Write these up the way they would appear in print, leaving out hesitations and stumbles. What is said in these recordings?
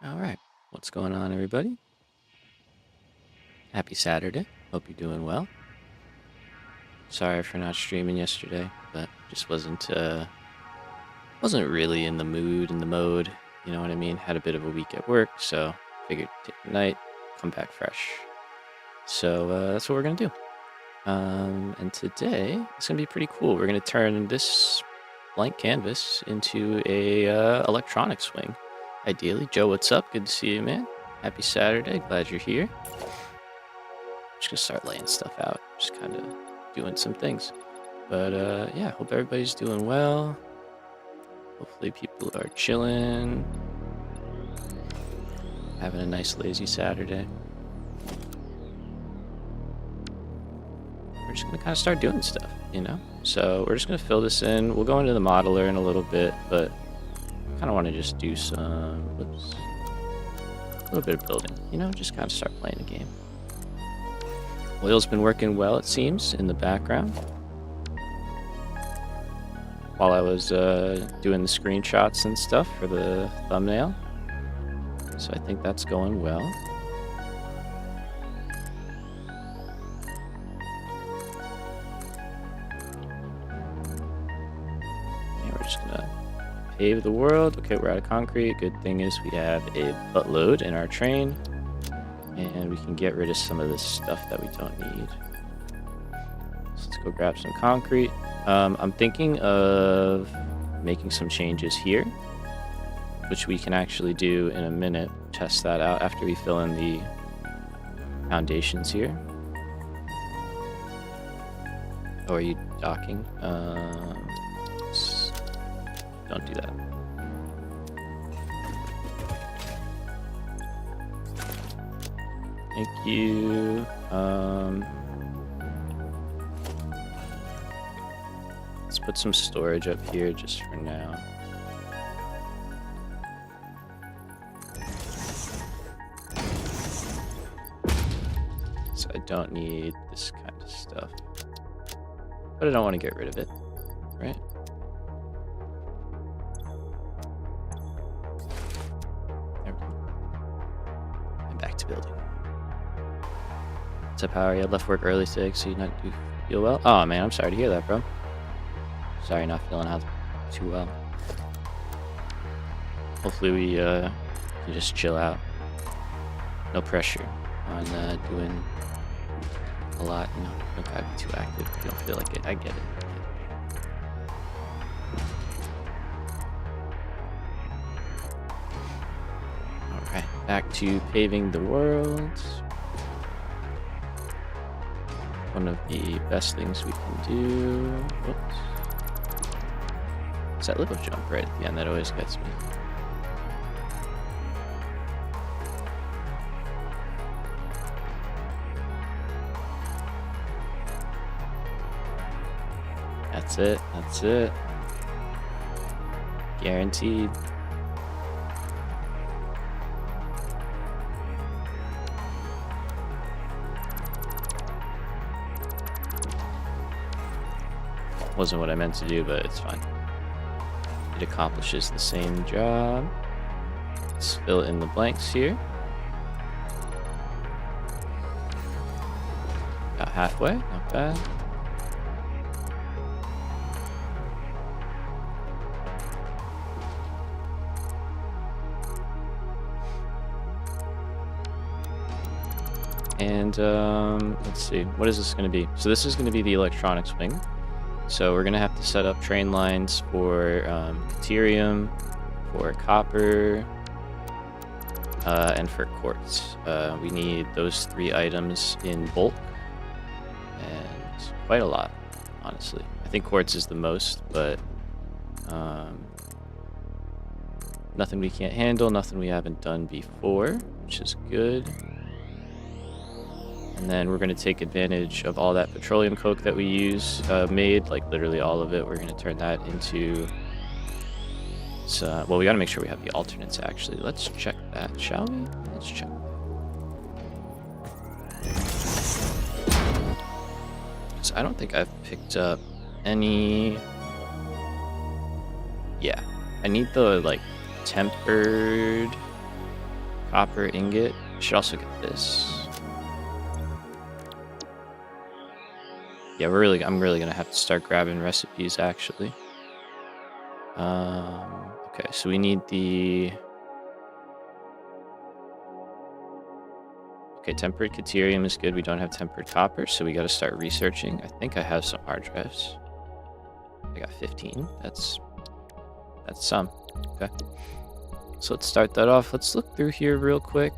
All right. What's going on, everybody? Happy Saturday. Hope you're doing well. Sorry for not streaming yesterday, but just wasn't really in the mood, in the mode. You know what I mean? Had a bit of a week at work, so figured take the night, come back fresh. So that's what we're gonna do. And today it's gonna be pretty cool. We're gonna turn this blank canvas into a electronic swing. Ideally, Joe, what's up? Good to see you, man. Happy Saturday. Glad you're here. Just gonna start laying stuff out, just kind of doing some things. But yeah, hope everybody's doing well. Hopefully people are chilling, having a nice lazy Saturday. We're just gonna kind of start doing stuff, you know? So we're just gonna fill this in. We'll go into the modeler in a little bit, but I kind of want to just do some, a little bit of building, you know, just kind of start playing the game. Oil's been working well, it seems, in the background. While I was doing the screenshots and stuff for the thumbnail. So I think that's going well. And we're just gonna pave the world. Okay, we're out of concrete. Good thing is we have a buttload in our train. And we can get rid of some of this stuff that we don't need. So let's go grab some concrete. I'm thinking of making some changes here, which we can actually do in a minute. Test that out after we fill in the foundations here. Oh, are you docking? Don't do that. Thank you. Let's put some storage up here just for now. So I don't need this kind of stuff. But I don't want to get rid of it, right? There we go. And back to building. What's up, Howard? You left work early today, so you not do feel well? Oh man, I'm sorry to hear that, bro. Sorry, not feeling out too well. Hopefully we can just chill out. No pressure on doing a lot. You know, don't gotta be too active if you don't feel like it. I get it. All right, back to paving the world. One of the best things we can do. Whoops. It's that little jump right at the end that always gets me. That's it. That's it. Guaranteed. Wasn't what I meant to do, but it's fine. It accomplishes the same job. Let's fill in the blanks here. About halfway, not bad. And let's see, what is this going to be? So this is going to be the electronics wing. So we're going to have to set up train lines for Caterium, for copper, and for quartz. We need those 3 items in bulk, and quite a lot, honestly. I think quartz is the most, but nothing we can't handle, nothing we haven't done before, which is good. And then we're going to take advantage of all that petroleum coke that we made, like literally all of it. We're going to turn that into... well, we got to make sure we have the alternates, actually. Let's check that, shall we? Let's check. So I don't think I've picked up any... Yeah, I need the, like, tempered copper ingot. Should also get this. Yeah, I'm really gonna have to start grabbing recipes actually. Okay, so we need the. Okay, tempered Caterium is good. We don't have tempered copper, so we got to start researching. I think I have some hard drives. I got 15. That's some. Okay. So let's start that off. Let's look through here real quick.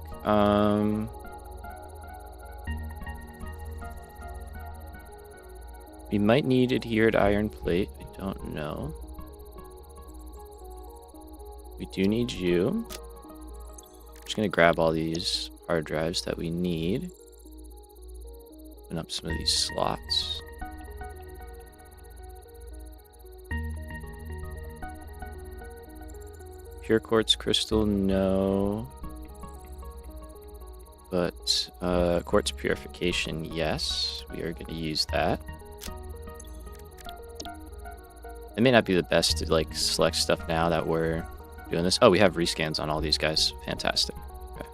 We might need adhered iron plate. I don't know. We do need you. I'm just going to grab all these hard drives that we need. Open up some of these slots. Pure quartz crystal, no. But quartz purification, yes. We are going to use that. It may not be the best to like select stuff now that we're doing this. Oh, we have rescans on all these guys. Fantastic. Okay.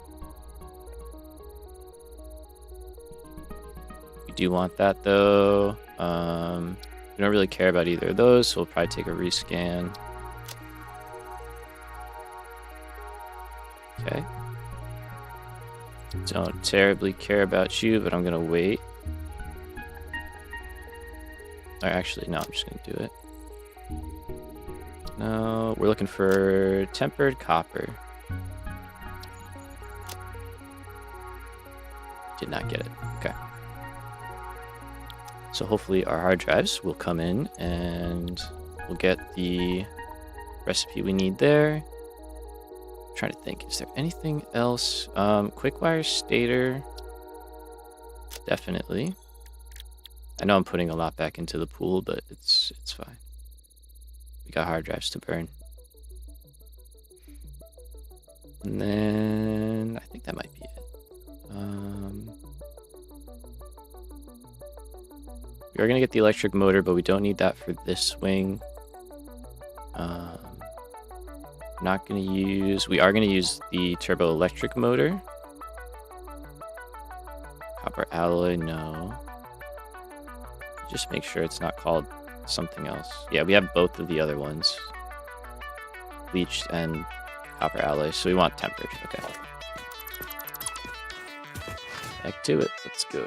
We do want that though. We don't really care about either of those, so we'll probably take a rescan. Okay. Don't terribly care about you, but I'm gonna wait. Or actually, no, I'm just gonna do it. No, we're looking for tempered copper. Did not get it. Okay. So hopefully our hard drives will come in and we'll get the recipe we need there. I'm trying to think, is there anything else? Quickwire stator. Definitely. I know I'm putting a lot back into the pool, but it's fine. We got hard drives to burn. And then I think that might be it. We are going to get the electric motor, but we don't need that for this wing. Not going to use... We are going to use the turbo electric motor. Copper alloy, no. Just make sure it's not called something else. Yeah, we have both of the other ones. Bleached and copper alloy, so we want tempered. Okay. Back to it. Let's go.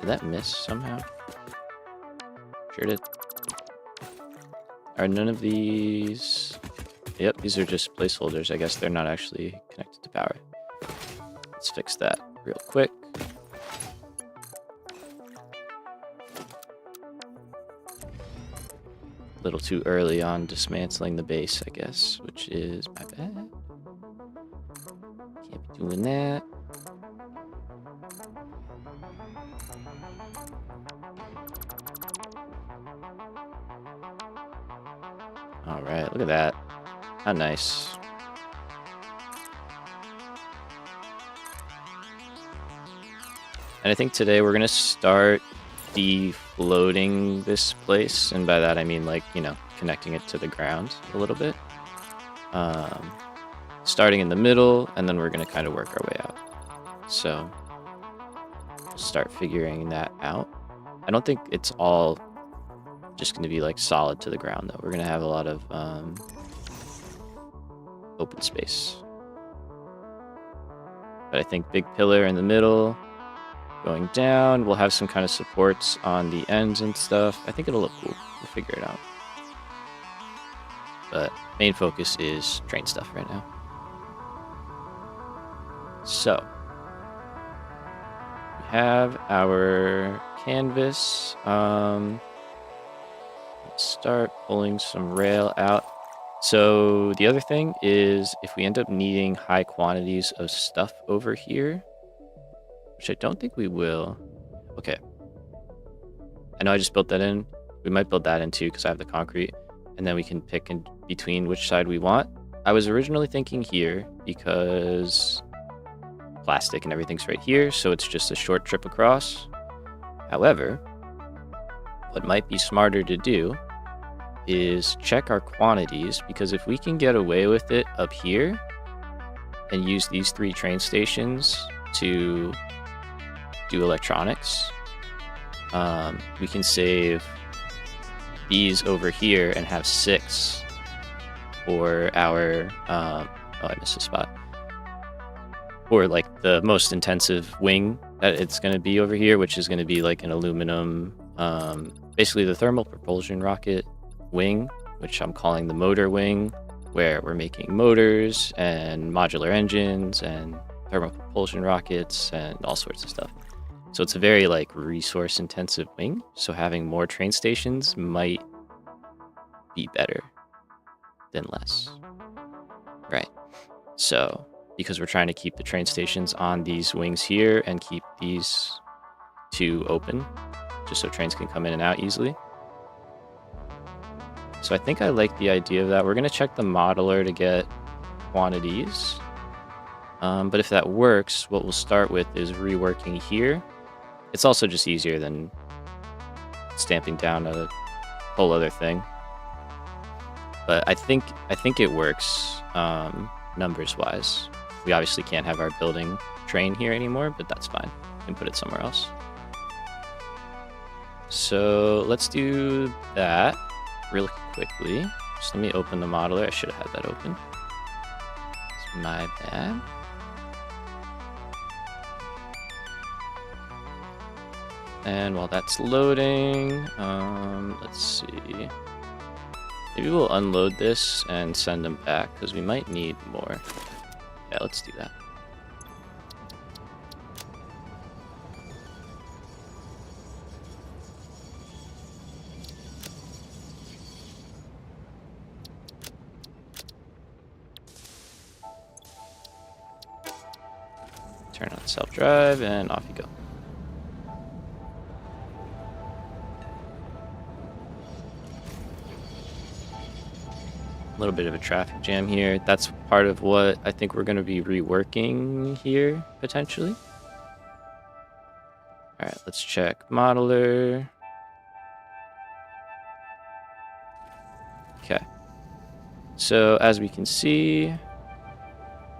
Did that miss somehow? Sure did. Are none of these... Yep, these are just placeholders. I guess they're not actually connected to power. Let's fix that real quick. A little too early on dismantling the base, I guess, which is my bad. Can't be doing that. All right, look at that. How nice. And I think today we're going to start defloating this place. And by that, I mean, like, you know, connecting it to the ground a little bit. Starting in the middle, and then we're going to kind of work our way out. So, start figuring that out. I don't think it's all just going to be, like, solid to the ground, though. We're going to have a lot of open space. But I think big pillar in the middle... Going down, we'll have some kind of supports on the ends and stuff. I think it'll look cool. We'll figure it out. But main focus is train stuff right now. So, we have our canvas. Let's start pulling some rail out. So the other thing is if we end up needing high quantities of stuff over here, which I don't think we will. Okay. I know I just built that in. We might build that in too because I have the concrete. And then we can pick in between which side we want. I was originally thinking here because plastic and everything's right here. So it's just a short trip across. However, what might be smarter to do is check our quantities, because if we can get away with it up here and use these 3 train stations to do electronics, we can save these over here and have 6 for our, oh, I missed a spot. Or like the most intensive wing that it's going to be over here, which is going to be like an aluminum, basically the thermal propulsion rocket wing, which I'm calling the motor wing, where we're making motors and modular engines and thermal propulsion rockets and all sorts of stuff. So it's a very like resource intensive wing. So having more train stations might be better than less. Right. So because we're trying to keep the train stations on these wings here and keep these 2 open, just so trains can come in and out easily. So I think I like the idea of that. We're going to check the modeler to get quantities. But if that works, what we'll start with is reworking here. It's also just easier than stamping down a whole other thing. But I think it works numbers-wise. We obviously can't have our building train here anymore, but that's fine. We can put it somewhere else. So let's do that real quickly. Just let me open the modeler. I should have had that open. It's my bad. And while that's loading, let's see. Maybe we'll unload this and send them back, because we might need more. Yeah, let's do that. Turn on self-drive, and off you go. A little bit of a traffic jam here. That's part of what I think we're going to be reworking here, potentially. All right, let's check modeler. Okay. So as we can see,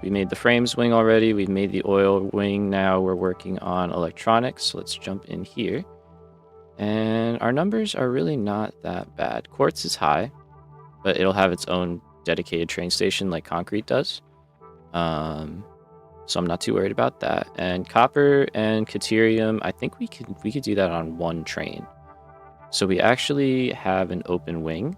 we made the frames wing already. We've made the oil wing. Now we're working on electronics. So let's jump in here. And our numbers are really not that bad. Quartz is high, but it'll have its own dedicated train station like concrete does. So I'm not too worried about that. And copper and caterium, I think we could do that on 1 train. So we actually have an open wing.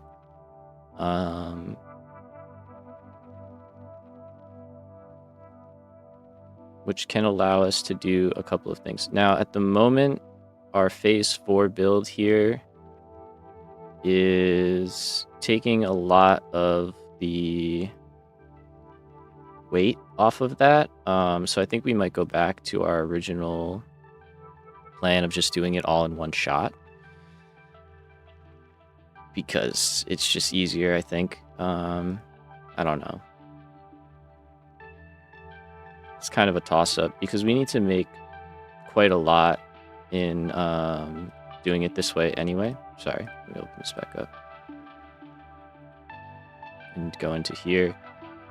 Which can allow us to do a couple of things. Now, at the moment, our phase 4 build here is taking a lot of the weight off of that. So I think we might go back to our original plan of just doing it all in one shot, because it's just easier, I think. I don't know. It's kind of a toss-up, because we need to make quite a lot in doing it this way anyway. Sorry, let me open this back up and go into here.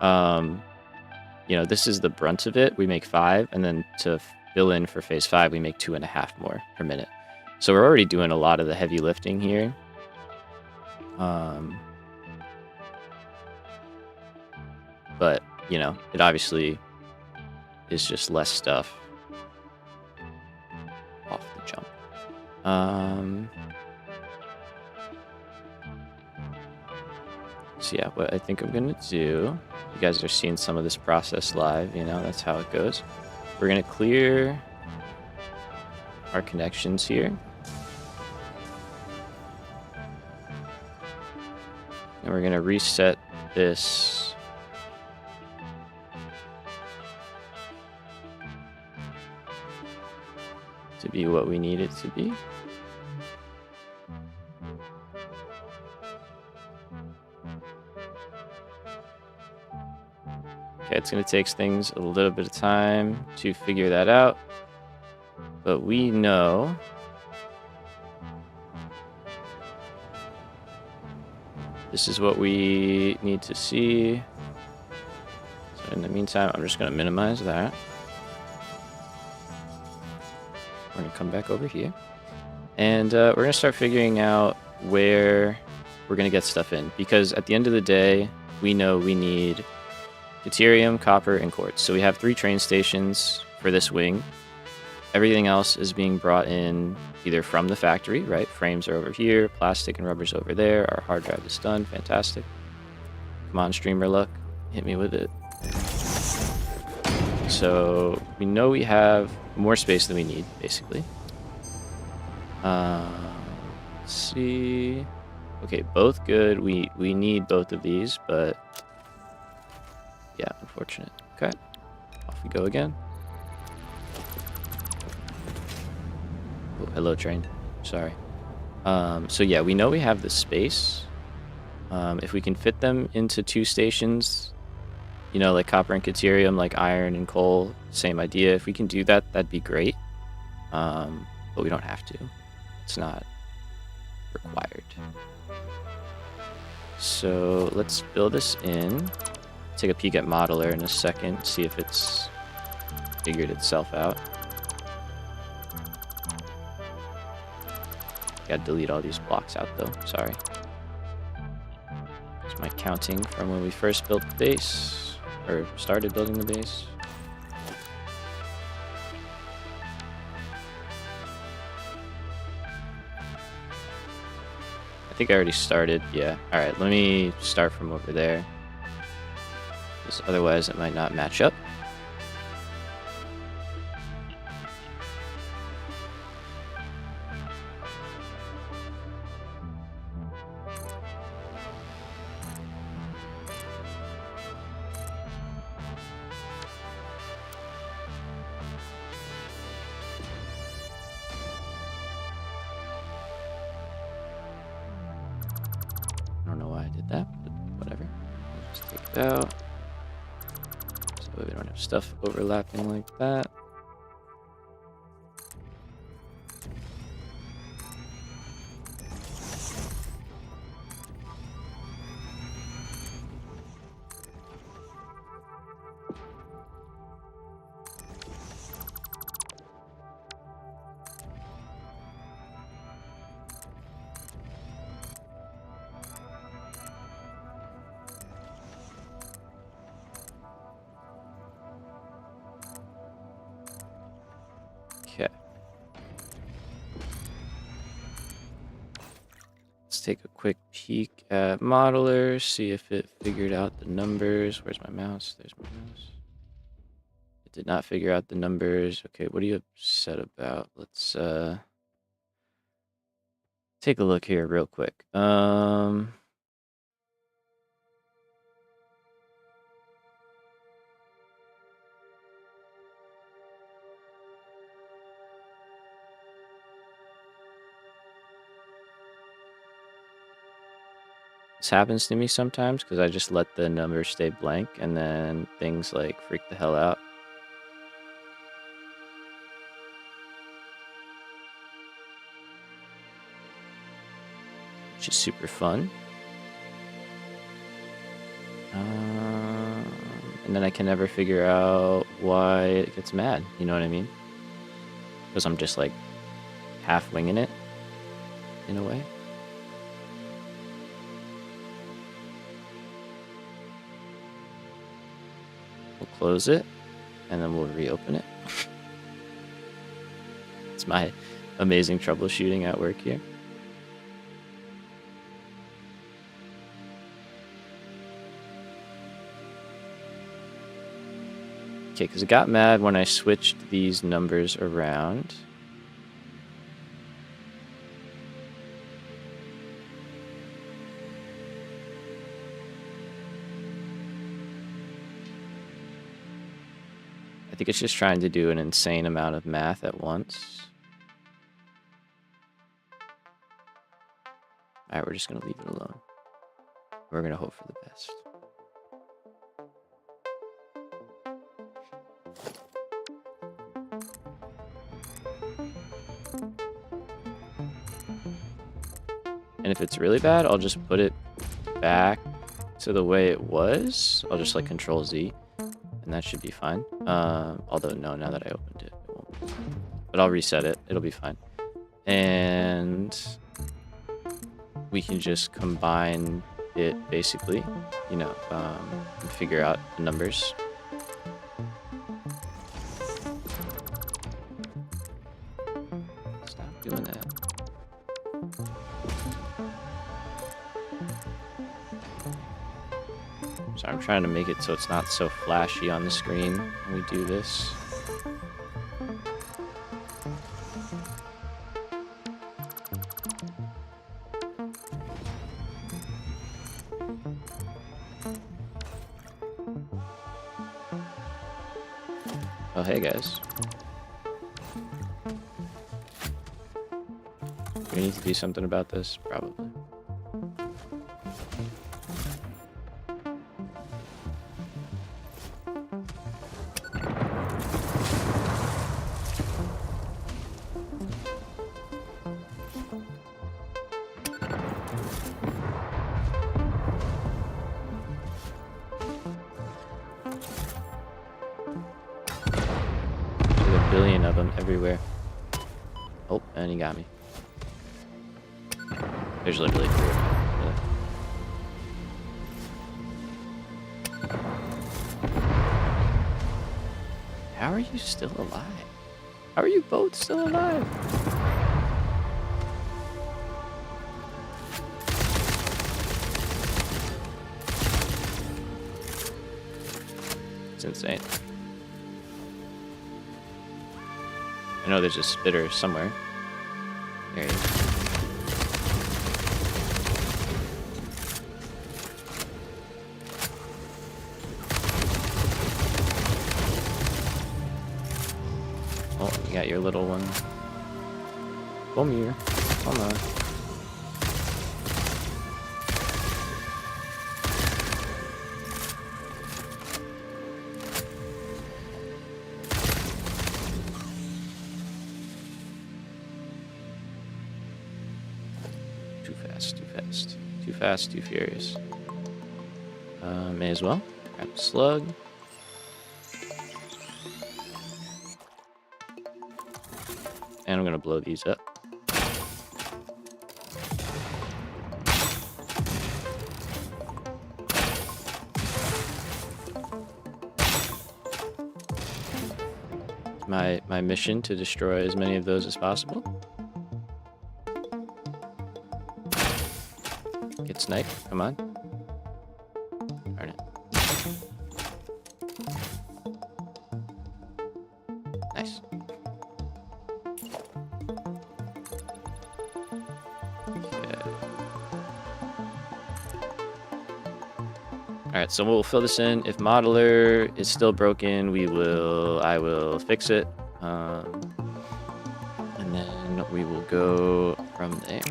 You know, this is the brunt of it. We make 5, and then to fill in for phase 5, we make 2.5 more per minute. So we're already doing a lot of the heavy lifting here. But, you know, it obviously is just less stuff off the jump. So yeah, what I think I'm gonna do, you guys are seeing some of this process live, you know, that's how it goes. We're gonna clear our connections here. And we're gonna reset this to be what we need it to be. Okay, it's going to take things a little bit of time to figure that out, but we know This is what we need to see. So in the meantime, I'm just going to minimize that. We're going to come back over here. And we're going to start figuring out where we're going to get stuff in. Because at the end of the day, we know we need deuterium, copper, and quartz. So we have 3 train stations for this wing. Everything else is being brought in either from the factory, right? Frames are over here, plastic and rubber's over there. Our hard drive is done. Fantastic. Come on, streamer luck. Hit me with it. So we know we have more space than we need, basically. Let's see. Okay, both good. We need both of these, but yeah, unfortunate. Okay, off we go again. Oh, hello, train. Sorry. So yeah, we know we have the space. If we can fit them into 2 stations, you know, like copper and deuterium, like iron and coal, same idea. If we can do that, that'd be great. But we don't have to. It's not required. So let's build this in. Take a peek at Modular in a second, see if it's figured itself out. Gotta delete all these blocks out though, sorry. It's my counting from when we first built the base, or started building the base. I think I already started, yeah. Alright, let me start from over there. Because otherwise it might not match up. I don't know why I did that, but whatever. I'll just take it out. So we don't have stuff overlapping like that. Okay. Let's take a quick peek at Modular, see if it figured out the numbers. Where's my mouse? There's my mouse. It did not figure out the numbers. Okay, what are you upset about? Let's take a look here real quick. This happens to me sometimes because I just let the numbers stay blank and then things like freak the hell out. Which is super fun. And then I can never figure out why it gets mad, you know what I mean? Because I'm just like half winging it in a way. We'll close it and then we'll reopen it. It's my amazing troubleshooting at work here. Okay, because it got mad when I switched these numbers around. I think it's just trying to do an insane amount of math at once. Alright, we're just going to leave it alone. We're going to hope for the best. And if it's really bad, I'll just put it back to the way it was, I'll just like Control Z, and that should be fine. Although no, now that I opened it, it won't be fine. But I'll reset it. It'll be fine. And we can just combine it basically, you know, and figure out the numbers. Stop doing that. So I'm trying to make it so it's not so flashy on the screen when we do this. Oh, hey guys. Do we need to do something about this? Probably. Billion of them everywhere. Oh, and he got me. There's literally 3 of them. Really. How are you still alive? How are you both still alive? It's insane. I know there's a spitter somewhere. There he is. Oh, you got your little one. Come here. Come on. Too fast, too furious. May as well. Grab a slug. And I'm gonna blow these up. My mission to destroy as many of those as possible. Get sniped. Come on. Darn it. Nice. Okay. Alright, so we'll fill this in. If Modular is still broken, I will fix it. And then we will go from there.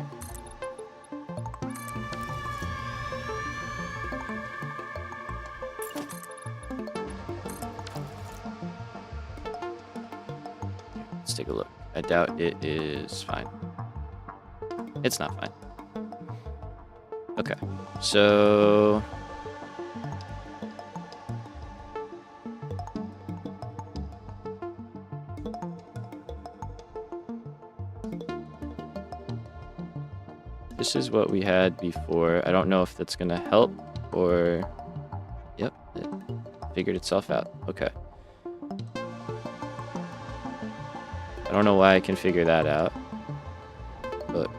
Let's take a look. I doubt it is fine. It's not fine. Okay, so this is what we had before. I don't know if that's gonna help or... Yep, it figured itself out. Okay. I don't know why I can figure that out, but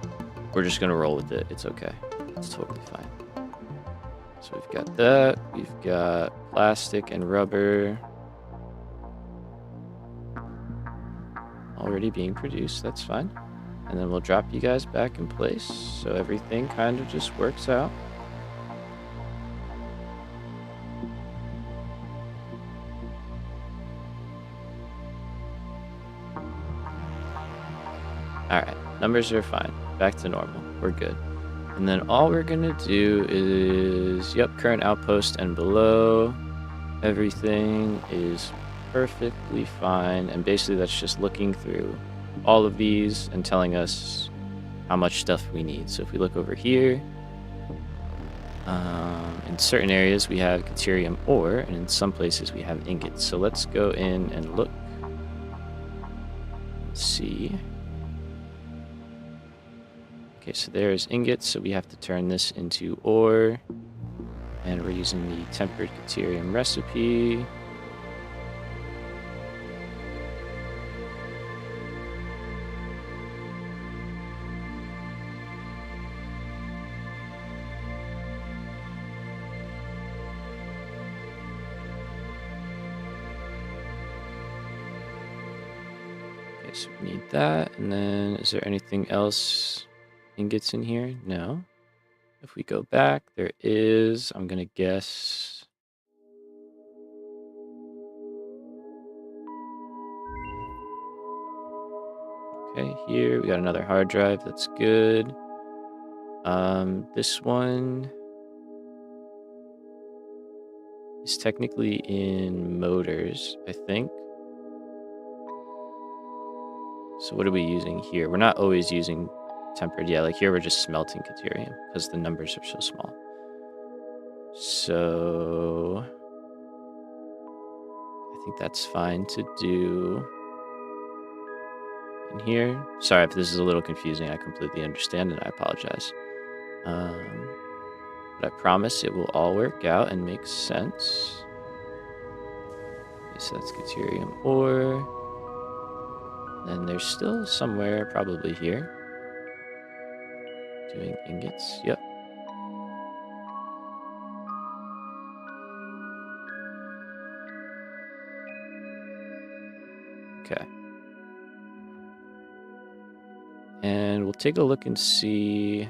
we're just gonna roll with it. It's okay. It's totally fine. So we've got that. We've got plastic and rubber already being produced. That's fine. And then we'll drop you guys back in place so everything kind of just works out. Alright, numbers are fine. Back to normal. We're good. And then all we're gonna do is, yep, current outpost and below. Everything is perfectly fine. And basically that's just looking through all of these and telling us how much stuff we need. So if we look over here, In certain areas we have Caterium ore, and in some places we have ingots. So let's go in and look. Let's see. Okay, so there's ingots, so we have to turn this into ore. And we're using the tempered Caterium recipe. Okay, so we need that. And then is there anything else ingots in here? No. If we go back, there is, I'm gonna guess. Okay, here we got another hard drive. That's good. This one is technically in motors, I think. So what are we using here? We're not always using tempered. Yeah, like here we're just smelting Caterium because the numbers are so small. So I think that's fine to do in here. Sorry if this is a little confusing. I completely understand and I apologize. But I promise it will all work out and make sense. Okay, so that's Caterium ore. Then there's still somewhere, probably here, doing ingots. Yep. Okay. And we'll take a look and see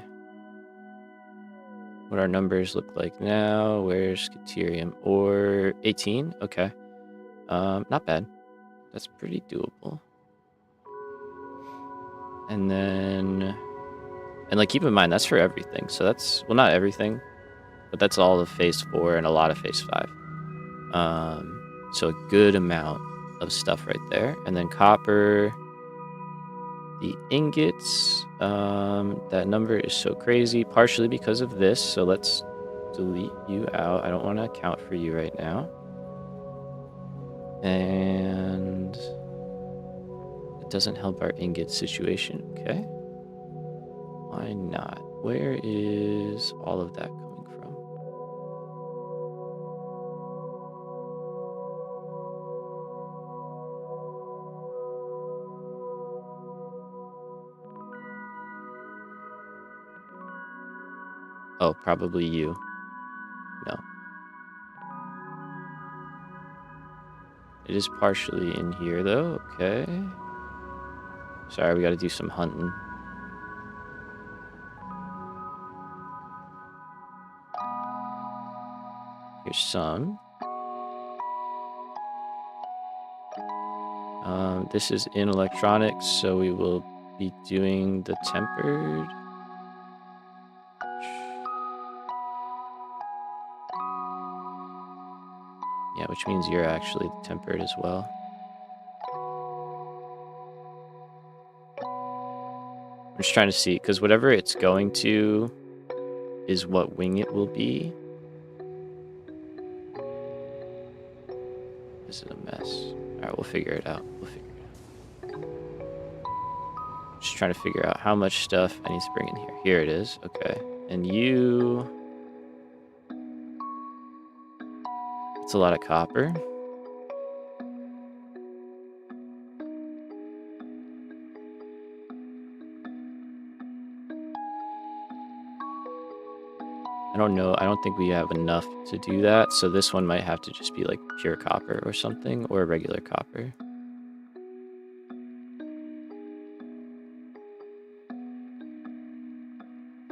what our numbers look like now. Where's Caterium ore? 18? Okay. Not bad. That's pretty doable. And then, and like keep in mind, that's for everything. So that's, well, not everything, but that's all of phase 4 and a lot of phase 5. So a good amount of stuff right there. And then copper, the ingots, that number is so crazy, partially because of this. So let's delete you out. I don't want to account for you right now. And it doesn't help our ingot situation. Okay. Why not? Where is all of that coming from? Oh, probably you. No. It is partially in here, though. Okay. Sorry, we got to do some hunting. Here's some. This is in electronics, so we will be doing the tempered. Yeah, which means you're actually tempered as well. I'm just trying to see, because whatever it's going to is what wing it will be. This is a mess. All right, we'll figure it out. Just trying to figure out how much stuff I need to bring in here. Here it is. Okay. And you... It's a lot of copper. I don't know. I don't think we have enough to do that. So this one might have to just be like pure copper or something, or regular copper.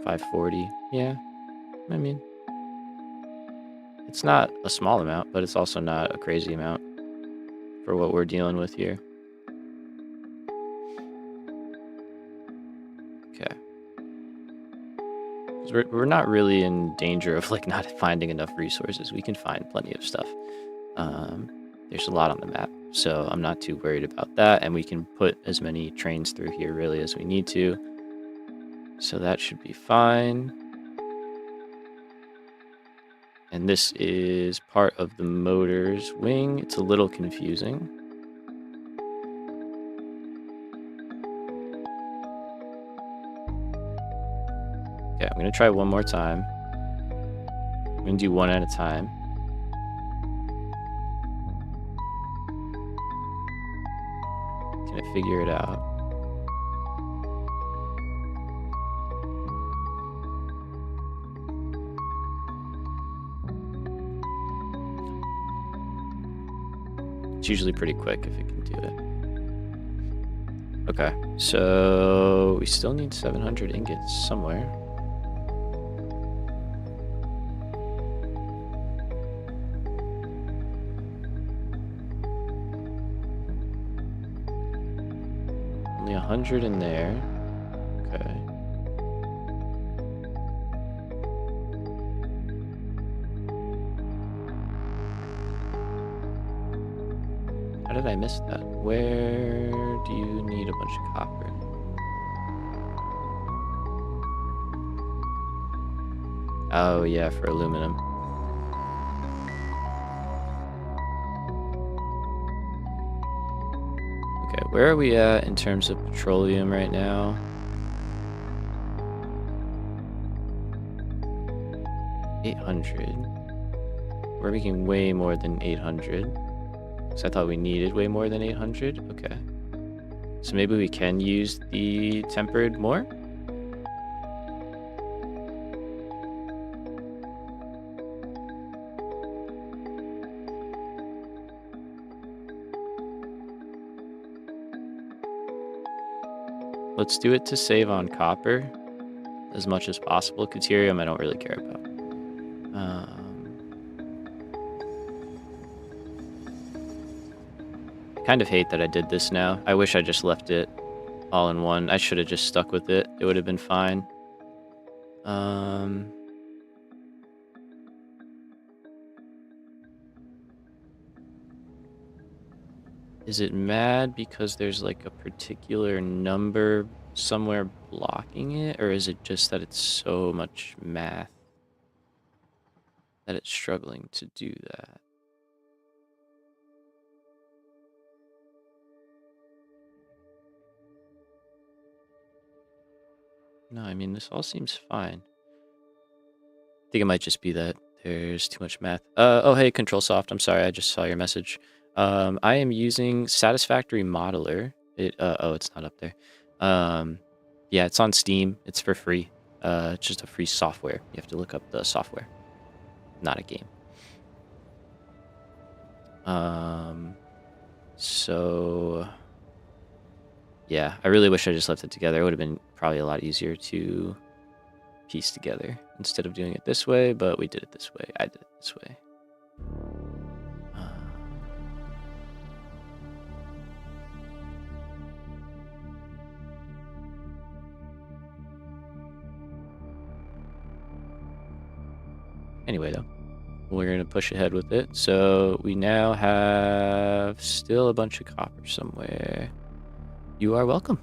$540. Yeah. I mean, it's not a small amount, but it's also not a crazy amount for what we're dealing with here. Okay. We're not really in danger of like not finding enough resources. We can find plenty of stuff. There's a lot on the map, so I'm not too worried about that. And we can put as many trains through here really as we need to. So that should be fine. And this is part of the motor's wing. It's a little confusing. Okay, I'm gonna try one more time. I'm gonna do one at a time. Can I figure it out? It's usually pretty quick if it can do it. Okay, so we still need 700 ingots somewhere. Only 100 in there. Okay. How did I miss that? Where do you need a bunch of copper? Oh yeah, for aluminum. Okay, where are we at in terms of petroleum right now? 800. We're making way more than 800. So I thought we needed way more than 800. Okay. So maybe we can use the tempered more? Let's do it to save on copper as much as possible. Deuterium I don't really care about. I kind of hate that I did this now. I wish I just left it all in one. I should have just stuck with it. It would have been fine. Is it mad because there's like a particular number somewhere blocking it? Or is it just that it's so much math that it's struggling to do that? No, I mean, this all seems fine. I think it might just be that there's too much math. Oh, hey, ControlSoft. I'm sorry, I just saw your message. I am using Satisfactory Modular. Oh, it's not up there. Yeah, it's on Steam. It's for free. It's just a free software. You have to look up the software, not a game. So yeah, I really wish I just left it together. It would have been probably a lot easier to piece together instead of doing it this way, but we did it this way. I did it this way. Anyway, though, we're going to push ahead with it. So we now have still a bunch of copper somewhere. You are welcome.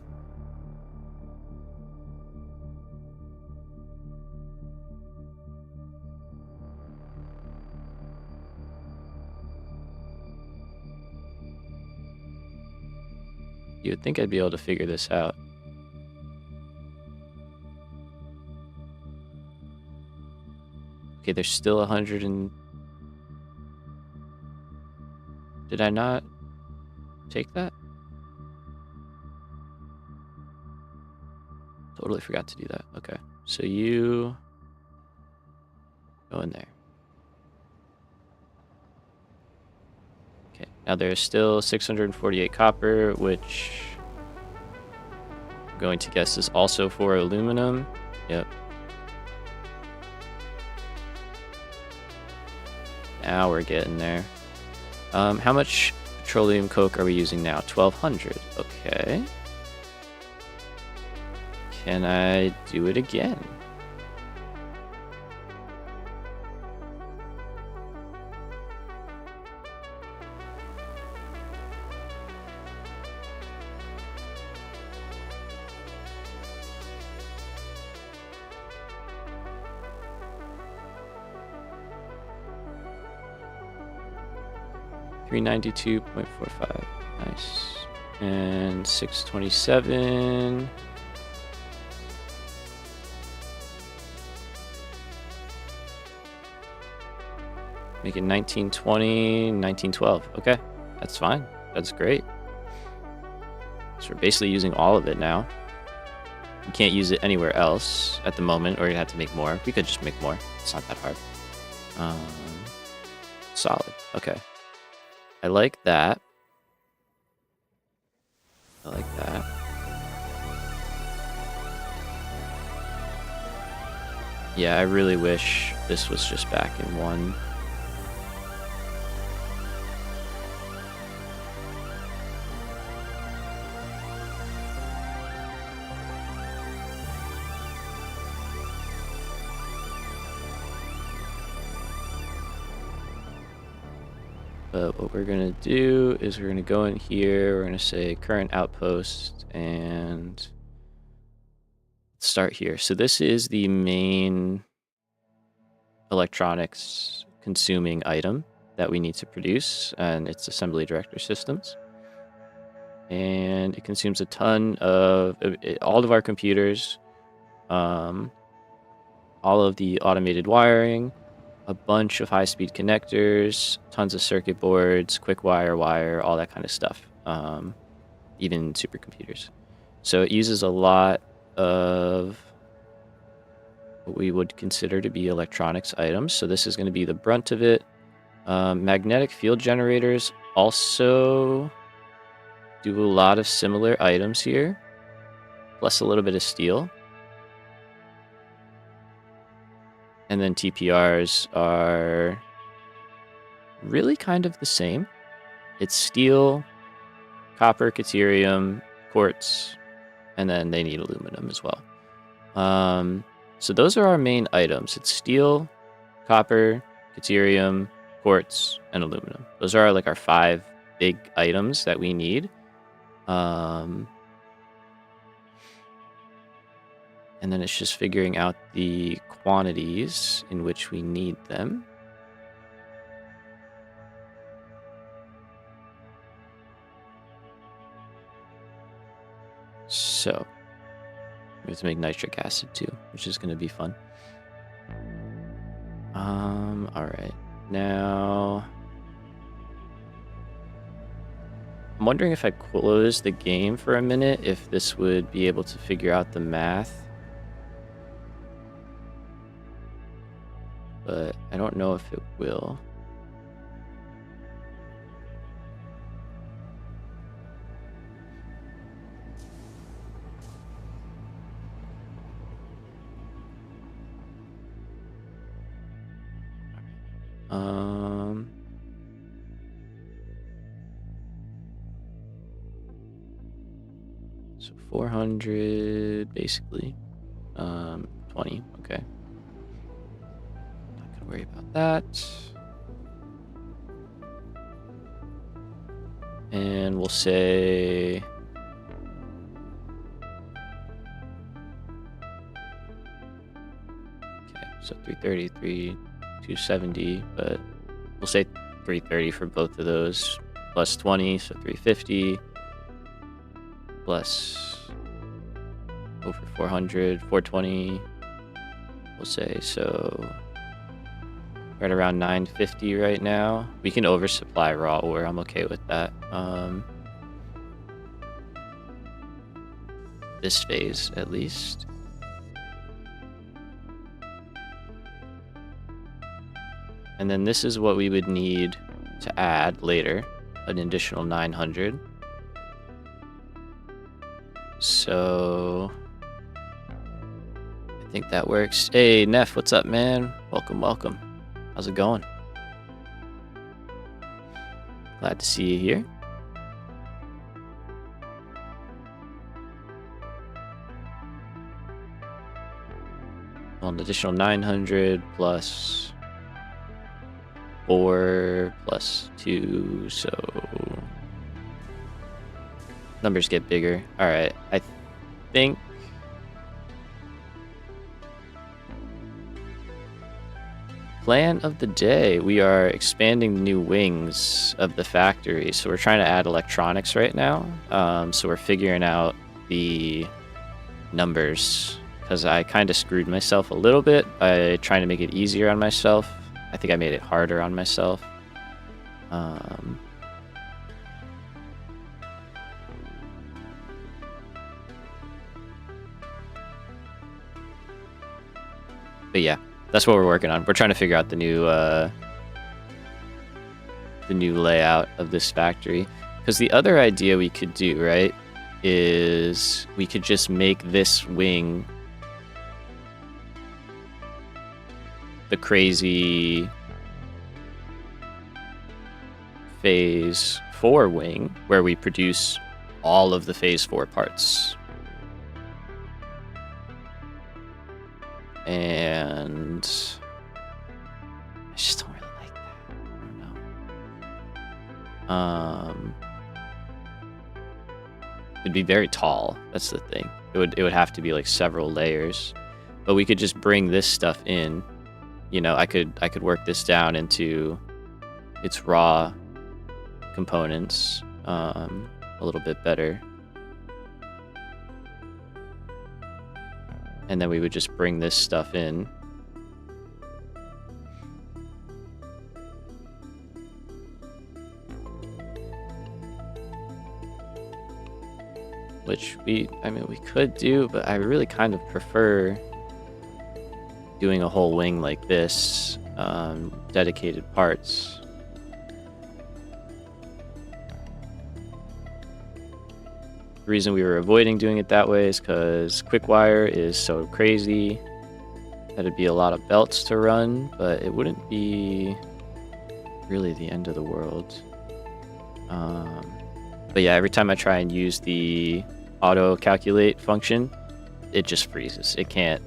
You would think I'd be able to figure this out. Okay, there's still 100 and... Did I not take that? Totally forgot to do that. Okay, so you go in there. Okay, now there's still 648 copper, which I'm going to guess is also for aluminum. Yep. Now we're getting there. How much petroleum coke are we using now? 1200. Okay. Can I do it again? 392.45. Nice. And 627. Make it 1920, 1912. Okay, that's fine. That's great. So we're basically using all of it now. You can't use it anywhere else at the moment, or you'd have to make more. We could just make more. It's not that hard. Solid. Okay. I like that. I like that. Yeah, I really wish this was just back in 1. But what we're going to do is we're going to go in here, we're going to say current outpost, and start here. So this is the main electronics consuming item that we need to produce, and it's assembly director systems. And it consumes a ton of all of our computers, all of the automated wiring, a bunch of high-speed connectors, tons of circuit boards, quick wire, all that kind of stuff, even supercomputers. So it uses a lot of what we would consider to be electronics items. So this is going to be the brunt of it. Magnetic field generators also do a lot of similar items here, plus a little bit of steel. And then TPRs are really kind of the same. It's steel, copper, caterium, quartz, and then they need aluminum as well. So those are our main items. It's steel, copper, caterium, quartz, and aluminum. Those are like our 5 big items that we need. And then it's just figuring out the quantities in which we need them. So we have to make nitric acid too, which is going to be fun. All right. Now, I'm wondering if I close the game for a minute, if this would be able to figure out the math. But I don't know if it will. So 400 basically. 20, okay. Not gonna worry about that. And we'll say so 330, 270, but we'll say 330 for both of those, plus 20, so 350, plus over 400, 420, we'll say, so right around 950 right now. We can oversupply raw ore, I'm okay with that. This phase, at least. And then this is what we would need to add later, an additional 900. So I think that works. Hey, Neff, what's up, man? Welcome, welcome. How's it going? Glad to see you here. Well, an additional 900 plus 4 plus 2, so numbers get bigger. All right, I think plan of the day, we are expanding the new wings of the factory. So we're trying to add electronics right now. So we're figuring out the numbers because I kind of screwed myself a little bit by trying to make it easier on myself. I think I made it harder on myself. But yeah, that's what we're working on. We're trying to figure out the new layout of this factory. Because the other idea we could do, right, is we could just make this wing the crazy phase 4 wing, where we produce all of the phase 4 parts. And I just don't really like that. I don't know. It'd be very tall. That's the thing. It would have to be like several layers. But we could just bring this stuff in. You know, I could work this down into its raw components a little bit better. And then we would just bring this stuff in. Which we could do, but I really kind of prefer doing a whole wing like this, dedicated parts. The reason we were avoiding doing it that way is because Quickwire is so crazy. That'd be a lot of belts to run, but it wouldn't be really the end of the world. But yeah, every time I try and use the auto calculate function, it just freezes. It can't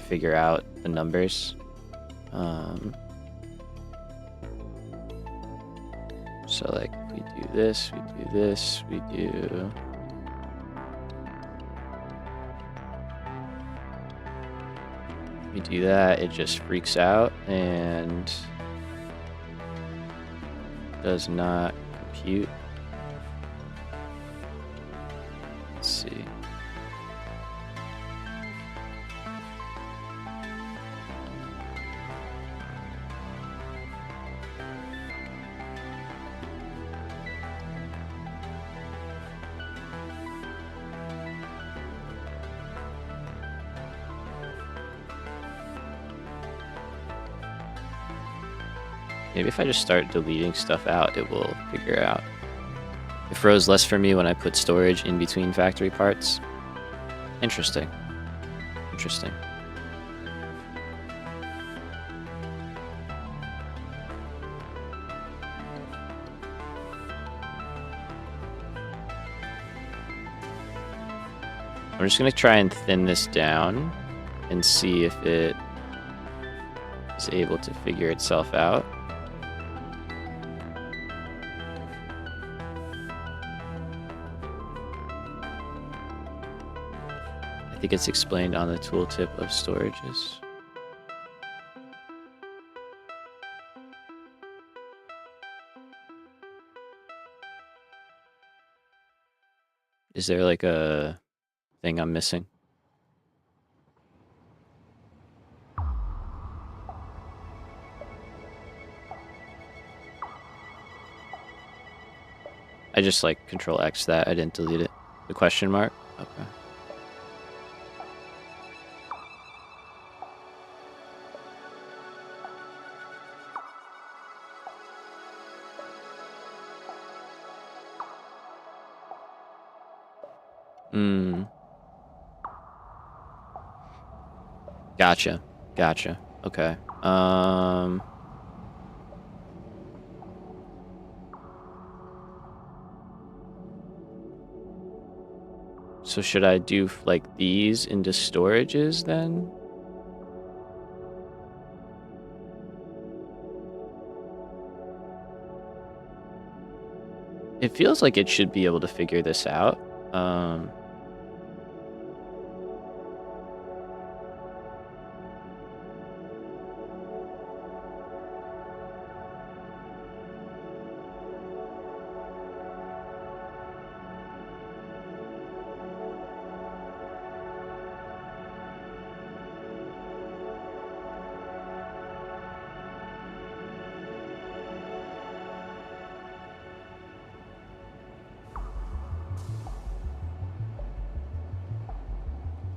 figure out the numbers. So like if we do this, we do this, we do that, it just freaks out and does not compute. Let's see. Maybe if I just start deleting stuff out, it will figure out. It froze less for me when I put storage in between factory parts. Interesting. Interesting. I'm just going to try and thin this down and see if it is able to figure itself out. I think it's explained on the tooltip of storages. Is there like a thing I'm missing? I just like Control X that. I didn't delete it. The question mark? Okay. Gotcha. Okay. So should I do like these into storages then? It feels like it should be able to figure this out.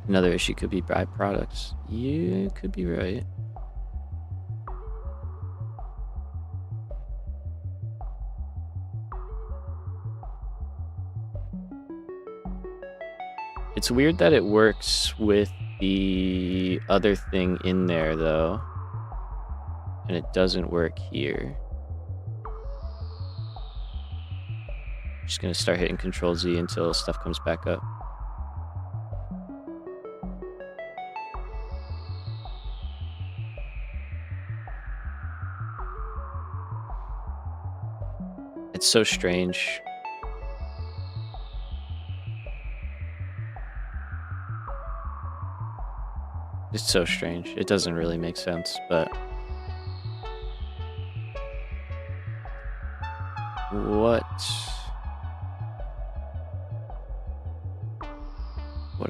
Another issue could be byproducts. You could be right. It's weird that it works with the other thing in there, though, and it doesn't work here. Just gonna start hitting Control Z until stuff comes back up. It's so strange. It's so strange. It doesn't really make sense, but what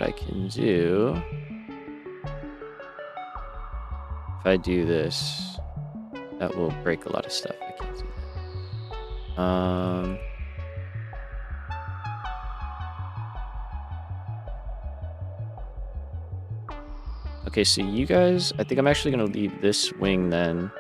I can do, if I do this, that will break a lot of stuff. I can't do that. Okay, so you guys, I think I'm actually going to leave this wing then.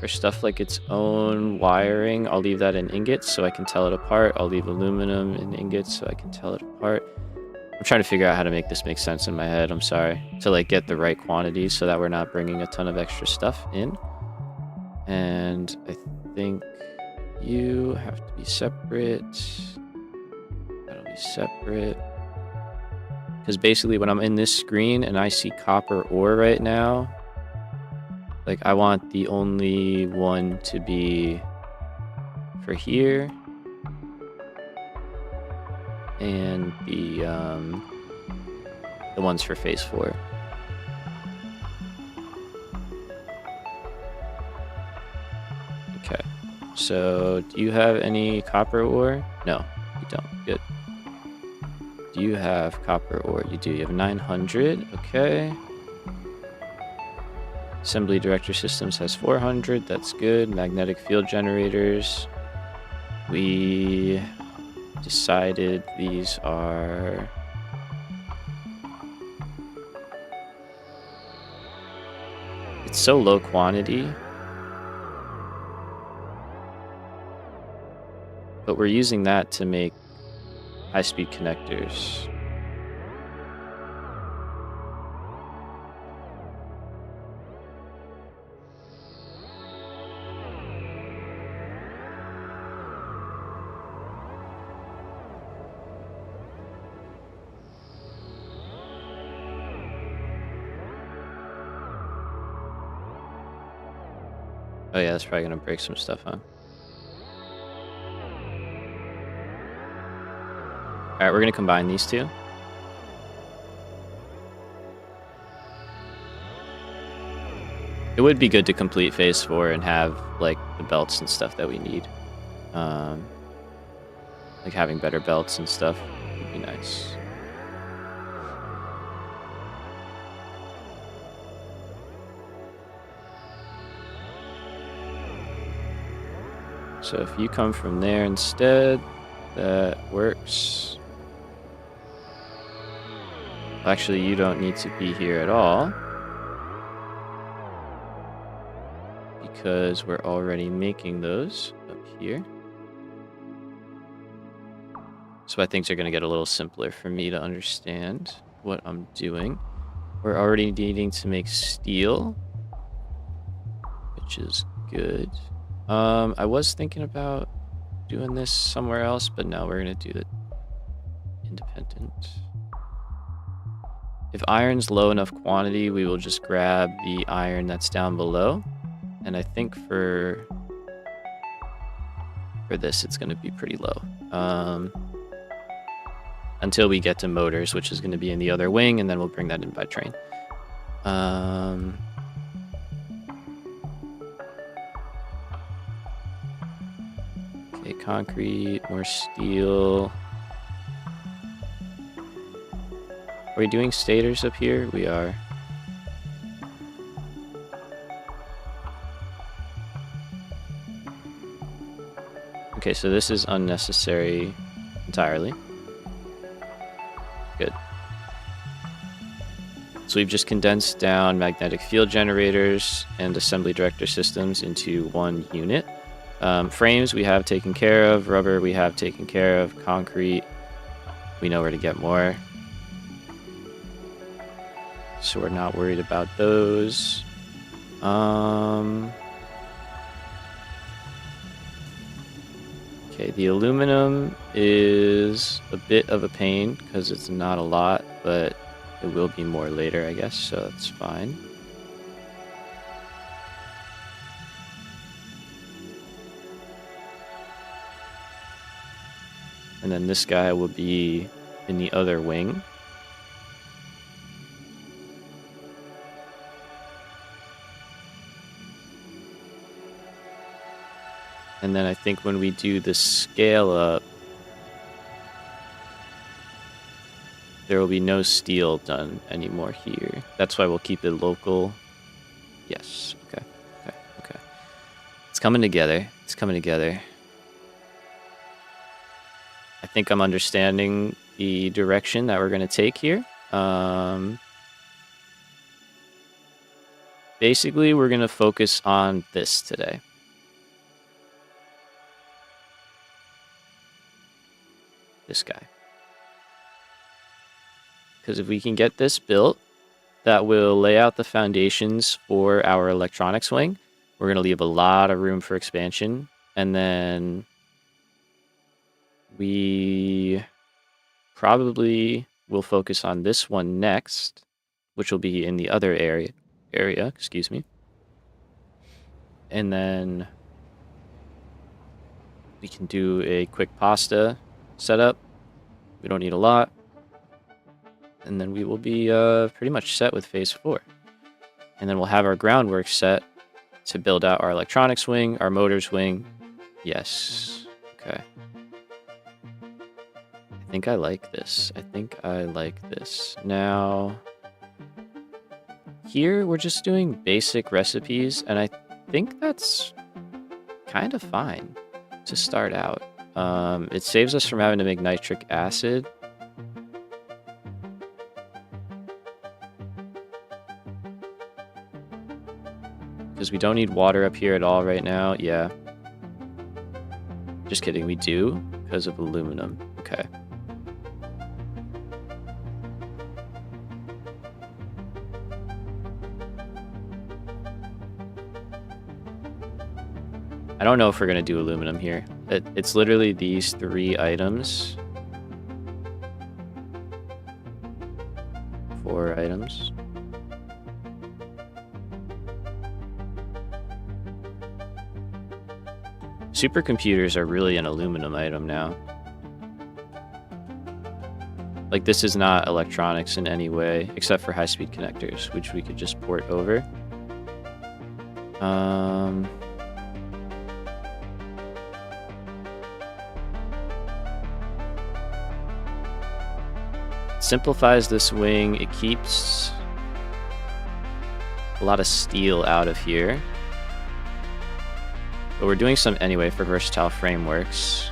For stuff like its own wiring, I'll leave that in ingots so I can tell it apart. I'll leave aluminum in ingots so I can tell it apart. I'm trying to figure out how to make this make sense in my head, I'm sorry. To like get the right quantities so that we're not bringing a ton of extra stuff in. And I think you have to be separate. That'll be separate. Because basically when I'm in this screen and I see copper ore right now, like I want the only one to be for here. And the ones for phase 4. Okay. So, do you have any copper ore? No, you don't. Good. Do you have copper ore? You do. You have 900. Okay. Assembly Director Systems has 400. That's good. Magnetic field generators. We decided these are it's so low quantity, but we're using that to make high-speed connectors. Oh yeah, that's probably gonna break some stuff, huh? Alright, we're gonna combine these two. It would be good to complete phase 4 and have like the belts and stuff that we need. Like having better belts and stuff would be nice. So if you come from there instead, that works. Actually, you don't need to be here at all, because we're already making those up here. So I think they're going to get a little simpler for me to understand what I'm doing. We're already needing to make steel, which is good. I was thinking about doing this somewhere else, but now we're going to do it independent. If iron's low enough quantity, we will just grab the iron that's down below. And I think for this, it's going to be pretty low. Until we get to motors, which is going to be in the other wing, and then we'll bring that in by train. Okay, concrete, more steel. Are we doing stators up here? We are. Okay, so this is unnecessary entirely. Good. So we've just condensed down magnetic field generators and assembly director systems into one unit. Frames we have taken care of. Rubber we have taken care of. Concrete, we know where to get more. So we're not worried about those. Okay, the aluminum is a bit of a pain because it's not a lot, but it will be more later, I guess, so that's fine. And then this guy will be in the other wing. And then I think when we do the scale up, there will be no steel done anymore here. That's why we'll keep it local. Yes, okay. It's coming together. It's coming together. I think I'm understanding the direction that we're going to take here. Basically, we're going to focus on this today. This guy. Because if we can get this built, that will lay out the foundations for our electronics wing. We're going to leave a lot of room for expansion. And then we probably will focus on this one next, which will be in the other area, excuse me. And then we can do a quick pasta setup. We don't need a lot. And then we will be pretty much set with phase 4. And then we'll have our groundwork set to build out our electronics wing, our motors wing. Yes. Okay. I think I like this. Now, here we're just doing basic recipes, and I think that's kind of fine to start out. It saves us from having to make nitric acid. Because we don't need water up here at all right now. Yeah. Just kidding, we do because of aluminum. Okay. I don't know if we're going to do aluminum here. It's literally these 3 items. 4 items. Supercomputers are really an aluminum item now. Like, this is not electronics in any way, except for high-speed connectors, which we could just port over. Simplifies this wing. It keeps a lot of steel out of here. But we're doing some anyway for versatile frameworks.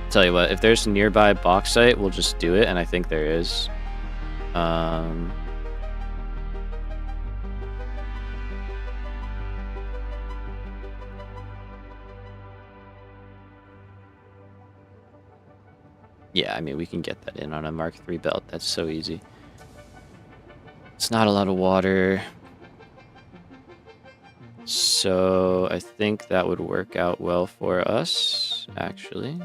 Tell you what, if there's nearby bauxite, we'll just do it, and I think there is. Yeah, I mean, we can get that in on a Mark III belt. That's so easy. It's not a lot of water. So I think that would work out well for us, actually.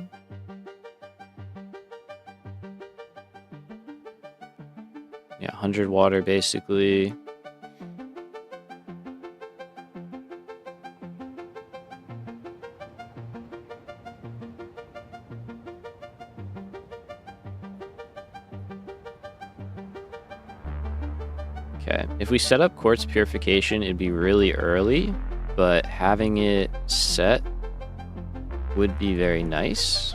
Yeah, 100 water, basically. Okay, if we set up quartz purification, it'd be really early, but having it set would be very nice,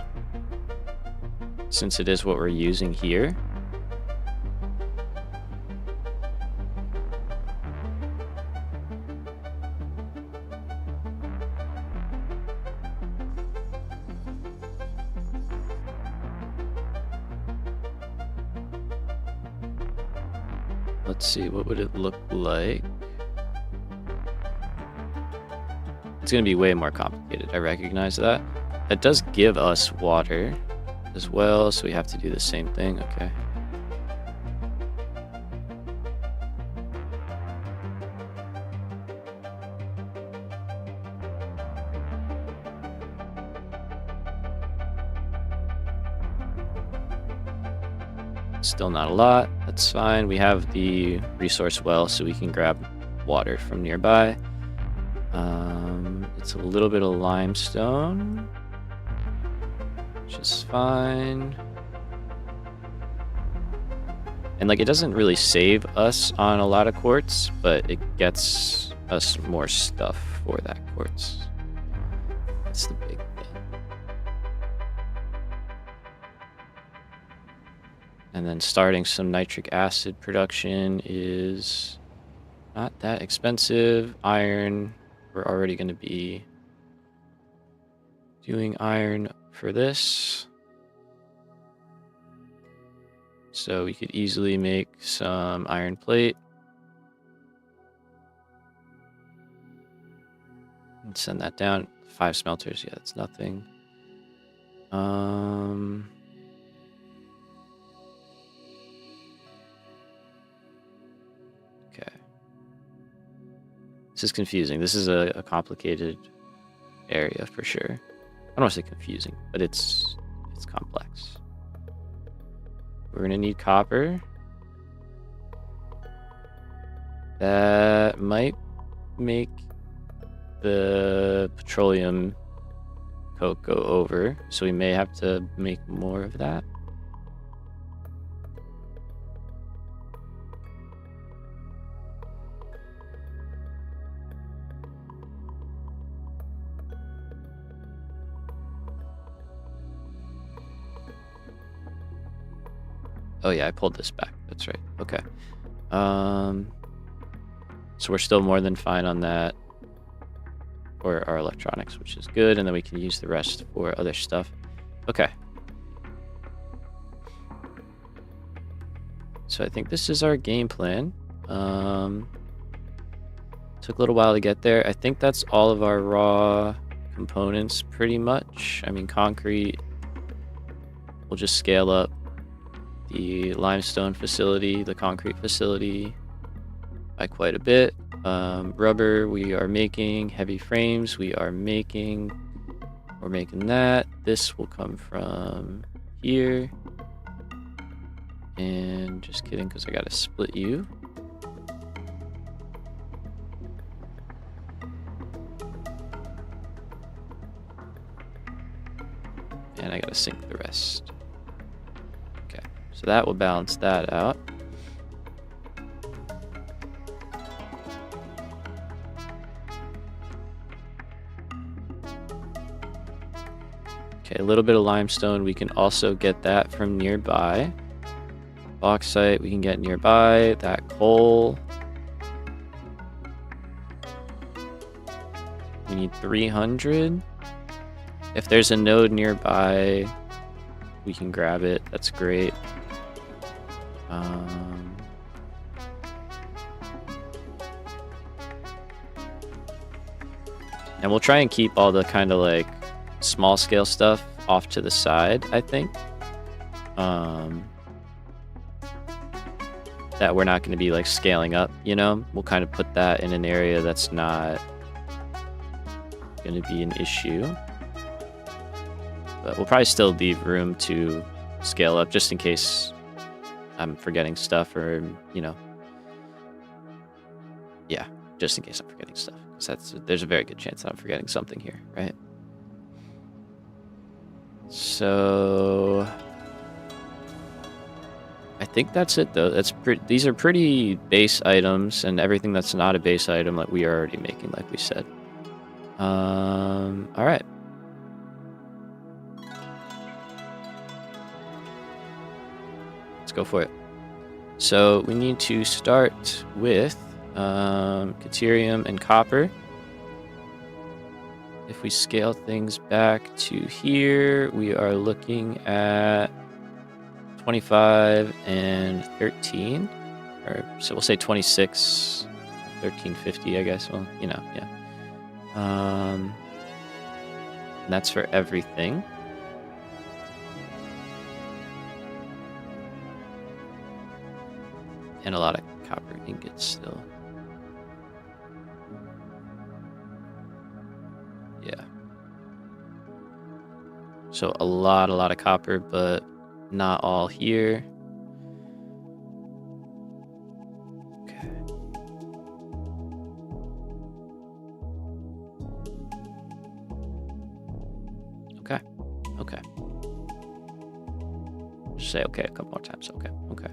since it is what we're using here. let's see, what would it look like? It's going to be way more complicated. I recognize that. That does give us water as well, so we have to do the same thing. Okay. Still not a lot. That's fine. We have the resource well, so we can grab water from nearby. It's a little bit of limestone, which is fine. And like, it doesn't really save us on a lot of quartz, but it gets us more stuff for that quartz. That's the big thing. And then starting some nitric acid production is not that expensive. Iron, we're already going to be doing iron for this. So we could easily make some iron plate. And send that down. 5 smelters, yeah, that's nothing. Okay. This is confusing. This is a complicated area for sure. I don't want to say confusing, but it's complex. We're gonna need copper. That might make the petroleum coke go over, so we may have to make more of that. Oh yeah, I pulled this back. That's right. Okay. So we're still more than fine on that for our electronics, which is good, and then we can use the rest for other stuff. Okay. So I think this is our game plan. Took a little while to get there. I think that's all of our raw components pretty much. I mean, concrete, we'll just scale up the limestone facility, the concrete facility by quite a bit. Rubber, we are making. Heavy frames, we're making that. This will come from here. And just kidding, because I gotta split you. And I gotta sink the rest. Okay, so that will balance that out. Okay, a little bit of limestone. We can also get that from nearby. Bauxite we can get nearby. That coal. We need 300. If there's a node nearby, we can grab it. That's great. And we'll try and keep all the kind of like small scale stuff off to the side, I think. That we're not going to be like scaling up, you know? We'll kind of put that in an area that's not going to be an issue. But we'll probably still leave room to scale up just in case I'm forgetting stuff, or, you know. Yeah, just in case I'm forgetting stuff. Because there's a very good chance that I'm forgetting something here, right? So I think that's it, though. These are pretty base items, and everything that's not a base item, like we are already making, like we said. All right. Let's go for it. So we need to start with Caterium and copper. If we scale things back to here, we are looking at 25 and 13, or so we'll say 26, 1350, I guess. Well, you know, yeah. And that's for everything. And a lot of copper ingots still. Yeah. So a lot of copper, but not all here. Okay. Okay. Okay. Just say okay a couple more times. Okay. Okay.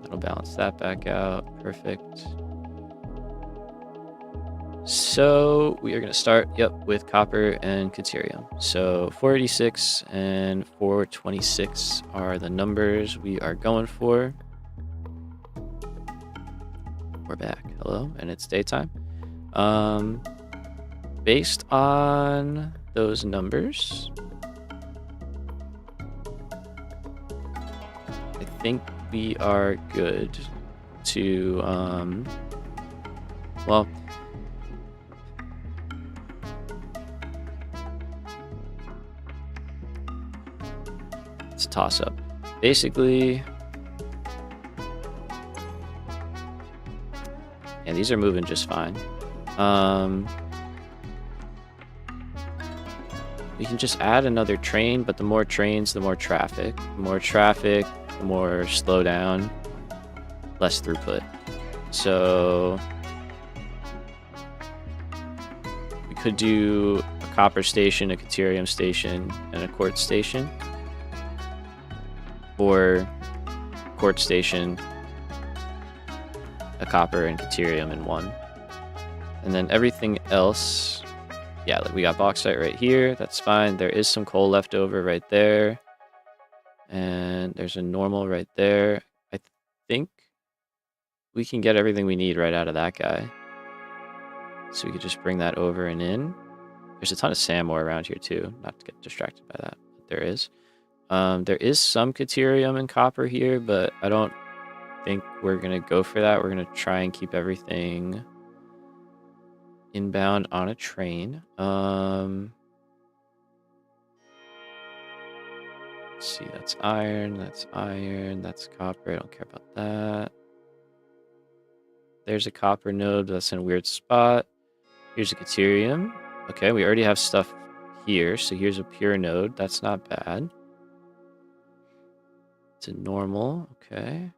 That'll balance that back out. Perfect. So we are going to start, with copper and Caterium. So 486 and 426 are the numbers we are going for. We're back. Hello, and it's daytime. Based on those numbers, I think we are good to, well, it's a toss-up. Basically, yeah, these are moving just fine. We can just add another train, but the more trains, the more traffic. The more traffic, the more slowdown, less throughput. So we could do a copper station, a Caterium station, and a quartz station. Or quartz station, a copper and Caterium in one. And then everything else, yeah, like we got bauxite right here. That's fine. There is some coal left over right there. And there's a normal right there. I think we can get everything we need right out of that guy. So we could just bring that over and in. There's a ton of sand ore around here too. Not to get distracted by that, but there is. There is some Caterium and copper here, but I don't think we're going to go for that. We're going to try and keep everything inbound on a train. Let's see, that's iron, that's copper. I don't care about that. There's a copper node, that's in a weird spot. Here's a Caterium. Okay, we already have stuff here, so here's a pure node. That's not bad. It's a normal, okay.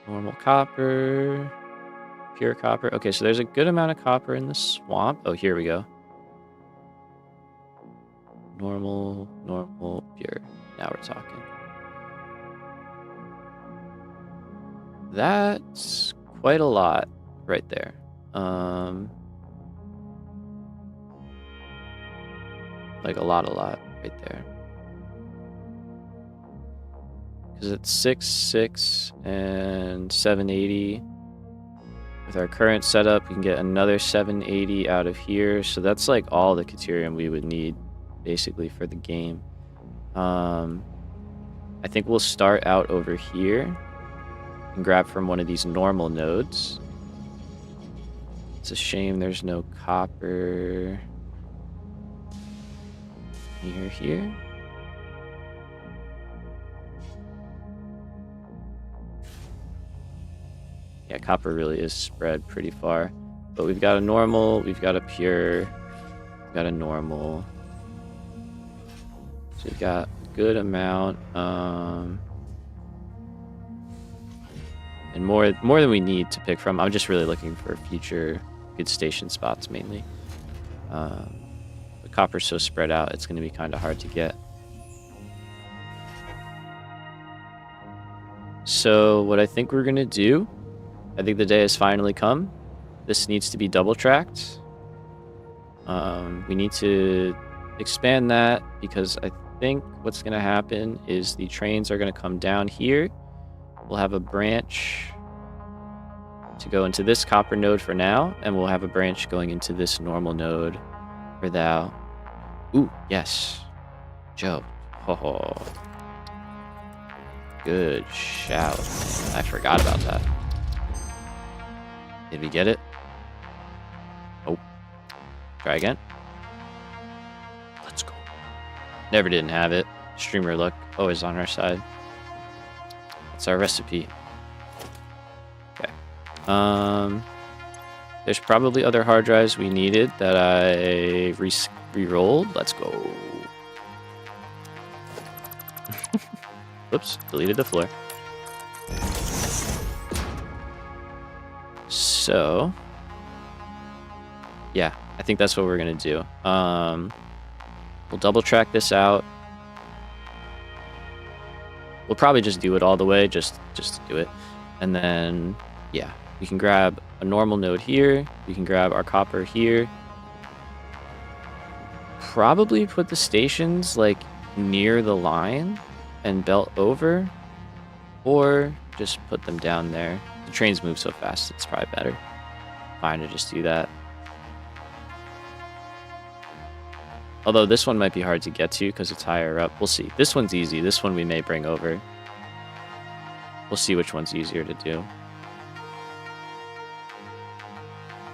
Normal copper. Pure copper. Okay, so there's a good amount of copper in the swamp. Oh, here we go. Normal, pure. Now we're talking. That's quite a lot right there. Like a lot right there. Because it's 6 and 780. With our current setup, we can get another 780 out of here. So that's like all the Caterium we would need, basically, for the game. I think we'll start out over here and grab from one of these normal nodes. It's a shame there's no copper near here. Yeah, copper really is spread pretty far. But we've got a normal, we've got a pure, we've got a normal. So we've got a good amount. And more than we need to pick from. I'm just really looking for future good station spots mainly. The copper's so spread out, it's going to be kind of hard to get. So what I think we're going to do, I think the day has finally come. This needs to be double tracked. We need to expand that because I think what's going to happen is the trains are going to come down here. We'll have a branch to go into this copper node for now, and we'll have a branch going into this normal node Or thou. Ooh, yes. Joe. Oh, good shout. I forgot about that. Did we get it? Oh. Try again. Let's go. Never didn't have it. Streamer luck always on our side. That's our recipe. Okay. There's probably other hard drives we needed that I re-rolled. Let's go. Oops, deleted the floor. So, yeah, I think that's what we're gonna do. We'll double track this out. We'll probably just do it all the way, just to do it. And then, yeah, we can grab a normal node here. We can grab our copper here. Probably put the stations like near the line and belt over, or just put them down there. The trains move so fast, it's probably better. Fine to just do that. Although this one might be hard to get to because it's higher up. We'll see. This one's easy. This one we may bring over. We'll see which one's easier to do.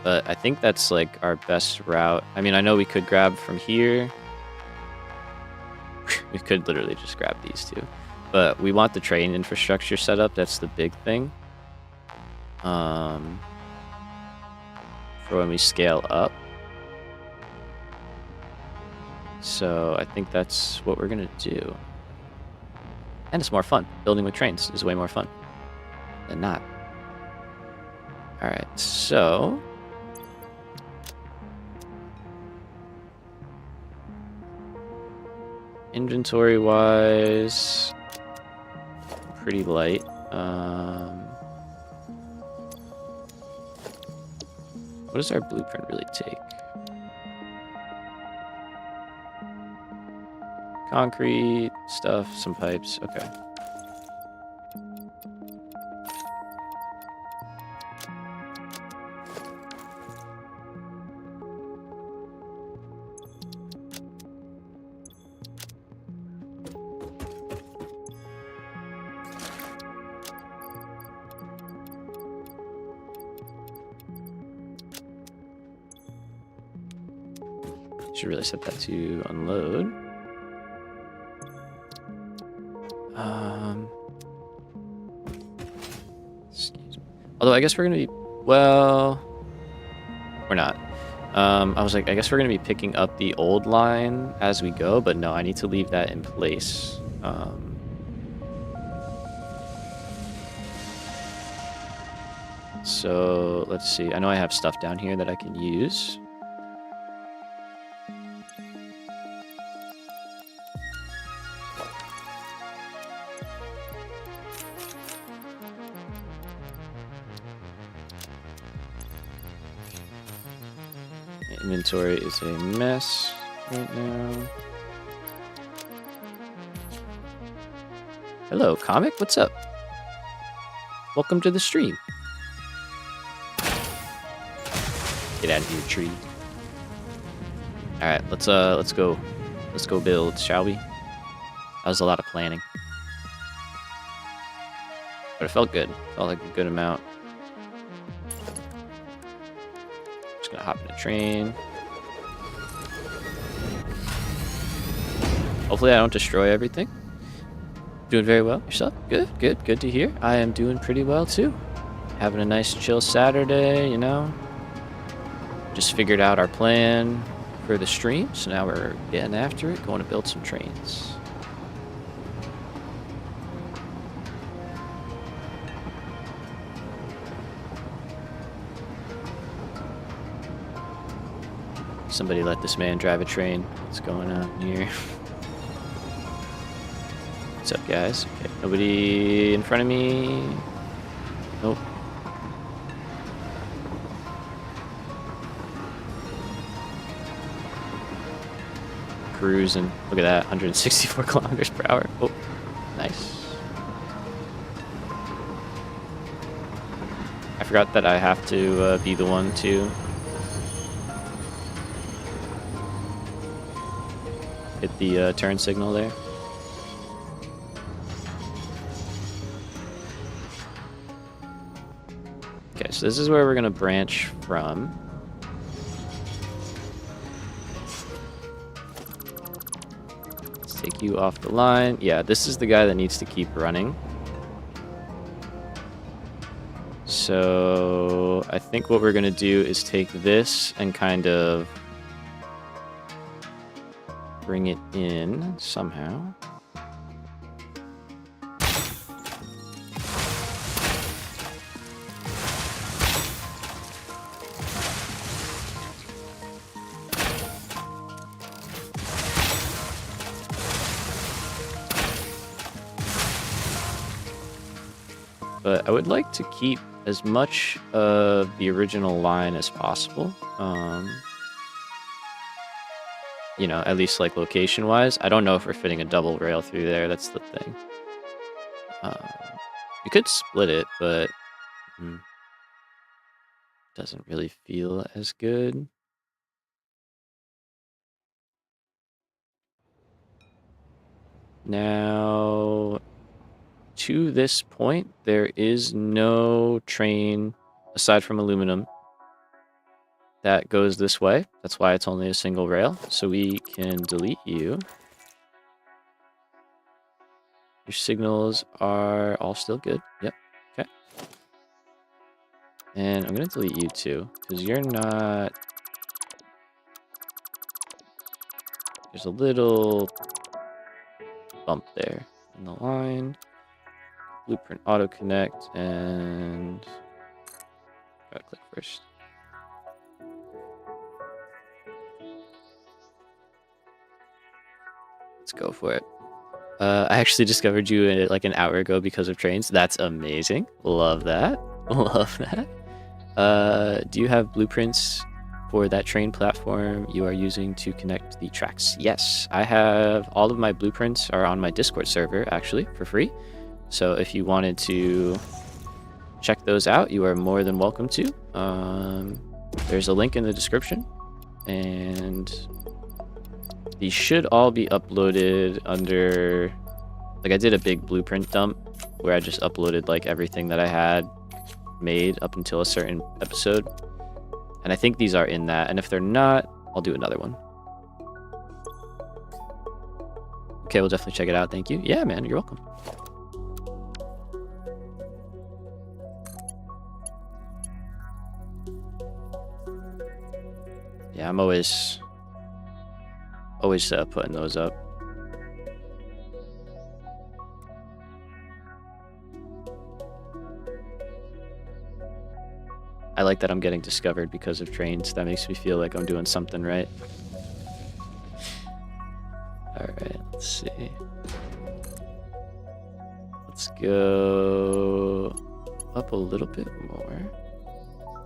But I think that's like our best route. I mean, I know we could grab from here. We could literally just grab these two. But we want the train infrastructure set up. That's the big thing. For when we scale up. So I think that's what we're going to do. And it's more fun. Building with trains is way more fun than not. Alright, so... Inventory-wise... Pretty light. What does our blueprint really take? Concrete, stuff, some pipes. Okay. Should really set that to unload. Excuse me. Although I guess we're gonna be, well, we're not. I was like, I guess we're gonna be picking up the old line as we go, but no, I need to leave that in place. So let's see. I know I have stuff down here that I can use. Inventory is a mess right now. Hello, Comic. What's up? Welcome to the stream. Get out of here, tree. All right, let's go. Let's go build, shall we? That was a lot of planning, but it felt good. Felt like a good amount. Gonna hop in a train. Hopefully I don't destroy everything. Doing very well. Yourself? Good, good, good to hear. I am doing pretty well too. Having a nice chill Saturday, you know. Just figured out our plan for the stream, so now we're getting after it, going to build some trains. Somebody let this man drive a train. What's going on here? What's up, guys? Okay, nobody in front of me. Nope. Cruising. Look at that, 164 kilometers per hour. Oh, nice. I forgot that I have to be the one to Hit the turn signal there. Okay, so this is where we're going to branch from. Let's take you off the line. Yeah, this is the guy that needs to keep running. So I think what we're going to do is take this and kind of bring it in somehow. But I would like to keep as much of the original line as possible. You know, at least like location-wise. I don't know if we're fitting a double rail through there. That's the thing. You could split it, but doesn't really feel as good. Now, to this point, there is no train aside from aluminum that goes this way. That's why it's only a single rail. So we can delete you. Your signals are all still good. Yep. Okay. And I'm going to delete you too, because you're not... There's a little bump there in the line. Blueprint auto connect, and gotta click first. Let's go for it. I actually discovered you like an hour ago because of trains. That's amazing. Love that. Love that. Do you have blueprints for that train platform you are using to connect the tracks? Yes, I have. All of my blueprints are on my Discord server, actually, for free. So if you wanted to check those out, you are more than welcome to. There's a link in the description, and these should all be uploaded under... Like, I did a big blueprint dump where I just uploaded like everything that I had made up until a certain episode, and I think these are in that, and if they're not, I'll do another one. Okay, we'll definitely check it out. Thank you. Yeah, man, you're welcome. Yeah, I'm always putting those up. I like that I'm getting discovered because of trains. That makes me feel like I'm doing something right. Alright, let's see. Let's go up a little bit more.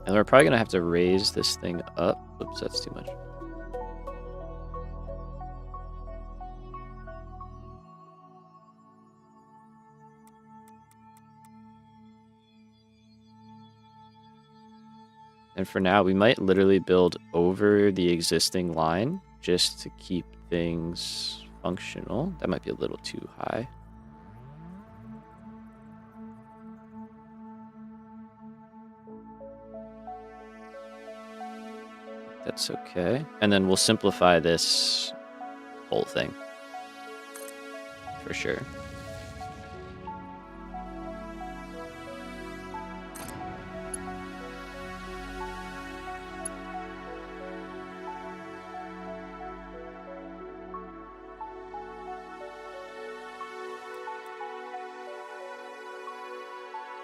And we're probably going to have to raise this thing up. Oops, that's too much. And for now, we might literally build over the existing line just to keep things functional. That might be a little too high. That's okay. And then we'll simplify this whole thing. For sure.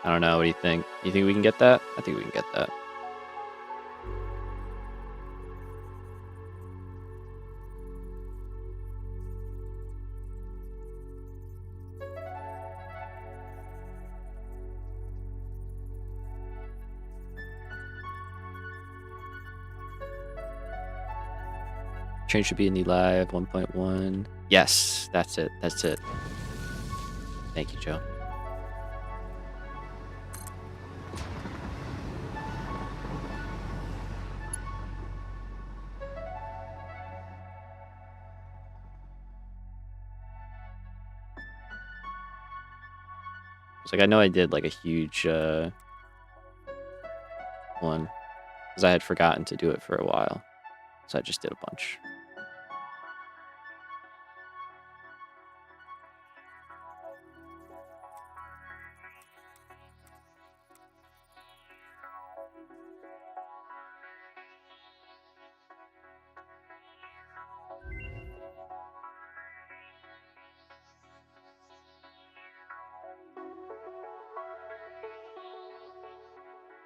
I don't know. What do you think? You think we can get that? I think we can get that. Train should be in the live 1.1. Yes, that's it. That's it. Thank you, Joe. It's like I know I did like a huge one because I had forgotten to do it for a while. So I just did a bunch.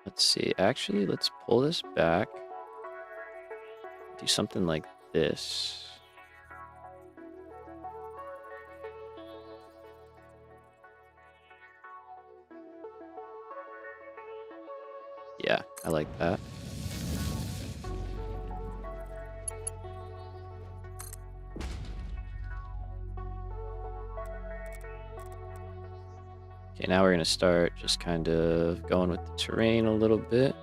Let's see. Actually, let's pull this back. Do something like this. Yeah, I like that. Okay, now we're going to start just kind of going with the terrain a little bit.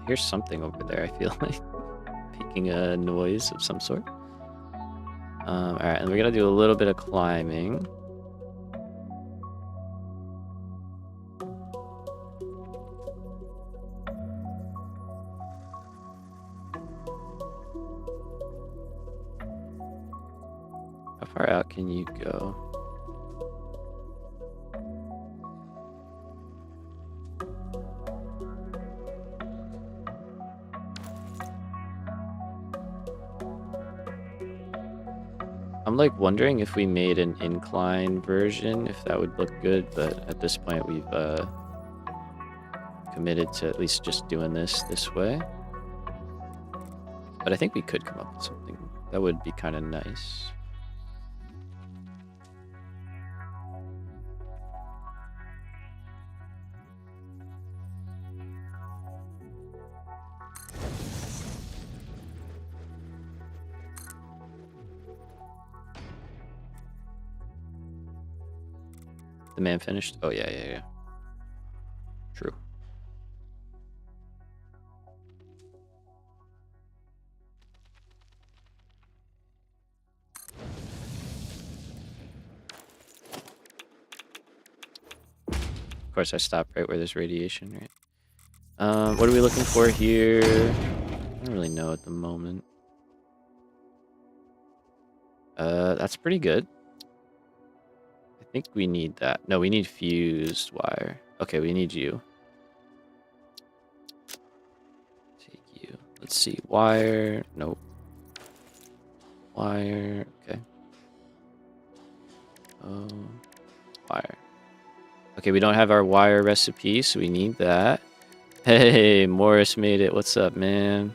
Here's something over there, I feel like. Making a noise of some sort. Alright, and we're gonna do a little bit of climbing. How far out can you go? I'm like wondering if we made an incline version, if that would look good, but at this point we've committed to at least just doing this way. But I think we could come up with something that would be kind of nice. The man finished? Oh, yeah. True. Of course, I stopped right where there's radiation, right? What are we looking for here? I don't really know at the moment. That's pretty good. I think we need that. No, we need fused wire. Okay, we need you. Take you. Let's see. Wire. Nope. Wire. Okay. Wire. Okay, we don't have our wire recipe, so we need that. Hey, Morris made it. What's up, man?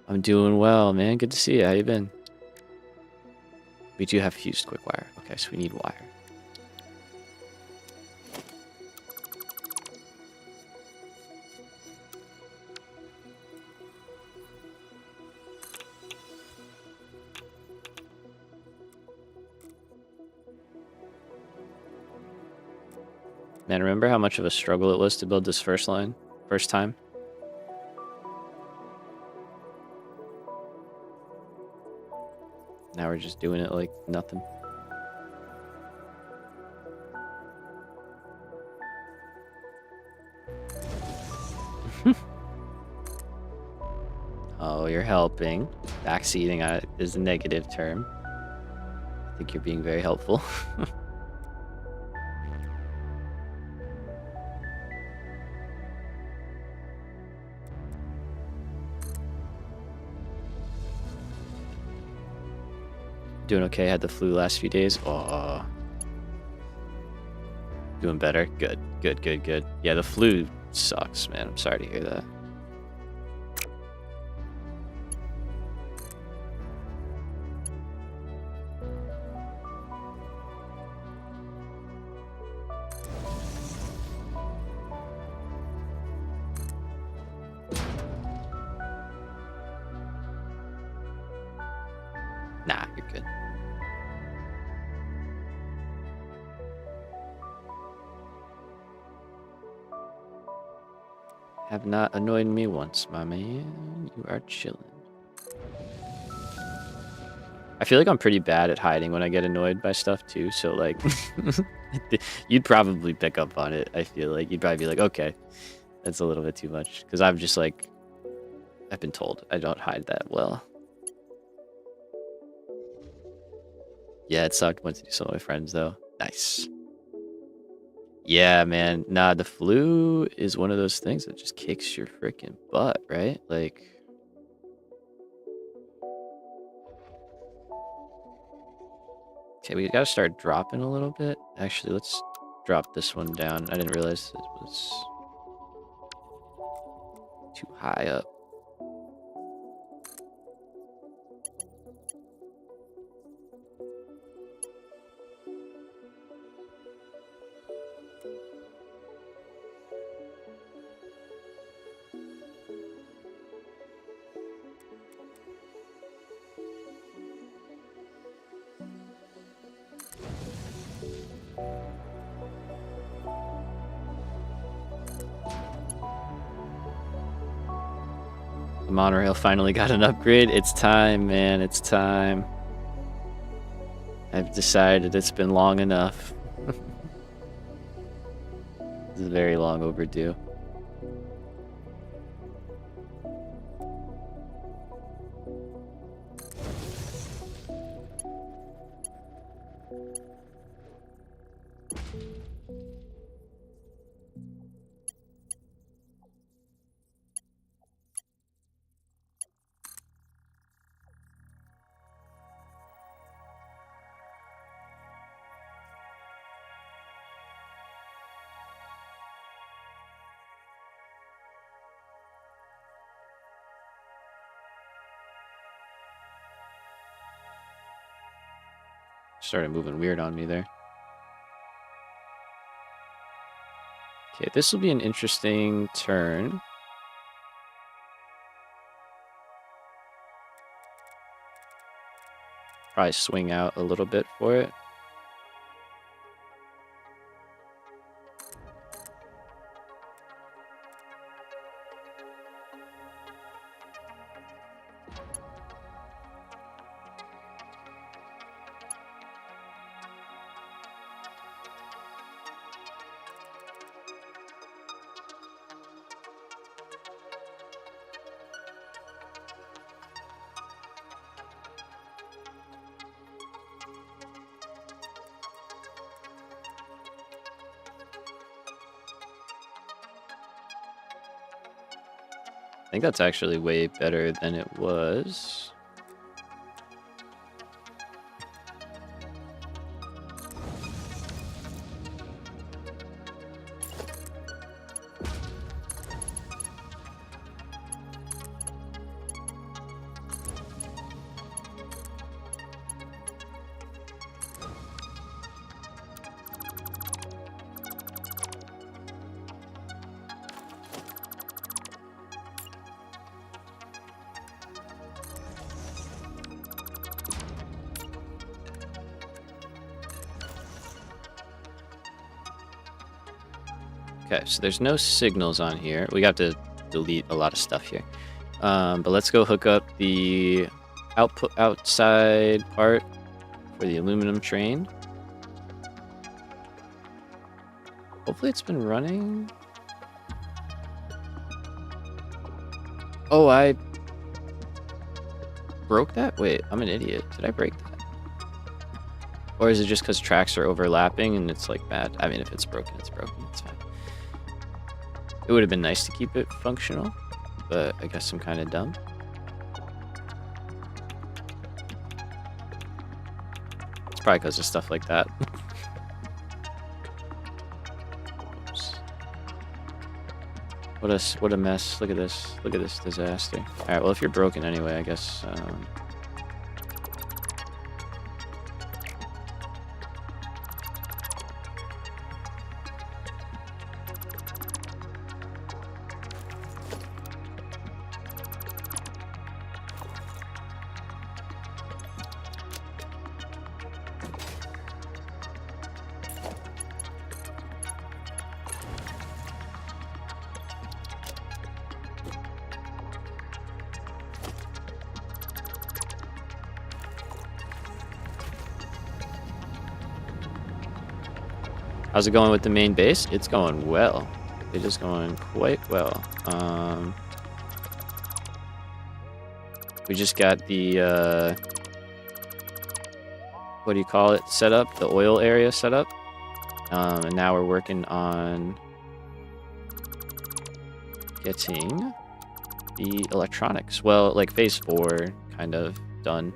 I'm doing well, man. Good to see you. How you been? We do have fused quick wire. Okay, so we need wire. Man, remember how much of a struggle it was to build this first time? Now we're just doing it like nothing. Oh, you're helping. Backseating is a negative term. I think you're being very helpful. Doing okay. Had the flu last few days. Oh. Doing better. Good. Good, good, good. Yeah, the flu sucks, man. I'm sorry to hear that. Nah, you're good. Have not annoyed me once, my man. You are chilling. I feel like I'm pretty bad at hiding when I get annoyed by stuff too, so like you'd probably pick up on it. I feel like you'd probably be like, okay, that's a little bit too much. Because I'm just like, I've been told I don't hide that well. Yeah, it sucked. Went to do some of my friends though. Nice. Yeah, man. Nah, the flu is one of those things that just kicks your freaking butt, right? Like, okay, we gotta start dropping a little bit. Actually, let's drop this one down. I didn't realize it was too high up. The monorail finally got an upgrade. It's time, man. It's time. I've decided it's been long enough. This is very long overdue. Started moving weird on me there. Okay, this will be an interesting turn. Probably swing out a little bit for it. I think that's actually way better than it was. Okay, so there's no signals on here. We have to delete a lot of stuff here. But let's go hook up the outside part for the aluminum train. Hopefully it's been running. Oh, I broke that? Wait, I'm an idiot. Did I break that? Or is it just because tracks are overlapping and it's like bad? I mean, if it's broken, it's broken. It's fine. It would have been nice to keep it functional, but I guess I'm kind of dumb. It's probably because of stuff like that. What a mess. Look at this. Look at this disaster. All right, well, if you're broken anyway, I guess... How's it going with the main base? It's going well. It is going quite well. We just got the, what do you call it, set up? The oil area set up. And now we're working on getting the electronics. Well, like phase 4 kind of done.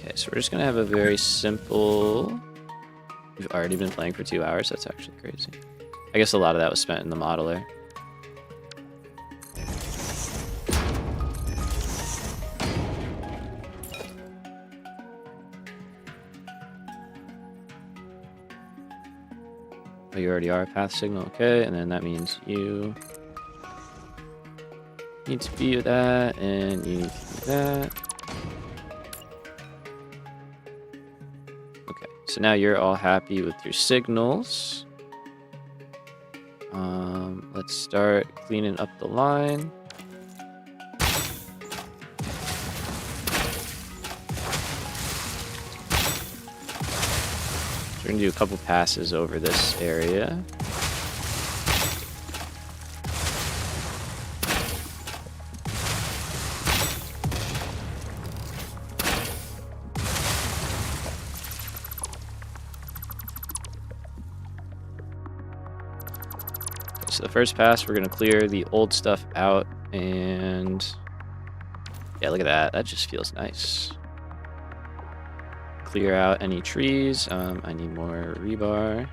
Okay, so we're just gonna have a very simple... We've already been playing for 2 hours. That's actually crazy. I guess a lot of that was spent in the modeler. Oh, you already are a path signal. Okay, and then that means you need to be that, and you need to be that. So now you're all happy with your signals. Let's start cleaning up the line. So we're gonna do a couple passes over this area. So the first pass, we're going to clear the old stuff out, and yeah, look at that. That just feels nice. Clear out any trees. I need more rebar.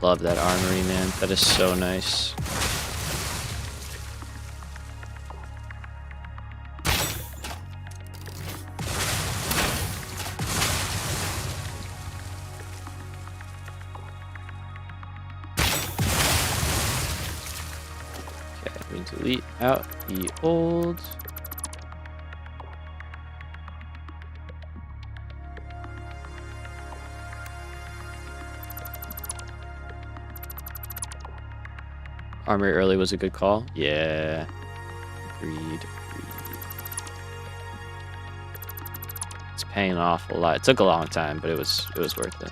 Love that armory, man. That is so nice. Delete out the old. Armory early was a good call. Yeah. Agreed. It's paying off a lot. It took a long time, but it was worth it.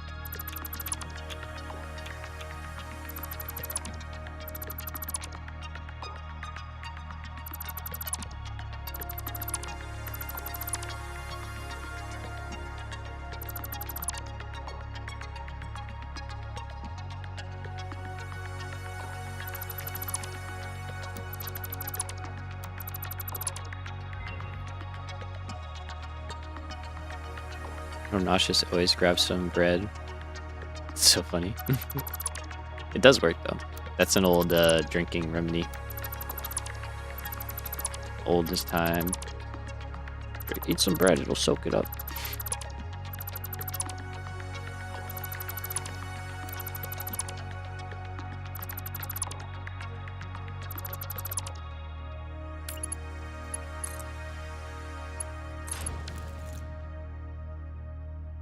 Nauseous always grab some bread. It's so funny. It does work though. That's an old drinking remedy. Old as time. Eat some bread, it'll soak it up.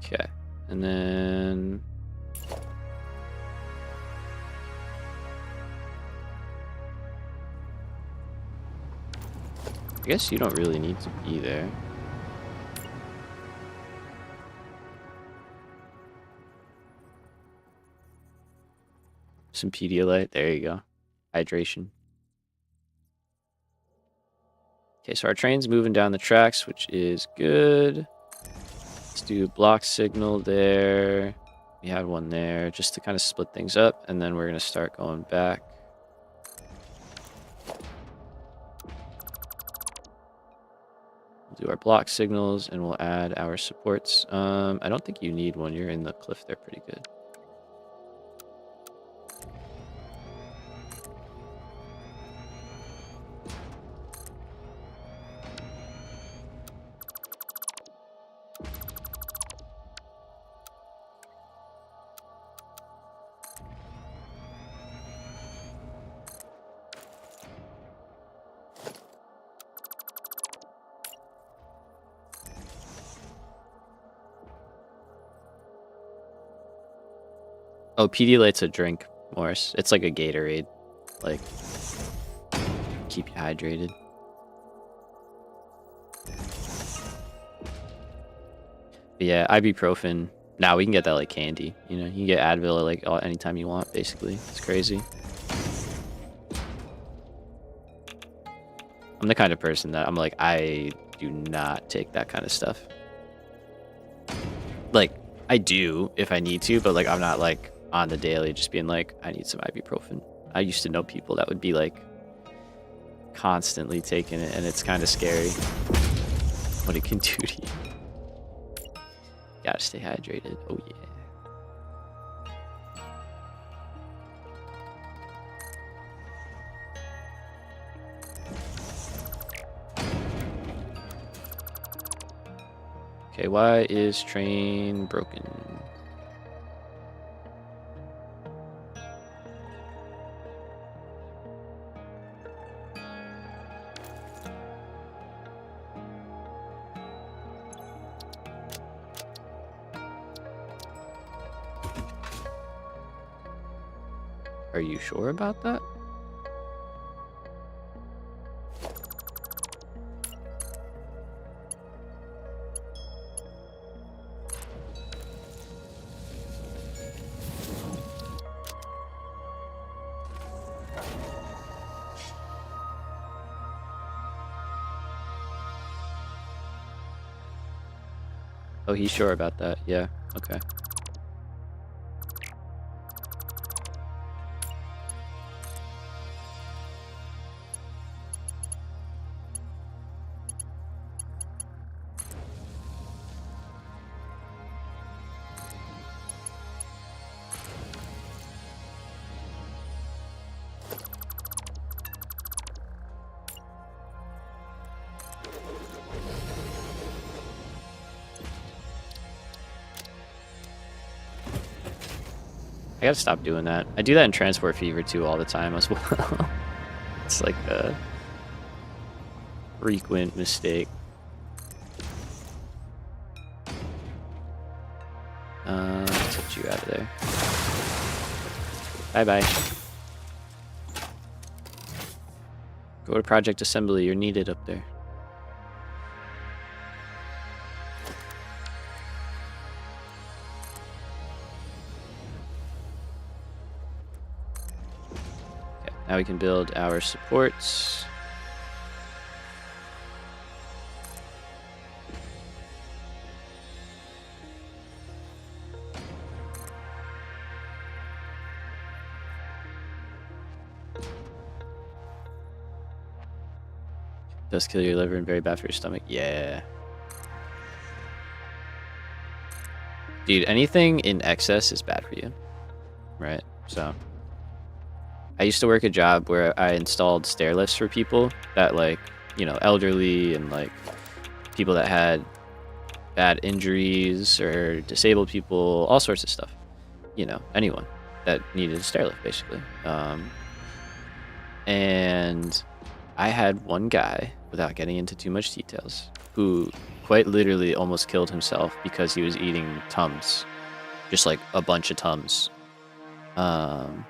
Okay, and then I guess you don't really need to be there. Some Pedialyte, there you go. Hydration. Okay, so our train's moving down the tracks, which is good. Let's do block signal there. We had one there just to kind of split things up, and then we're going to start going back. We'll do our block signals, and we'll add our supports. I don't think you need one. You're in the cliff there pretty good. Oh, Pedialyte's a drink, Morris. It's like a Gatorade. Like, keep you hydrated. But yeah, ibuprofen. Now we can get that like candy. You know, you can get Advil like anytime you want, basically. It's crazy. I'm the kind of person that I'm like, I do not take that kind of stuff. Like, I do if I need to, but like, I'm not like on the daily just being like, I need some ibuprofen. I used to know people that would be like constantly taking it, and it's kind of scary what it can do to you. Gotta stay hydrated. Oh yeah. Okay, why is train broken? Are you sure about that? Oh, he's sure about that. Yeah, okay. I gotta stop doing that. I do that in Transport Fever too all the time as well. It's like a frequent mistake. Let's get you out of there. Bye-bye. Go to Project Assembly. You're needed up there. Okay, now we can build our supports. Does kill your liver and very bad for your stomach. Yeah. Dude, anything in excess is bad for you. Right? So I used to work a job where I installed stair lifts for people that like, you know, elderly and like people that had bad injuries or disabled people, all sorts of stuff. You know, anyone that needed a stair lift basically. And I had one guy, without getting into too much details, who quite literally almost killed himself because he was eating Tums. Just like a bunch of Tums. And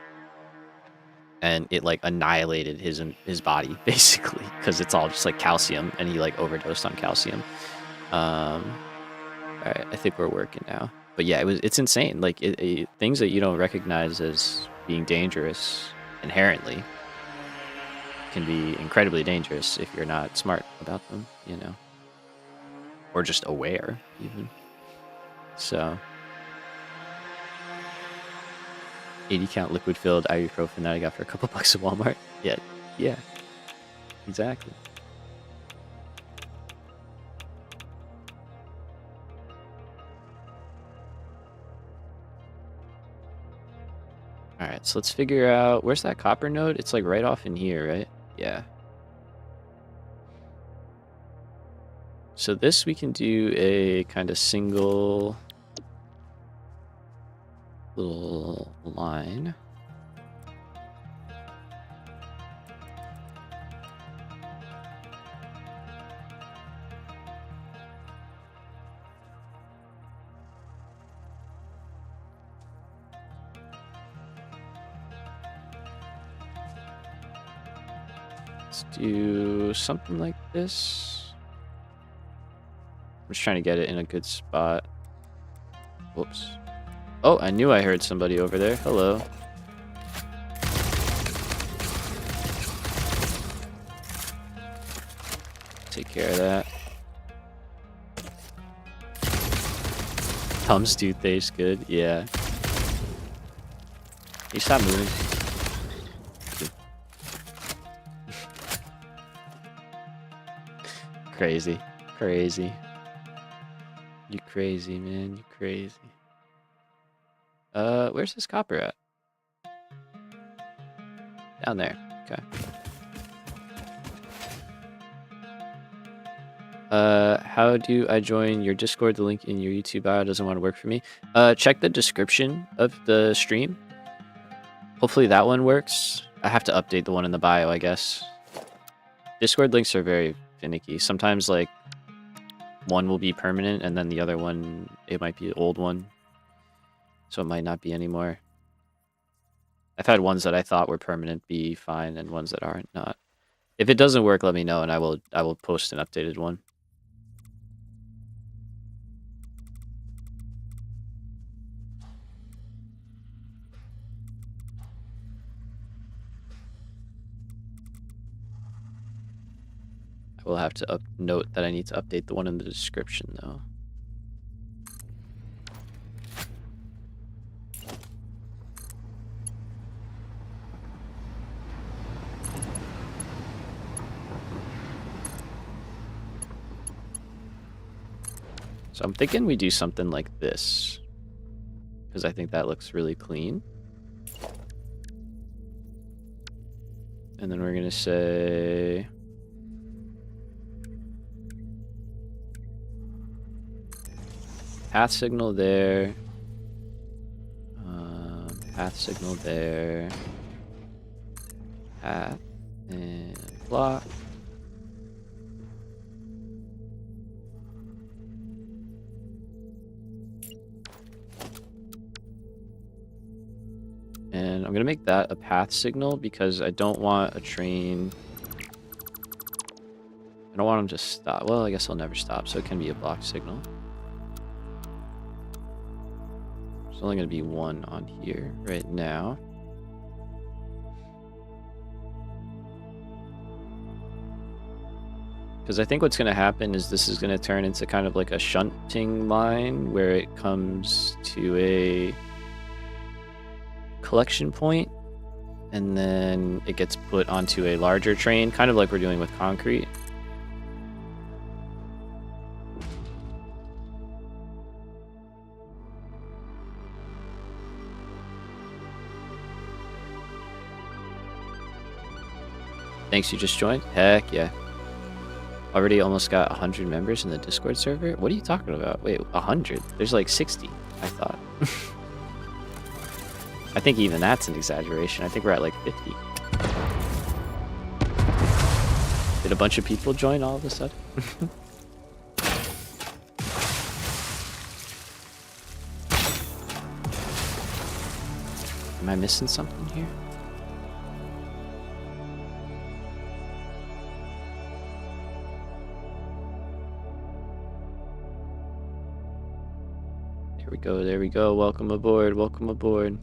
it like annihilated his body basically because it's all just like calcium, and he like overdosed on calcium. All right, I think we're working now. But yeah, it's insane. Like things that you don't recognize as being dangerous inherently can be incredibly dangerous if you're not smart about them, you know, or just aware even. So 80 count liquid filled ibuprofen that I got for a couple bucks at Walmart. Yeah, exactly. All right, so let's figure out, where's that copper node? It's like right off in here, right? Yeah. So this we can do a kind of single little line. Let's do something like this. I'm just trying to get it in a good spot. Whoops. Oh, I knew I heard somebody over there. Hello. Take care of that. Tom's toothpaste, good. Yeah. You stop moving. Crazy. Crazy. You crazy, man. You crazy. Where's this copper at? Down there. Okay. How do I join your Discord? The link in your YouTube bio doesn't want to work for me. Check the description of the stream. Hopefully that one works. I have to update the one in the bio, I guess. Discord links are very finicky. Sometimes, like, one will be permanent, and then the other one, it might be an old one. So it might not be anymore. I've had ones that I thought were permanent be fine, and ones that aren't not. If it doesn't work, let me know, and I will post an updated one. I will have to note that I need to update the one in the description, though. So I'm thinking we do something like this, because I think that looks really clean. And then we're going to say... path signal there. Path signal there. Path and block. And I'm going to make that a path signal because I don't want a train... I don't want them to stop. Well, I guess I'll never stop, so it can be a block signal. There's only going to be one on here right now. Because I think what's going to happen is this is going to turn into kind of like a shunting line where it comes to a collection point and then it gets put onto a larger train, kind of like we're doing with concrete. Thanks, you just joined? Heck yeah. Already almost got 100 members in the Discord server? What are you talking about? Wait, 100? There's like 60, I thought. I think even that's an exaggeration. I think we're at like 50. Did a bunch of people join all of a sudden? Am I missing something here? There we go. Welcome aboard. Welcome aboard.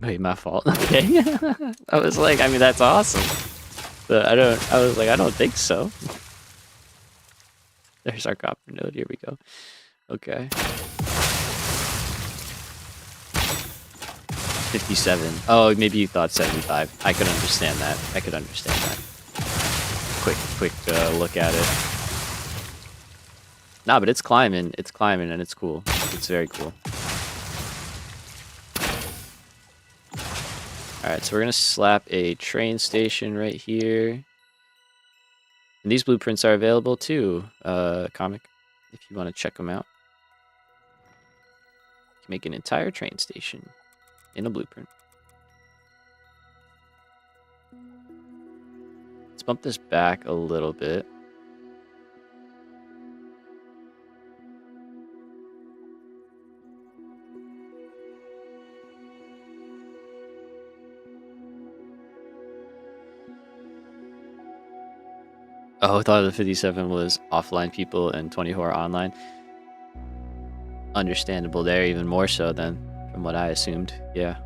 Wait, my fault. Okay. I was like, I mean, that's awesome. But I was like, I don't think so. There's our copper node. Here we go. Okay. 57. Oh, maybe you thought 75. I could understand that. I could understand that. Quick look at it. Nah, but it's climbing. It's climbing, and it's cool. It's very cool. Alright, so we're going to slap a train station right here. And these blueprints are available too, Comic, if you want to check them out. You can make an entire train station in a blueprint. Let's bump this back a little bit. Oh, I thought the 57 was offline people and 24 online. Understandable there, even more so than from what I assumed. Yeah.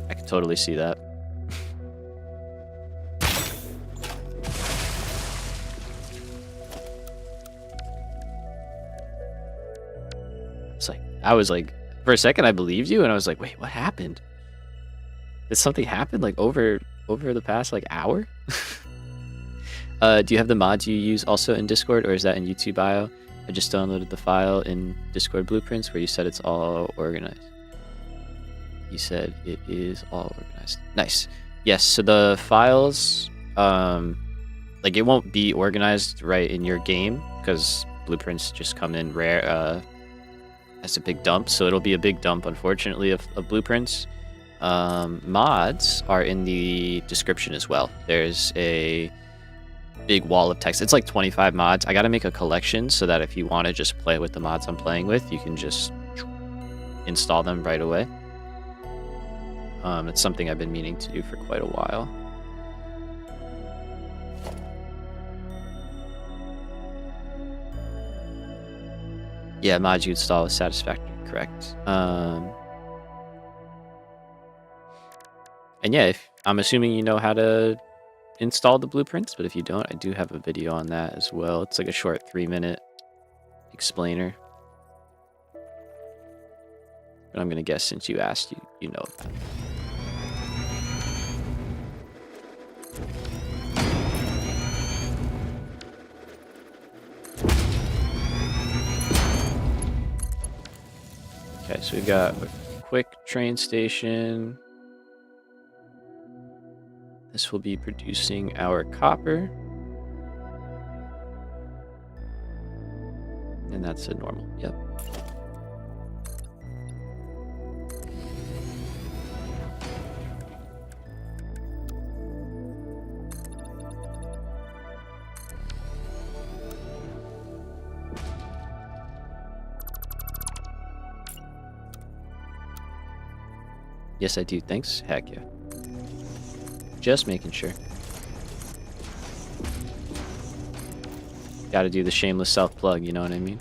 I could totally see that. I was like, for a second I believed you, and I was like, wait, what happened? Did something happen like over the past like hour? Do you have the mods you use also in Discord, or is that in YouTube bio? I just downloaded the file in Discord Blueprints where you said it's all organized. You said it is all organized. Nice. Yes, so the files, like it won't be organized right in your game because blueprints just come in rare as a big dump. So it'll be a big dump, unfortunately, of blueprints. Mods are in the description as well. There's a big wall of text. It's like 25 mods. I got to make a collection so that if you want to just play with the mods I'm playing with, you can just install them right away. It's something I've been meaning to do for quite a while. Yeah, mods you install is Satisfactory, correct. And yeah, I'm assuming you know how to install the blueprints, but if you don't, I do have a video on that as well. It's like a short 3-minute explainer. But I'm gonna guess since you asked, you know about it. Okay, so we've got a quick train station. This will be producing our copper. And that's a normal, yep. Yes, I do. Thanks. Heck yeah. Just making sure. Gotta do the shameless self-plug, you know what I mean?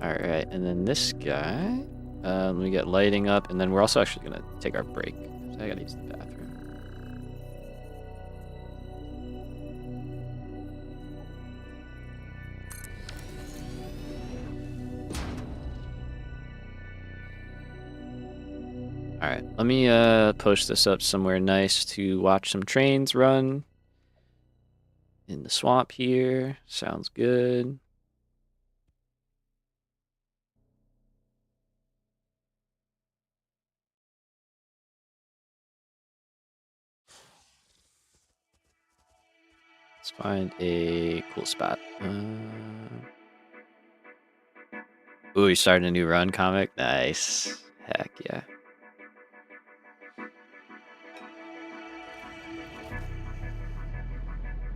Alright, and then this guy. Let me get lighting up, and then we're also actually gonna take our break. So I gotta use the bathroom. Alright, let me post this up somewhere nice to watch some trains run in the swamp here. Sounds good. Let's find a cool spot. Ooh, you're starting a new run, Comic? Nice. Heck yeah.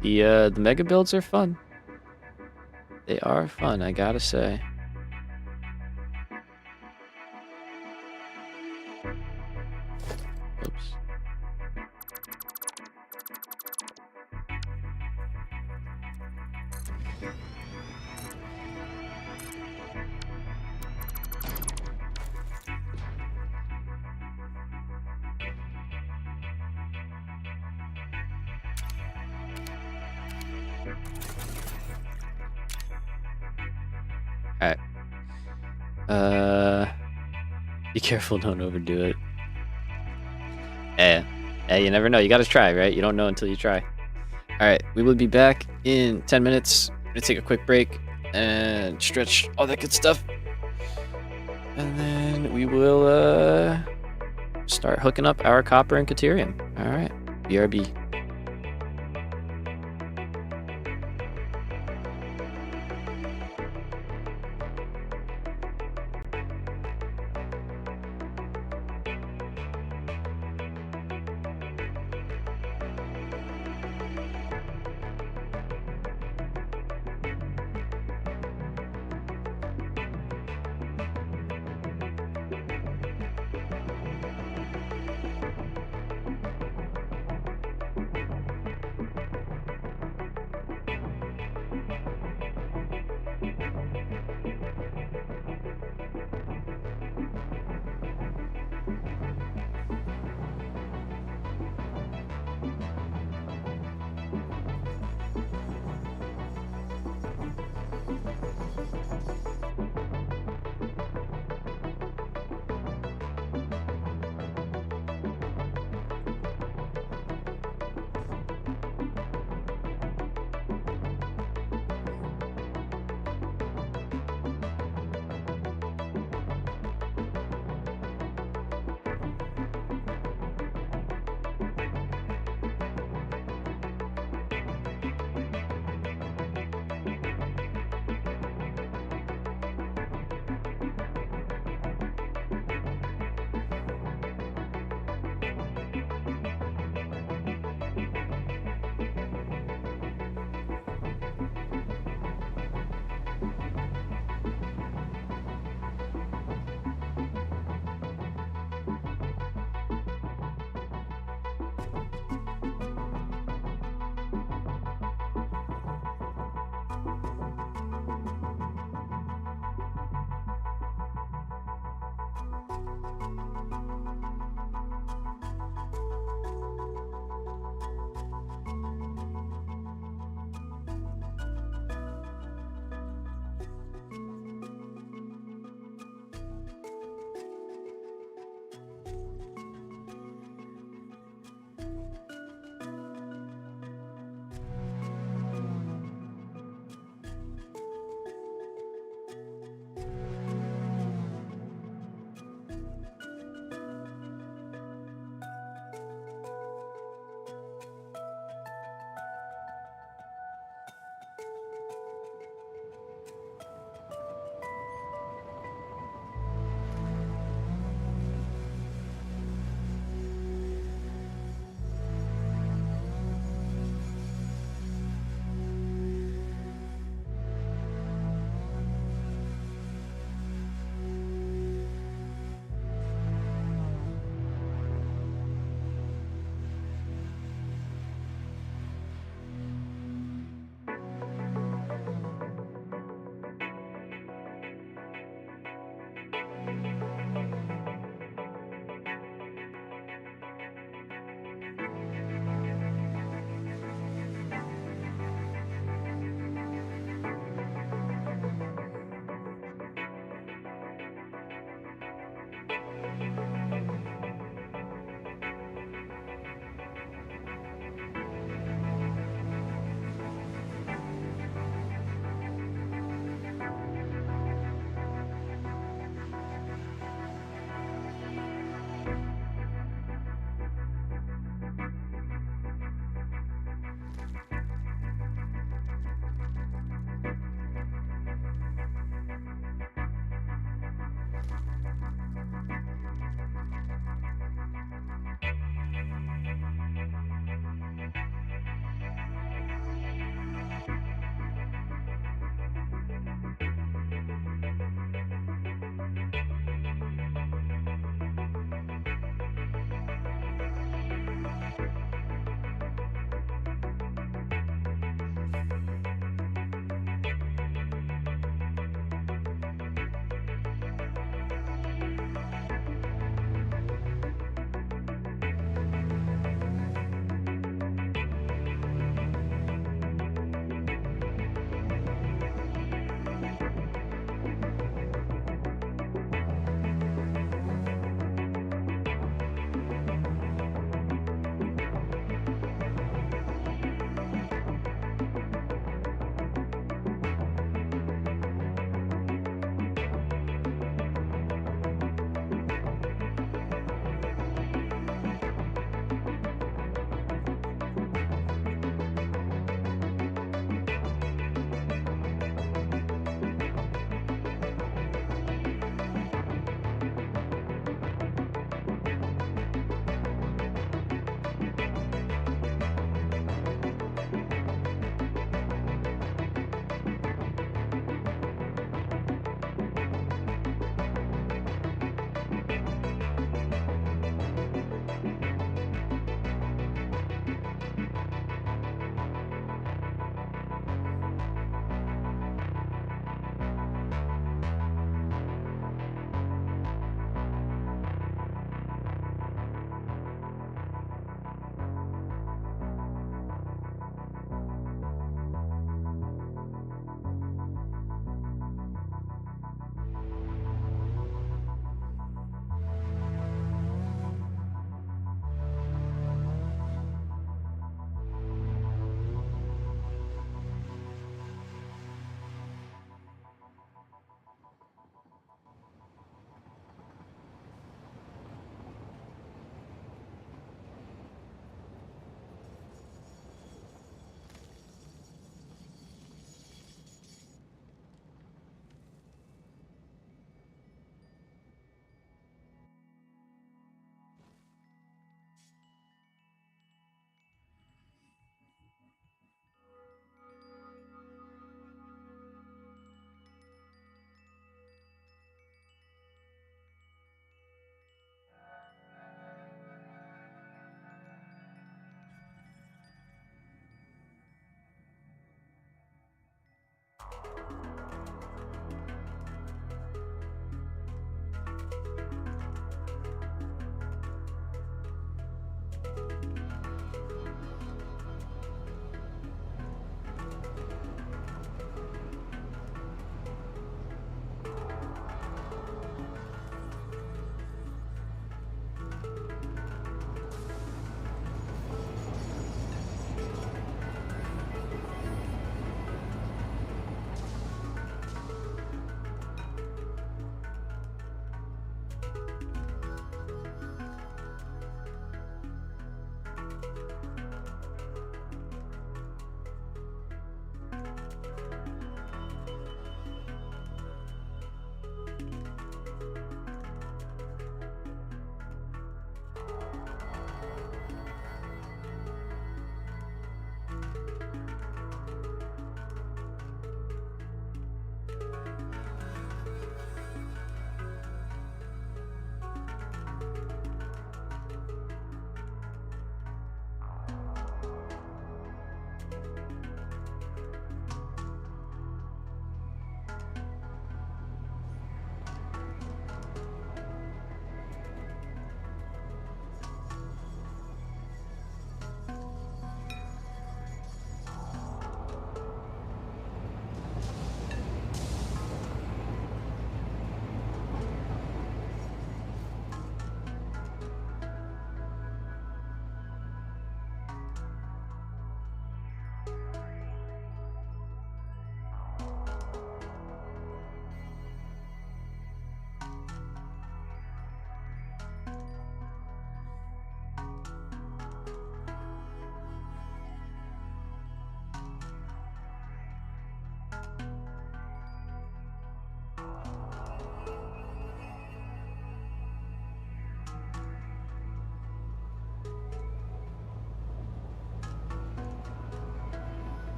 The mega builds are fun. They are fun, I gotta say. Oops. All right. Be careful, don't overdo it. Hey, you never know. You gotta try, right? You don't know until you try. All right, we will be back in 10 minutes. I'm gonna take a quick break and stretch, all that good stuff. And then we will start hooking up our copper and Caterium. All right, BRB.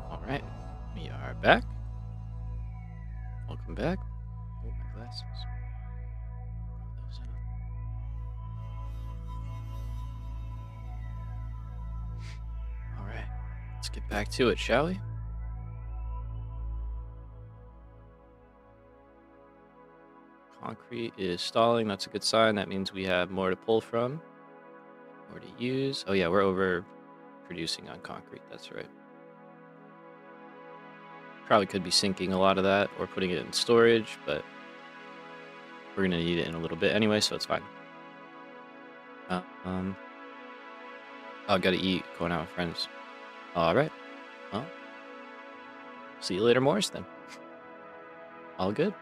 All right, we are back. Welcome back. Oh, my glasses. Throw those out. All right, let's get back to it, shall we? Concrete is stalling. That's a good sign. That means we have more to pull from, more to use. Oh yeah, we're over producing on concrete. That's right. Probably could be sinking a lot of that or putting it in storage, but we're gonna need it in a little bit anyway, so it's fine. Oh, gotta eat. Going out with friends. All right. Well, see you later, Morris. Then. All good.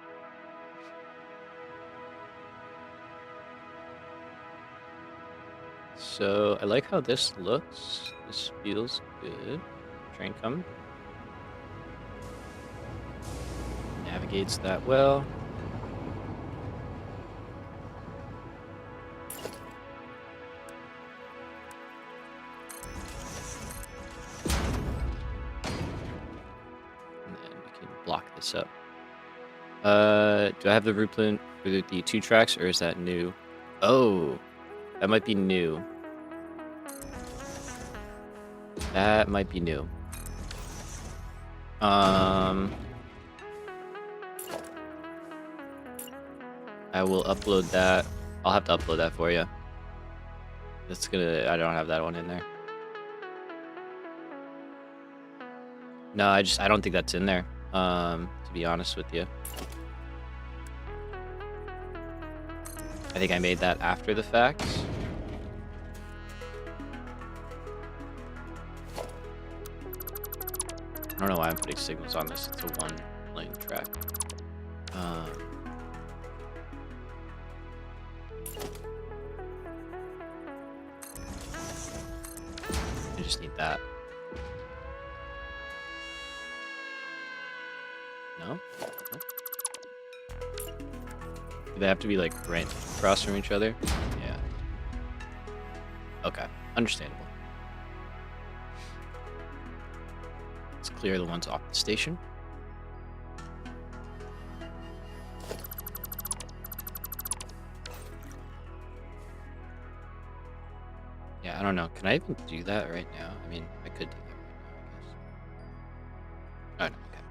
So I like how this looks. This feels good. Train coming. Navigates that well. And then we can block this up. Do I have the blueprint for the 2 tracks, or is that new? Oh, that might be new. That might be new. I will upload that. I'll have to upload that for you. That's gonna. I don't have that one in there. No, I don't think that's in there. to be honest with you. I think I made that after the fact. I don't know why I'm putting signals on this. It's a one-lane track. I just need that. No? No? Do they have to be like right across from each other? Yeah. Okay. Understandable. Let's clear the ones off the station. Yeah, I don't know. Can I even do that right now? I mean, I could do that right now, I guess. Oh, no, okay.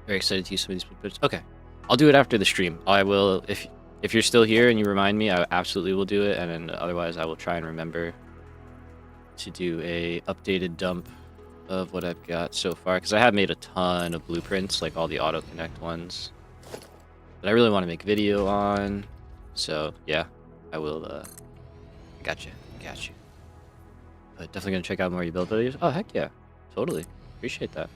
Very excited to use some of these blueprints. Okay. I'll do it after the stream. I will, if you're still here and you remind me, I absolutely will do it, and then otherwise I will try and remember to do a updated dump of what I've got so far, because I have made a ton of blueprints, like all the auto connect ones that I really want to make video on. So yeah, I will. Gotcha. But definitely gonna check out more of your build videos. Oh heck yeah, totally appreciate that.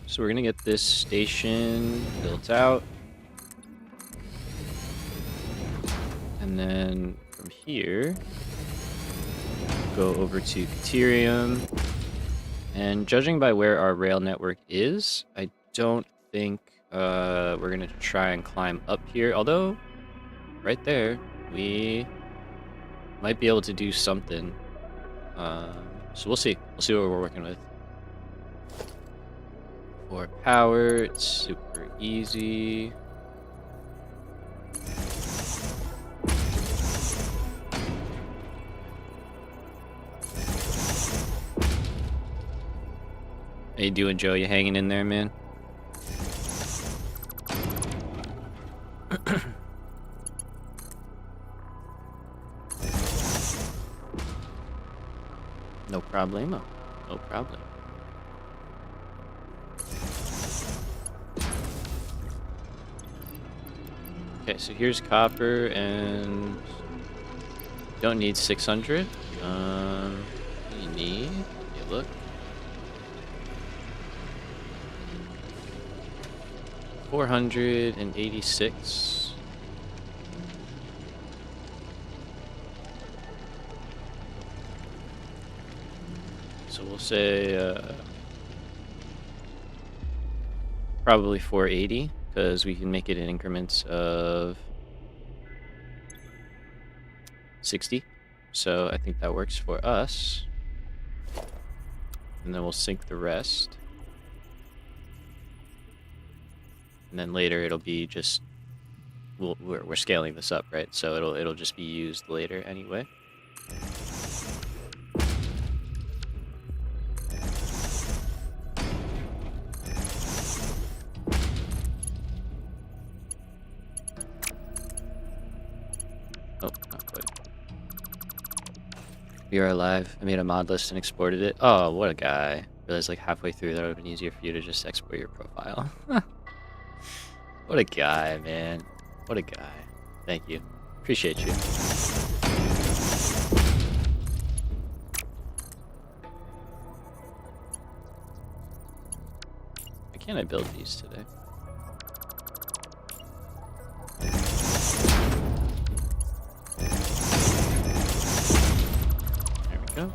So we're gonna get this station built out. And then from here, go over to Caterium. And judging by where our rail network is, I don't think we're gonna try and climb up here. Although, right there, we might be able to do something. So we'll see. We'll see what we're working with. For power, it's super easy. How you doing, Joe? You hanging in there, man? No problemo. No problem. Okay, so here's copper, and don't need 600. You need, you look. 486. So we'll say probably 480, because we can make it in increments of 60. So I think that works for us. And then we'll sync the rest. And then later it'll be just, we're scaling this up, right? So it'll just be used later anyway. Oh, not quite. We are live. I made a mod list and exported it. Oh, what a guy. Realized like halfway through that would have been easier for you to just export your profile. What a guy, man. What a guy. Thank you. Appreciate you. Why can't I build these today? There we go.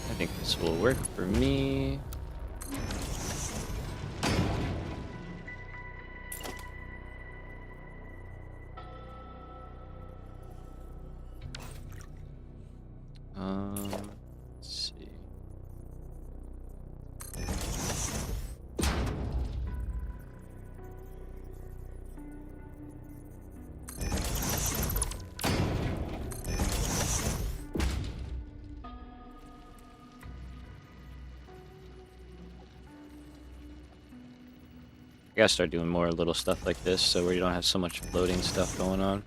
I think this will work for me. gotta start doing more little stuff like this so where you don't have so much floating stuff going on.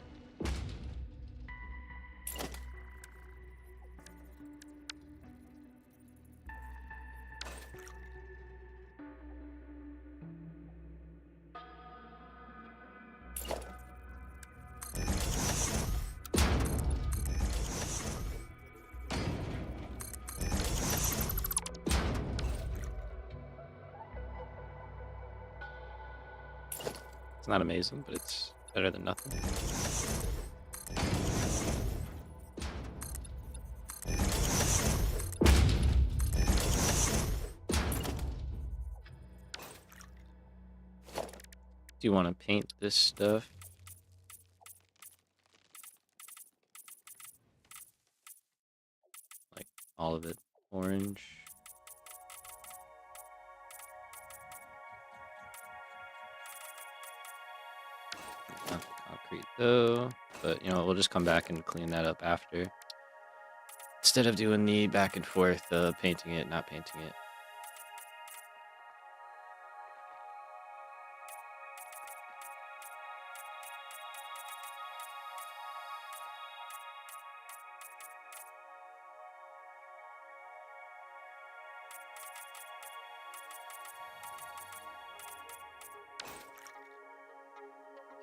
It's not amazing, but it's better than nothing. Do you want to paint this stuff? Like all of it orange. Not the concrete though, but you know, we'll just come back and clean that up after. Instead of doing the back and forth, painting it, not painting it.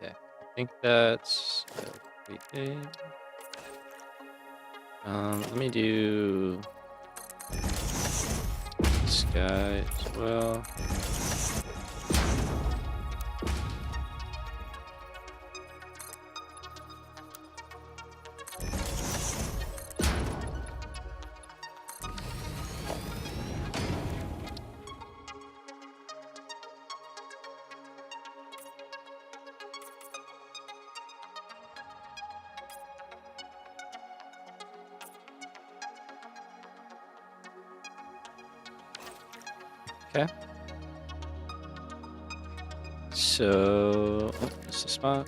Okay, I think that's everything. Let me do sky as well. Okay. So, oh, this is a spot.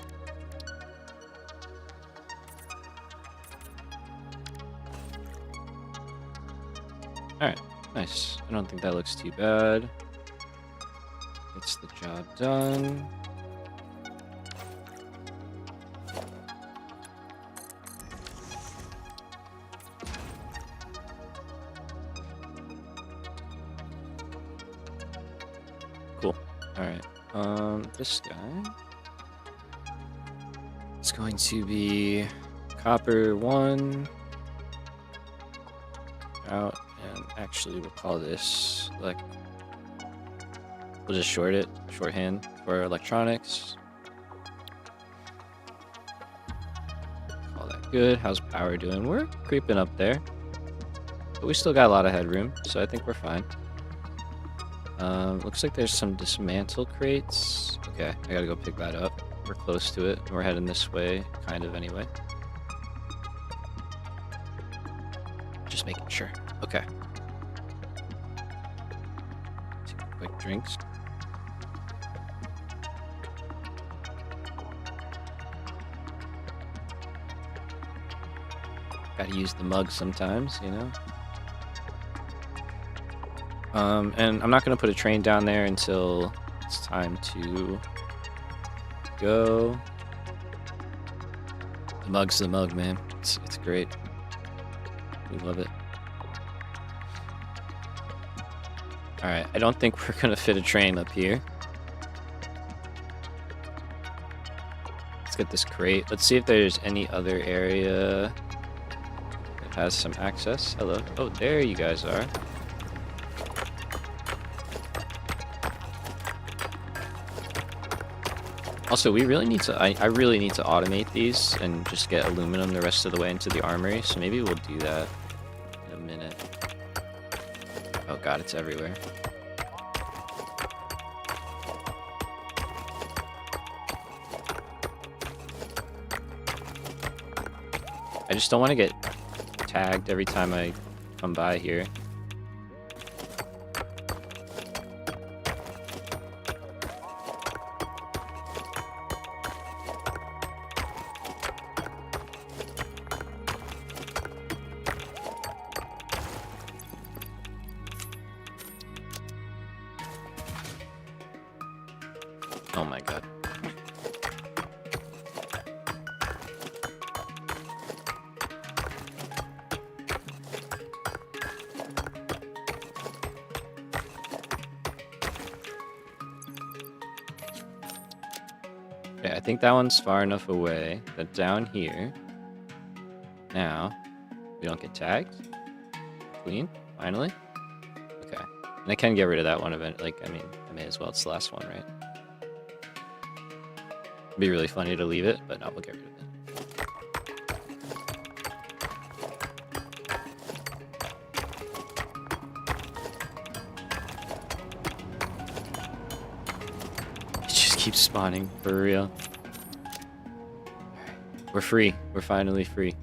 Alright, nice. I don't think that looks too bad. Gets the job done. Cool. Alright. This guy is going to be copper 1 out, and actually we'll call this like, we'll just shorthand for electronics. Call that good. How's power doing? We're creeping up there, but we still got a lot of headroom, so I think we're fine. Looks like there's some dismantle crates. Okay, I gotta go pick that up. We're close to it. We're heading this way, kind of anyway. Just making sure. Okay. Take quick drinks. Gotta use the mug sometimes, you know? And I'm not going to put a train down there until it's time to go. The mug's the mug, man. It's great. We love it. Alright, I don't think we're going to fit a train up here. Let's get this crate. Let's see if there's any other area that has some access. Hello. Oh, there you guys are. Also, we really need to, I really need to automate these and just get aluminum the rest of the way into the armory, so maybe we'll do that in a minute. Oh god, it's everywhere. I just don't want to get tagged every time I come by here. Oh my god. Okay, I think that one's far enough away that down here, now, we don't get tagged. Clean, finally. Okay, and I can get rid of that one event. Like, I mean, I may as well. It's the last one, right? It'd be really funny to leave it, but no, we'll get rid of it. It just keeps spawning, for real. We're free. We're finally free.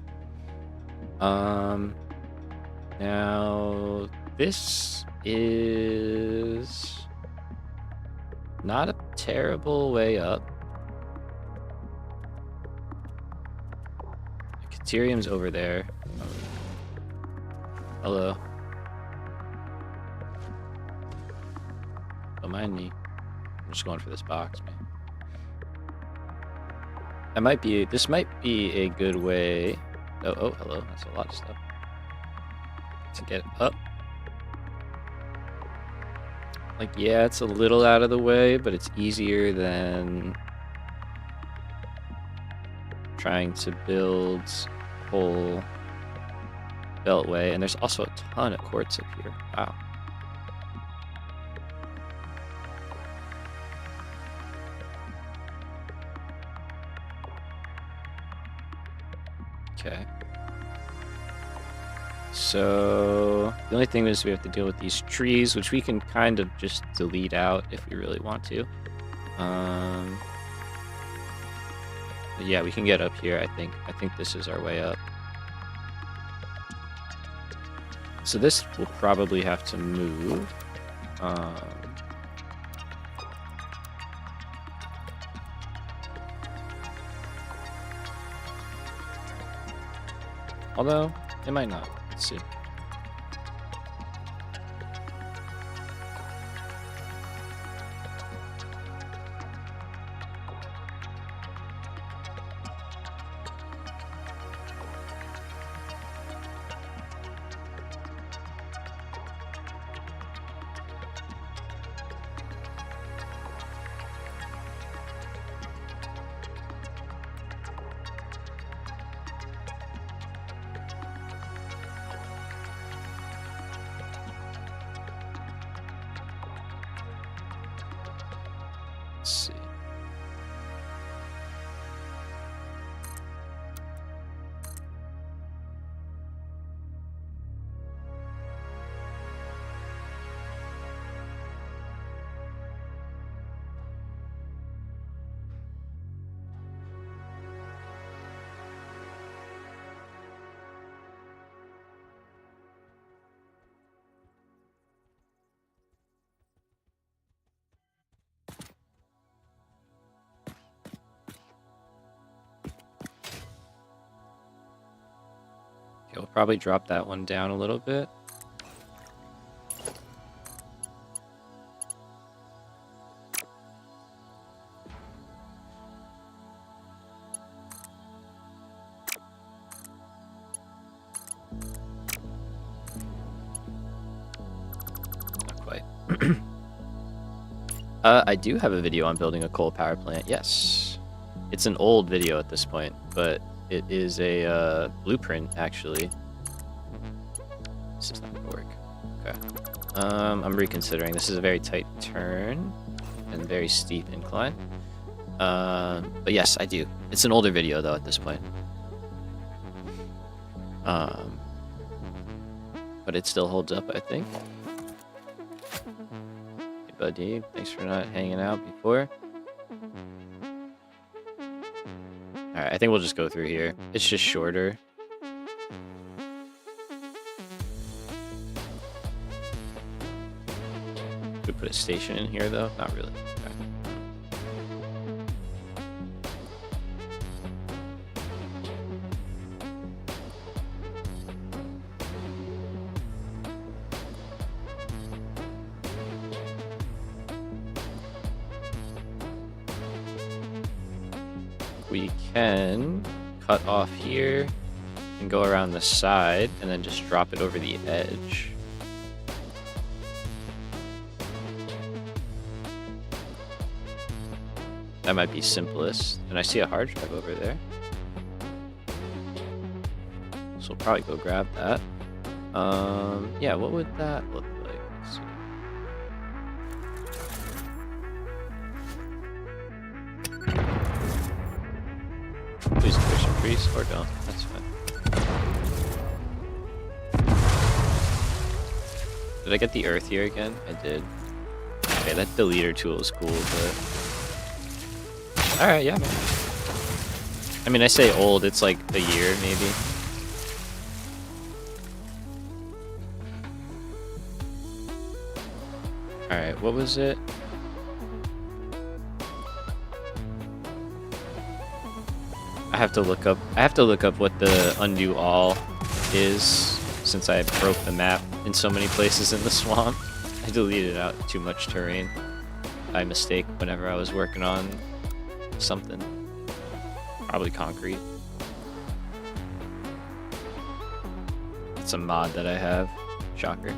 Now, this is not a terrible way up. Ethereum's over there. Hello. Don't mind me. I'm just going for this box, man. This might be a good way. Oh, hello. That's a lot of stuff. To get up. Like, yeah, it's a little out of the way, but it's easier than trying to build a whole beltway. And there's also a ton of quartz up here. Wow. Okay. So the only thing is we have to deal with these trees, which we can kind of just delete out if we really want to. But yeah, we can get up here, I think. I think this is our way up. So this will probably have to move. Although, it might not. Let's see. Let's see. Okay, we'll probably drop that one down a little bit. Not quite. I do have a video on building a coal power plant, yes. It's an old video at this point, but it is a blueprint, actually. This is not gonna work. Okay. I'm reconsidering. This is a very tight turn and very steep incline. But yes, I do. It's an older video, though, at this point. But it still holds up, I think. Hey, buddy. Thanks for not hanging out before. Alright, I think we'll just go through here. It's just shorter. Could put a station in here, though? Not really. Okay. we can cut off here and go around the side and then just drop it over the edge. That might be simplest. And I see a hard drive over there. So we'll probably go grab that. Yeah, what would that look like? Let's see. Please push increase or don't. That's fine. Did I get the earth here again? I did. Okay, that deleter tool is cool, but... Alright, yeah, man. I mean, I say old, it's like a year, maybe. Alright, what was it? I have to look up what the undo all is, since I broke the map in so many places in the swamp. I deleted out too much terrain by mistake whenever I was working on something. Probably concrete. It's a mod that I have. Shocker.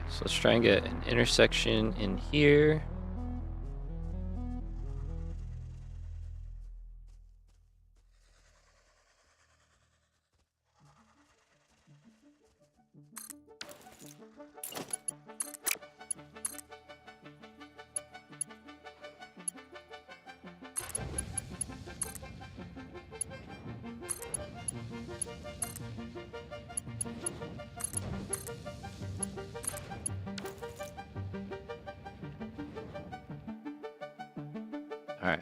So let's try and get an intersection in here. All right.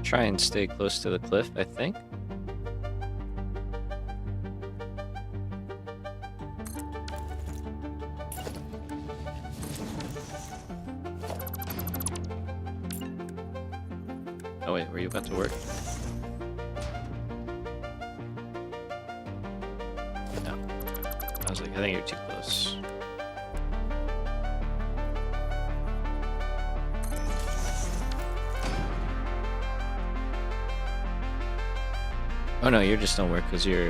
Try and stay close to the cliff, I think. Oh wait, were you about to work? No. I was like, I think you're too close. Oh no, you just don't work because you're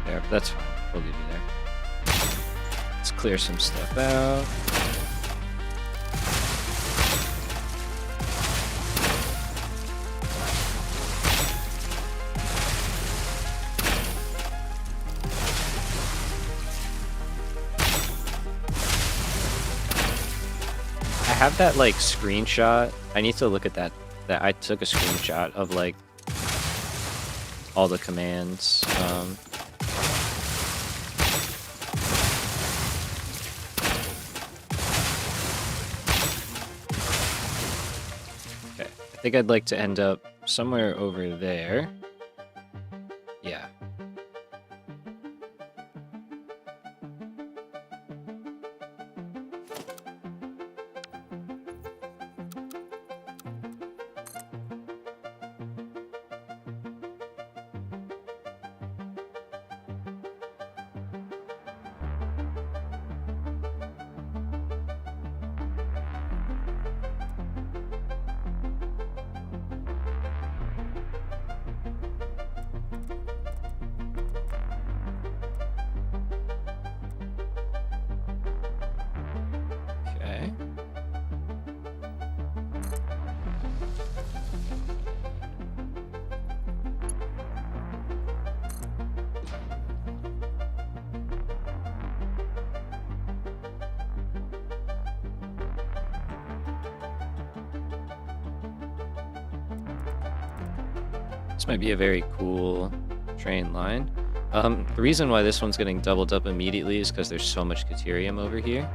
there, but that's fine. We'll leave you there. Let's clear some stuff out. I have that like screenshot. I need to look at that. That I took a screenshot of like all the commands. Okay, I think I'd like to end up somewhere over there. Yeah. This might be a very cool train line. The reason why this one's getting doubled up immediately is because there's so much Caterium over here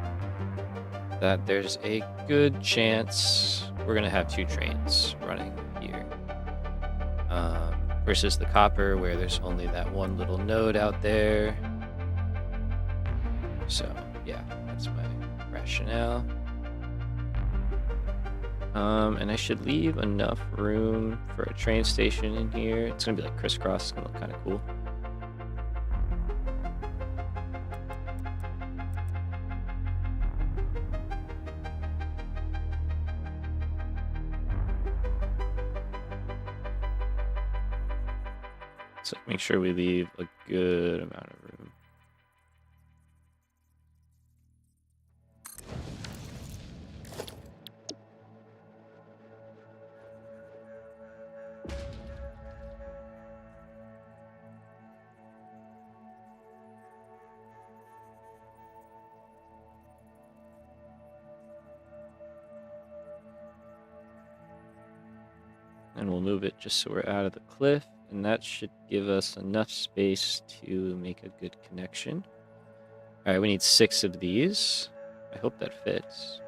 that there's a good chance we're going to have 2 trains running here. Versus the copper, where there's only that one little node out there. So, yeah, that's my rationale. And I should leave enough room for a train station in here. It's going to be like crisscross. It's going to look kind of cool. So make sure we leave a good amount of room. And we'll move it just so we're out of the cliff. And that should give us enough space to make a good connection. All right, we need 6 of these. I hope that fits.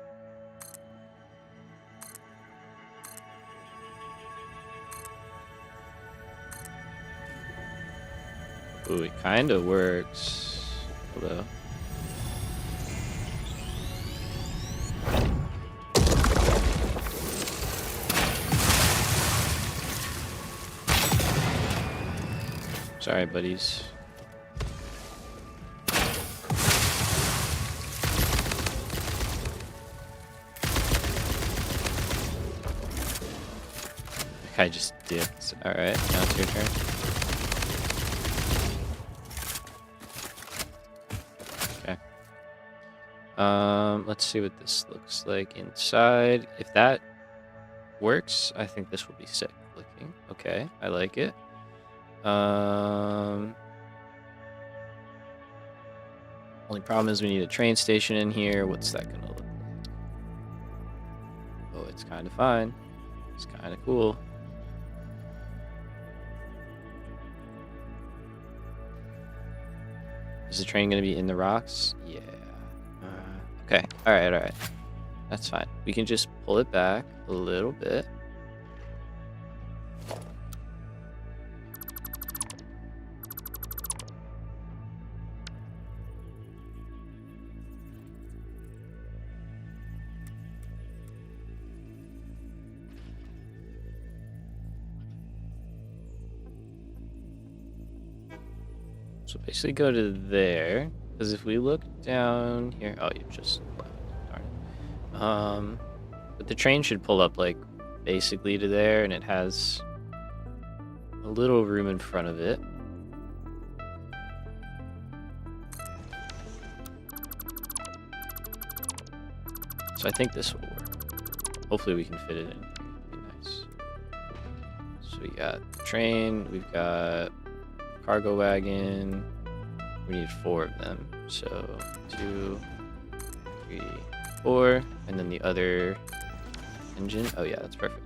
Ooh, it kind of works. Hello. Sorry, buddies. I just dipped. Alright, now it's your turn. Okay. Let's see what this looks like inside. If that works, I think this will be sick looking. Okay, I like it. Only problem is we need a train station in here. What's that gonna look like? Oh, it's kind of fine. It's kind of cool. Is the train gonna be in the rocks? Yeah. Okay. All right. That's fine. We can just pull it back a little bit. So basically go to there, because if we look down here, oh, you just left, darn it. But the train should pull up like basically to there, and it has a little room in front of it. So I think this will work. Hopefully we can fit it in. Be nice. So we got the train, we've got cargo wagon. We need 4 of them. So 2, 3, 4, and then the other engine. Oh yeah, that's perfect.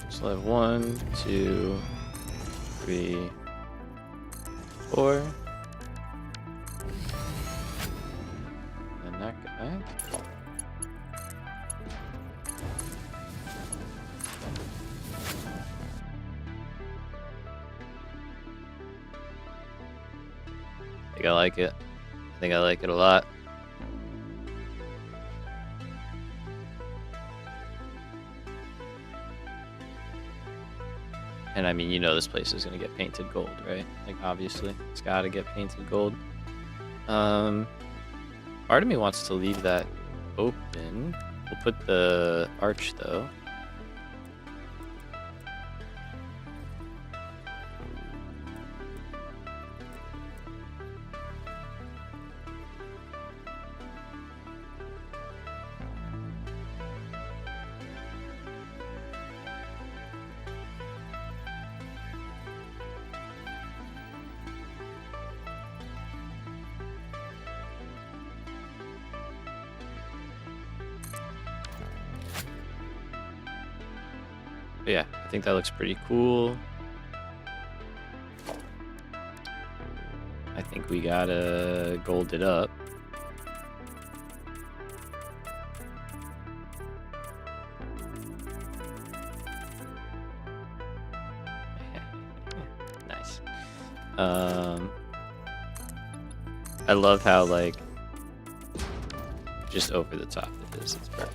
So I have 1, 2, 3, 4. And that guy. I think I like it. I think I like it a lot. And I mean, you know this place is going to get painted gold, right? Like, obviously, it's got to get painted gold. Part of me wants to leave that open. We'll put the arch, though. But yeah, I think that looks pretty cool. I think we gotta gold it up. Nice. I love how like just over the top it is. It's perfect.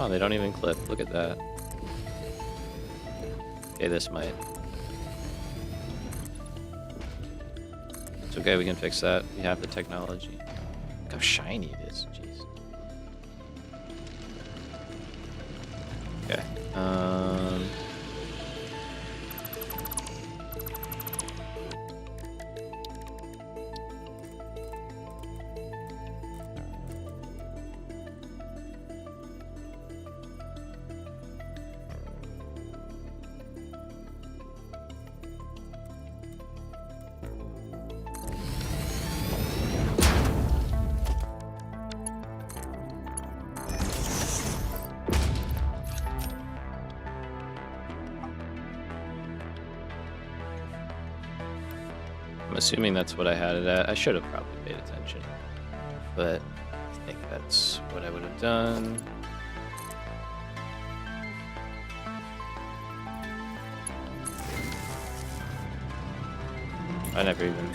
Oh, they don't even clip. Look at that. Okay, this might. It's okay, we can fix that. We have the technology. Look how shiny it is. Jeez. Okay. I'm assuming that's what I had it at. I should have probably paid attention, but I think that's what I would have done. I never even...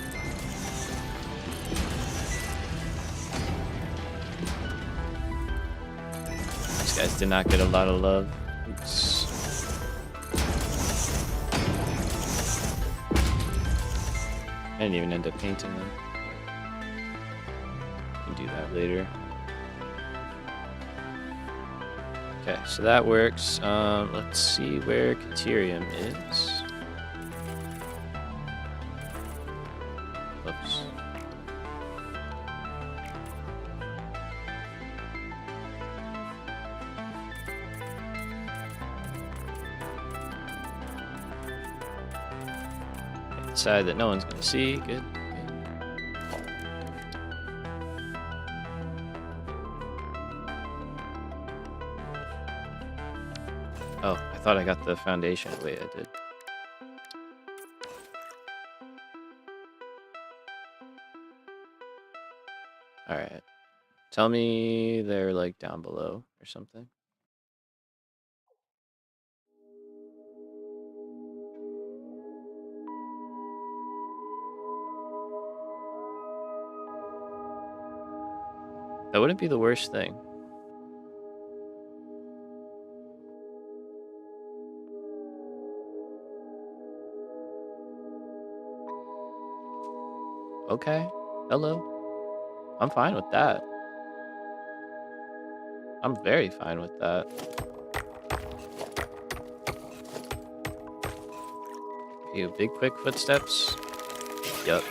These guys did not get a lot of love. Oops. I didn't even end up painting them. Can do that later. Okay, so that works. Let's see where Caterium is. Oops. Side that no one's gonna see. Good. Oh, I thought I got the foundation. Wait, I did. All right. Tell me they're like down below or something. That wouldn't be the worst thing. Okay. Hello. I'm fine with that. I'm very fine with that. You big quick footsteps? Yup.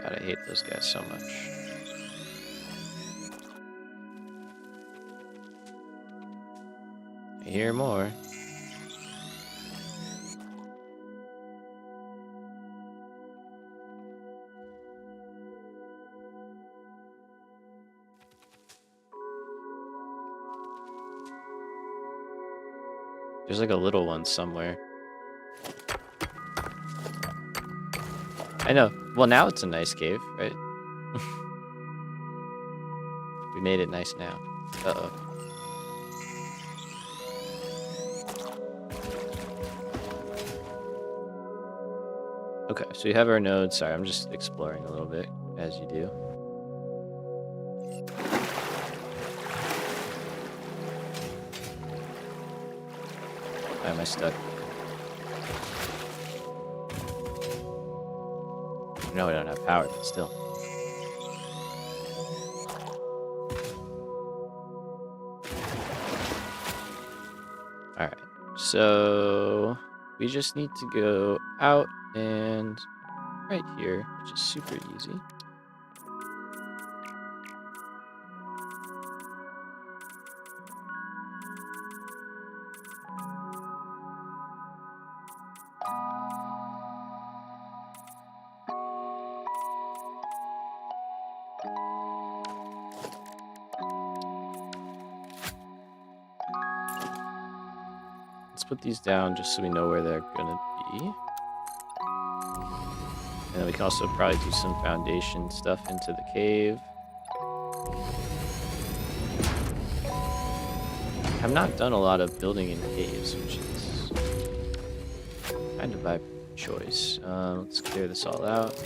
God, I hate those guys so much. I hear more. There's like a little one somewhere. I know. Well, now it's a nice cave, right? We made it nice now. Uh-oh. Okay, so you have our nodes. Sorry, I'm just exploring a little bit, as you do. Why am I stuck? No, we don't have power, but still. Alright, so we just need to go out and right here, which is super easy. Let's put these down just so we know where they're gonna be. And then we can also probably do some foundation stuff into the cave. I've not done a lot of building in caves, which is kind of by choice. Let's clear this all out.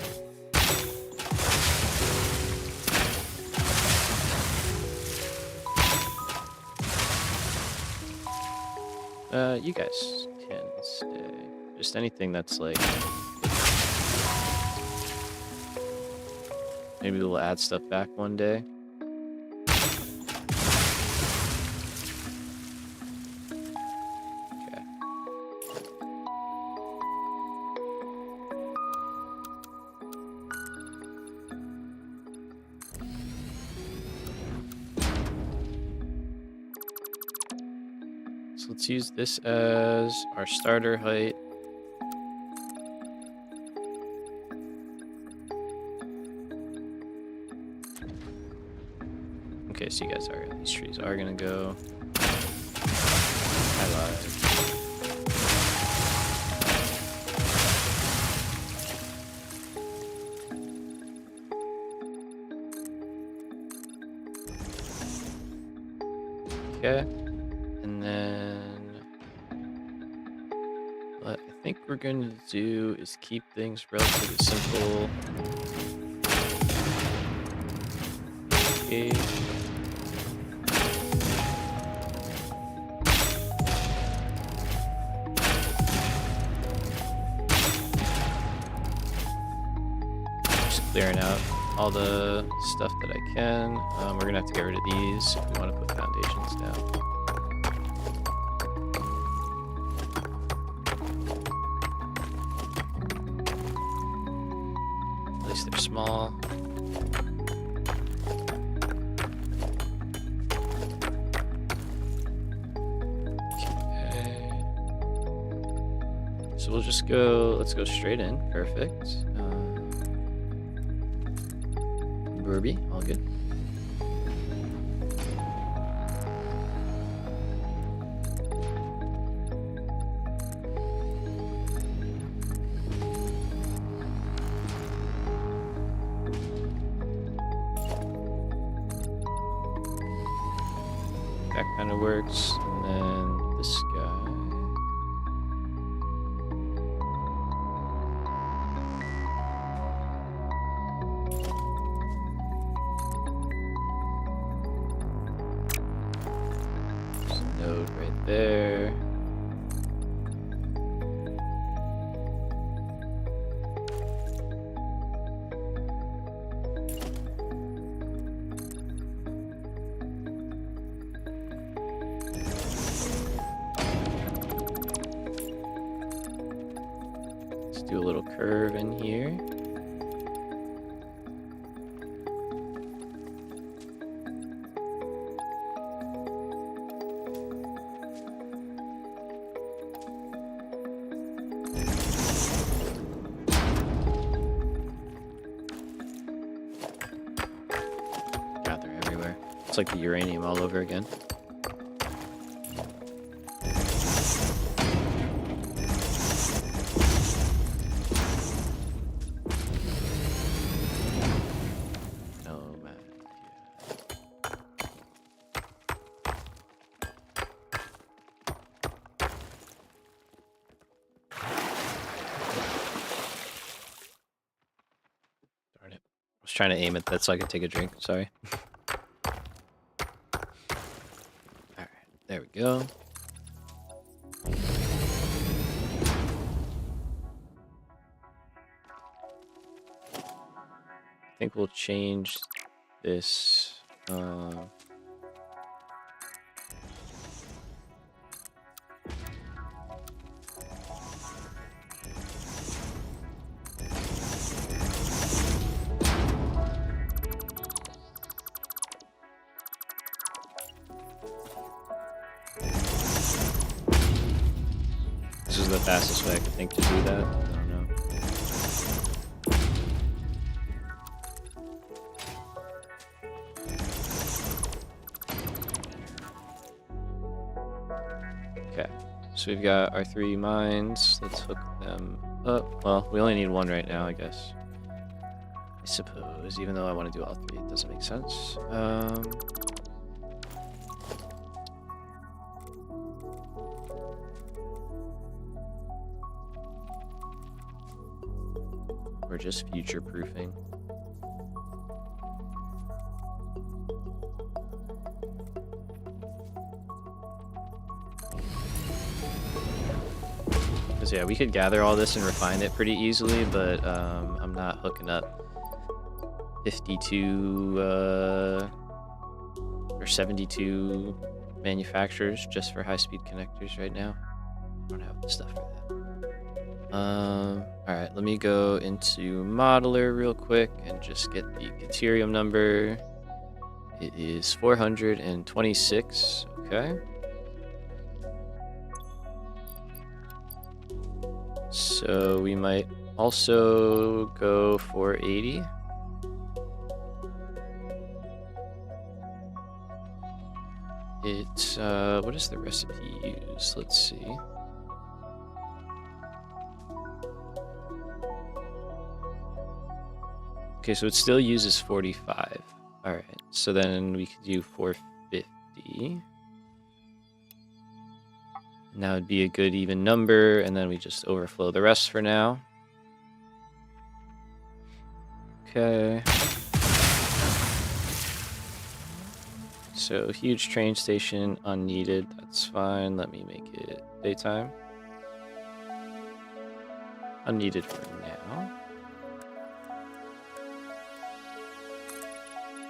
You guys can stay. Just anything that's like... Maybe we'll add stuff back one day. Okay. So let's use this as our starter height. Okay, so you guys are, these trees are gonna go. I lied. Okay, and then what I think we're going to do is keep things relatively simple. Okay. Clearing out all the stuff that I can. We're gonna have to get rid of these if we want to put foundations down. At least they're small. Okay. So we'll just go, let's go straight in. Perfect. Burby, all good. That kind of works. And then this guy. Node right there. Let's do a little curve in here. It's like the uranium all over again. Oh man. Darn it. I was trying to aim at that so I could take a drink. Sorry. There we go. think we'll change this. This is the fastest way I could think to do that. I don't know. Okay, so we've got our 3 mines. Let's hook them up. Well, we only need 1 right now, I guess. I suppose, even though I want to do all 3, it doesn't make sense. We're just future-proofing. Because yeah, we could gather all this and refine it pretty easily, but I'm not hooking up 52 or 72 manufacturers just for high-speed connectors right now. I don't have the stuff for that. Alright, let me go into Modular real quick and just get the Caterium number. It is 426, okay. So we might also go 480. It's, what does the recipe use? Let's see. Okay, so it still uses 45. All right, so then we could do 450. And that would be a good even number, and then we just overflow the rest for now. Okay. So huge train station, unneeded. That's fine. Let me make it daytime. Unneeded for now.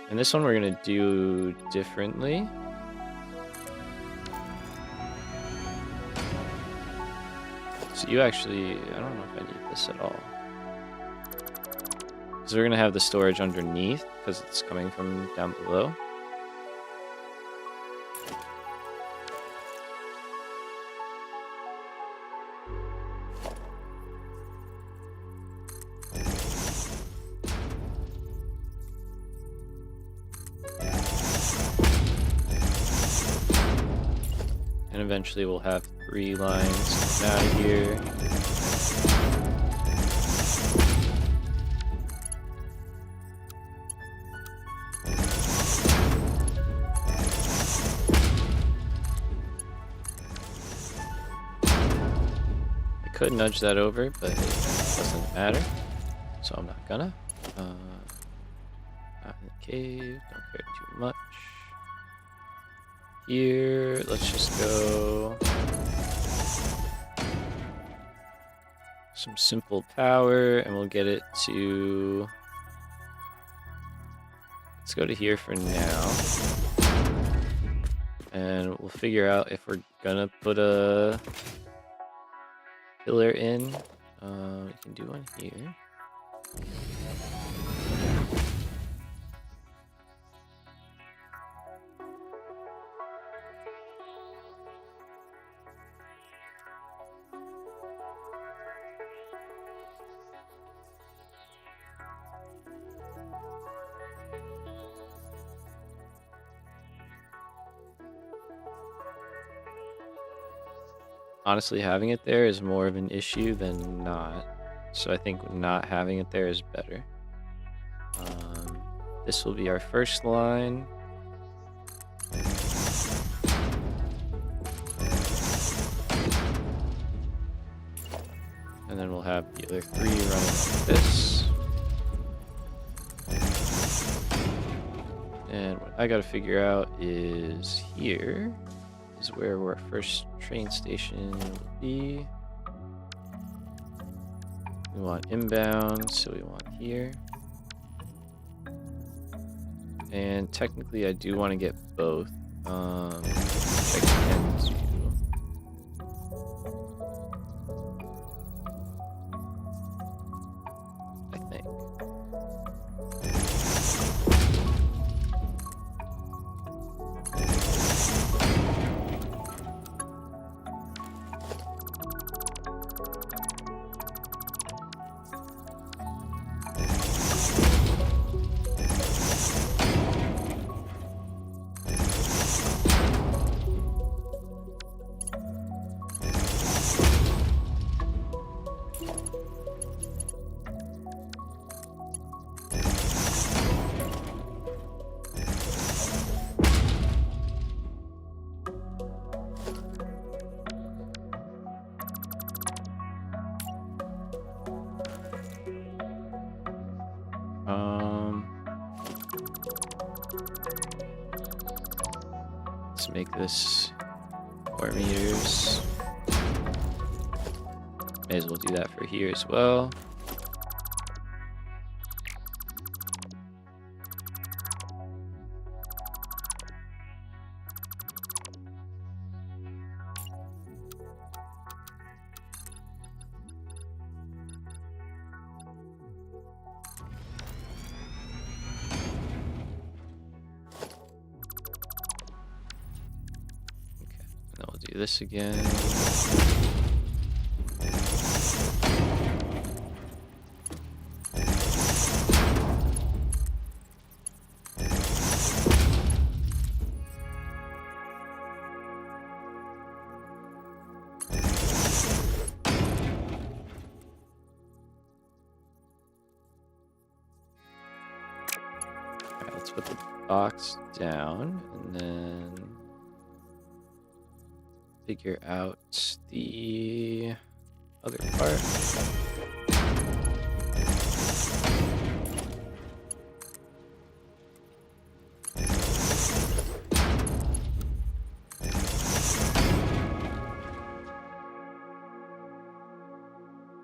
And this one we're gonna do differently. So you actually, I don't know if I need this at all. Because we're gonna have the storage underneath, because it's coming from down below. And eventually we'll have 3 lines out of here. I could nudge that over, but it doesn't matter. So I'm not gonna. Out in the cave, don't care too much. Here, let's just go some simple power, and we'll get it to, let's go to here for now, and we'll figure out if we're gonna put a pillar in. We can do one here. Honestly, having it there is more of an issue than not. So I think not having it there is better. This will be our first line. And then we'll have the other 3 running like this. And what I gotta figure out is here is where our first train station will be. We want inbound, so we want here. And technically I do want to get both. Which I can do. I think. Let's make this 4 meters. May as well do that for here as well. And then we'll do this again. Alright, let's put the box down and then figure out the other part.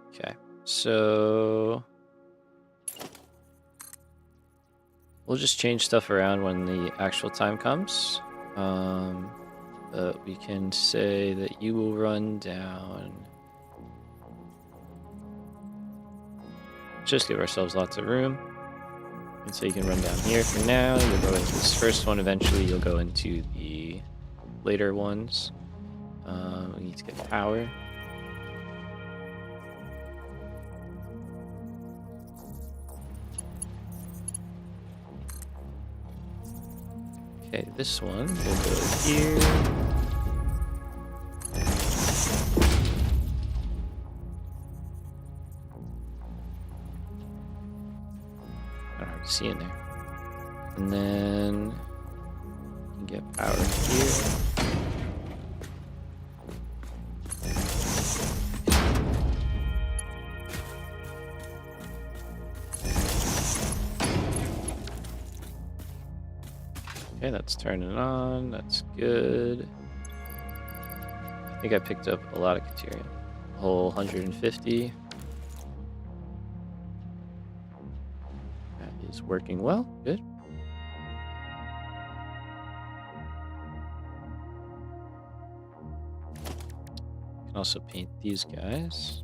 Okay, so we'll just change stuff around when the actual time comes. But we can say that you will run down. Just give ourselves lots of room. And so you can run down here for now. You'll go into this first one. Eventually you'll go into the later ones. We need to get power. Okay, this one will go here. Kind of hard to see in there. And then you can get power here. Okay, that's turning on. That's good. I think I picked up a lot of Caterium. A whole 150. That is working well. Good. Can also paint these guys.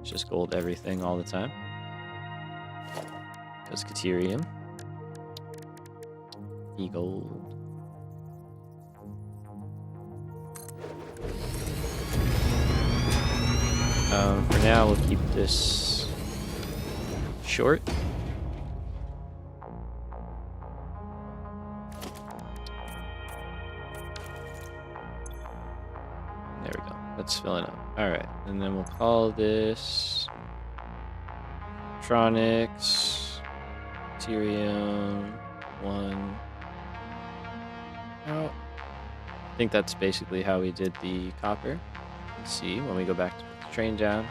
It's just gold everything all the time. Because Caterium. E-gold. For now, we'll keep this short. There we go. That's filling up. All right, and then we'll call this Electronics Caterium 1. Oh, I think that's basically how we did the copper. Let's see when we go back to put the train down.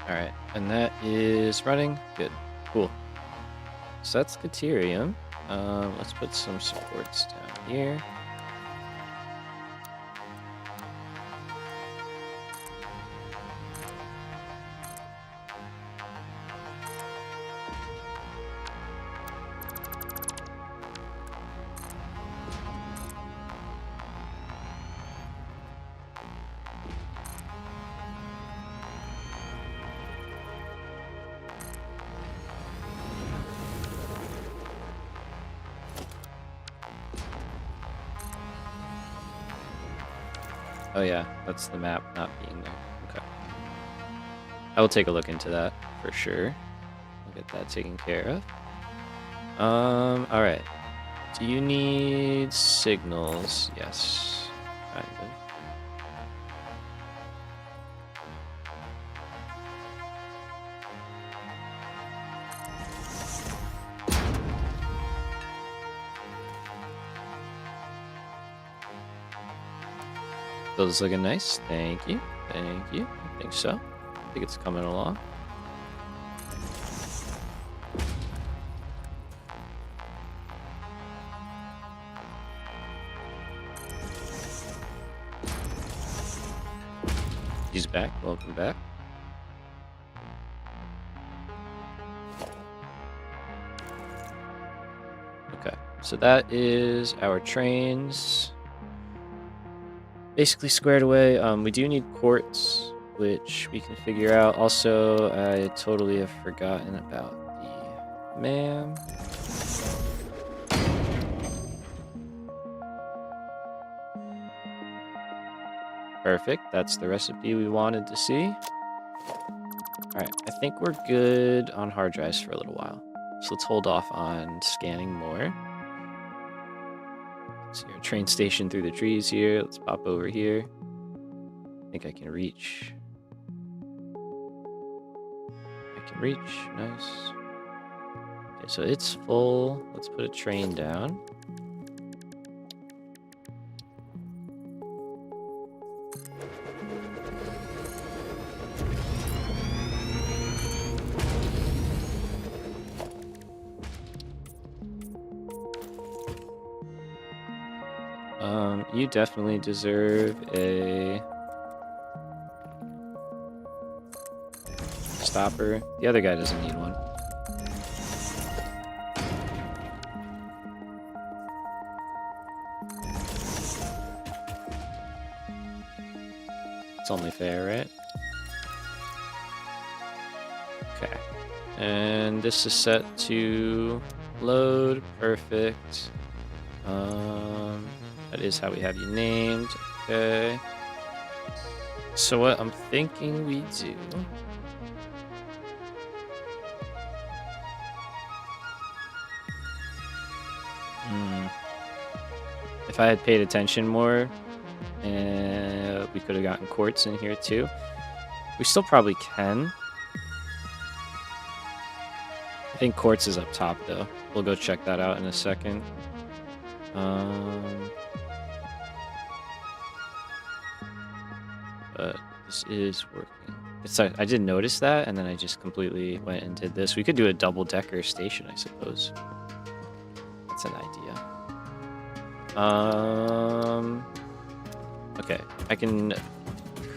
All right, and that is running. Good, cool. So that's Caterium. Let's put some supports down here. yeah, that's the map not being there. Okay. I will take a look into that for sure. We'll get that taken care of. All right. Do you need signals? Yes, kind of. Those looking nice. Thank you. Thank you. I think so. I think it's coming along. He's back. Welcome back. Okay, so that is our trains basically squared away. We do need quartz, which we can figure out. Also, I totally have forgotten about the MAM. Perfect. That's the recipe we wanted to see. All right, I think we're good on hard drives for a little while. So let's hold off on scanning more. See our train station through the trees here. Let's pop over here. I think I can reach. I can reach. Nice. Okay, so it's full. Let's put a train down. You definitely deserve a stopper. The other guy doesn't need one. It's only fair, right? Okay. And this is set to load. Perfect. That is how we have you named. Okay. So what I'm thinking we do... If I had paid attention more, we could have gotten quartz in here too. We still probably can. I think quartz is up top though. We'll go check that out in a second. But this is working. I didn't notice that, and then I just completely went and did this. We could do a double-decker station, I suppose. That's an idea. Okay, I can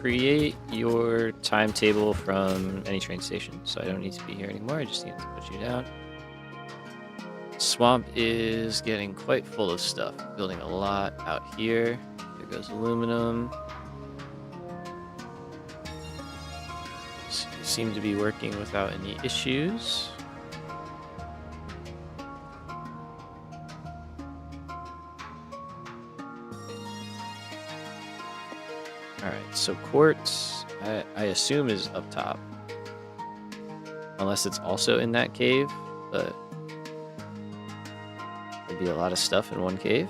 create your timetable from any train station, so I don't need to be here anymore. I just need to put you down. Swamp is getting quite full of stuff. Building a lot out here. There goes aluminum. Seem to be working without any issues. Alright, so quartz, I assume is up top. Unless it's also in that cave, but there'd be a lot of stuff in one cave.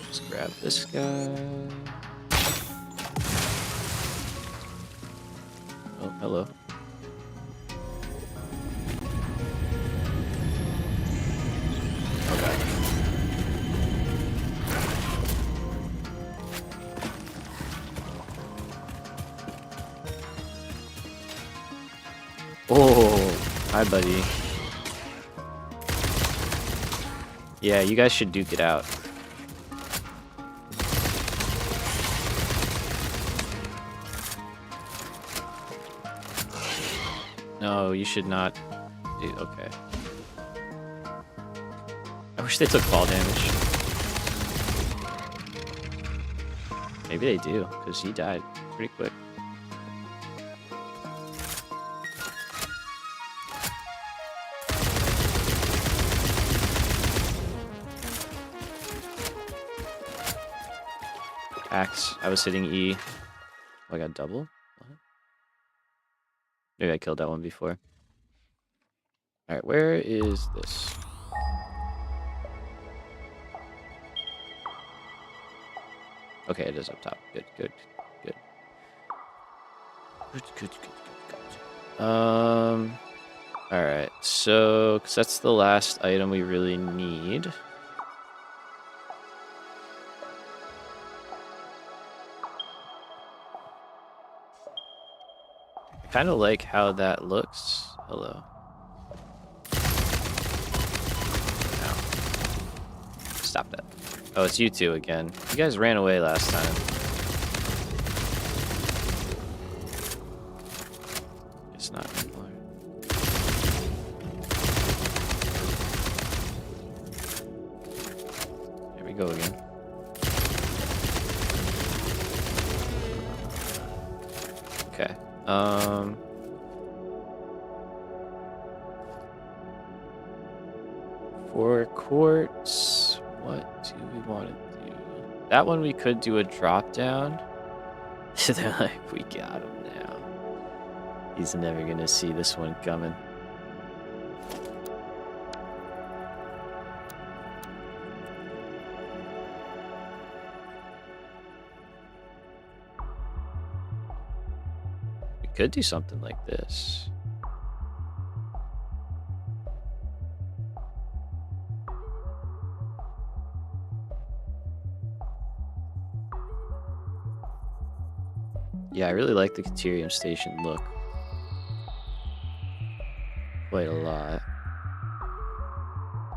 Let's grab this guy. Oh, hello. Oh, hi, buddy. Yeah, you guys should duke it out. No, you should not. Dude, okay. I wish they took fall damage. Maybe they do, because he died pretty quick. Axe. I was hitting E. Oh, I got double? What? Maybe I killed that one before. Alright, where is this? Okay, it is up top. Good, good, good. Good, good, good, good, good. Alright, so, because that's the last item we really need. I kind of like how that looks. Hello. Ow. Stop that. Oh, it's you two again. You guys ran away last time. It's not anymore. Here we go again. Okay. For quartz, what do we want to do? That one we could do a drop down. They're like, we got him now. He's never gonna see this one coming. We could do something like this. Yeah, I really like the Caterium Station look. Quite a lot.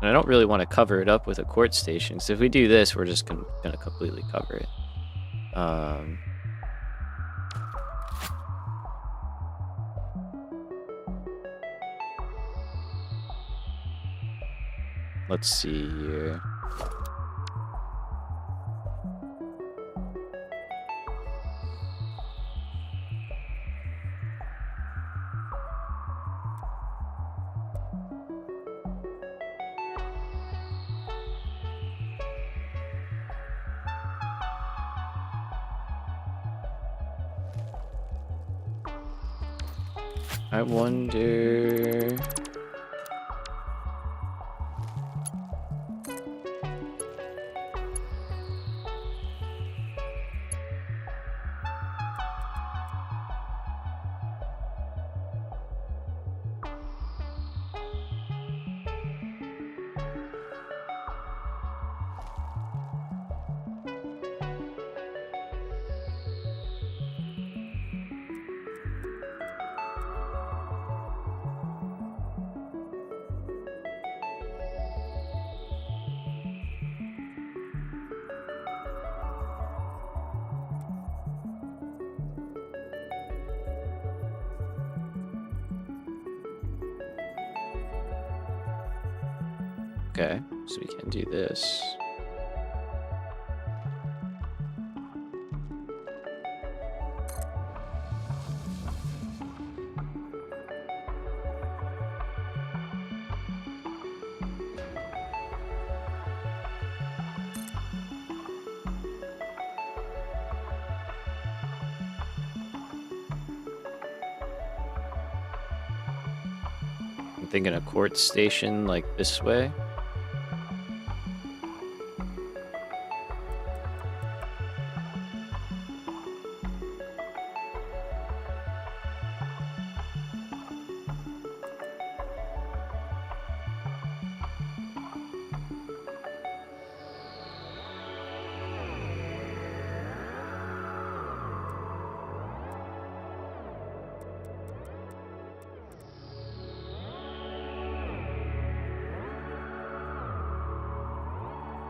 And I don't really want to cover it up with a quartz station, because if we do this, we're just gonna completely cover it. Let's see here. I wonder... Okay, so we can do this. I'm thinking a quartz station like this way.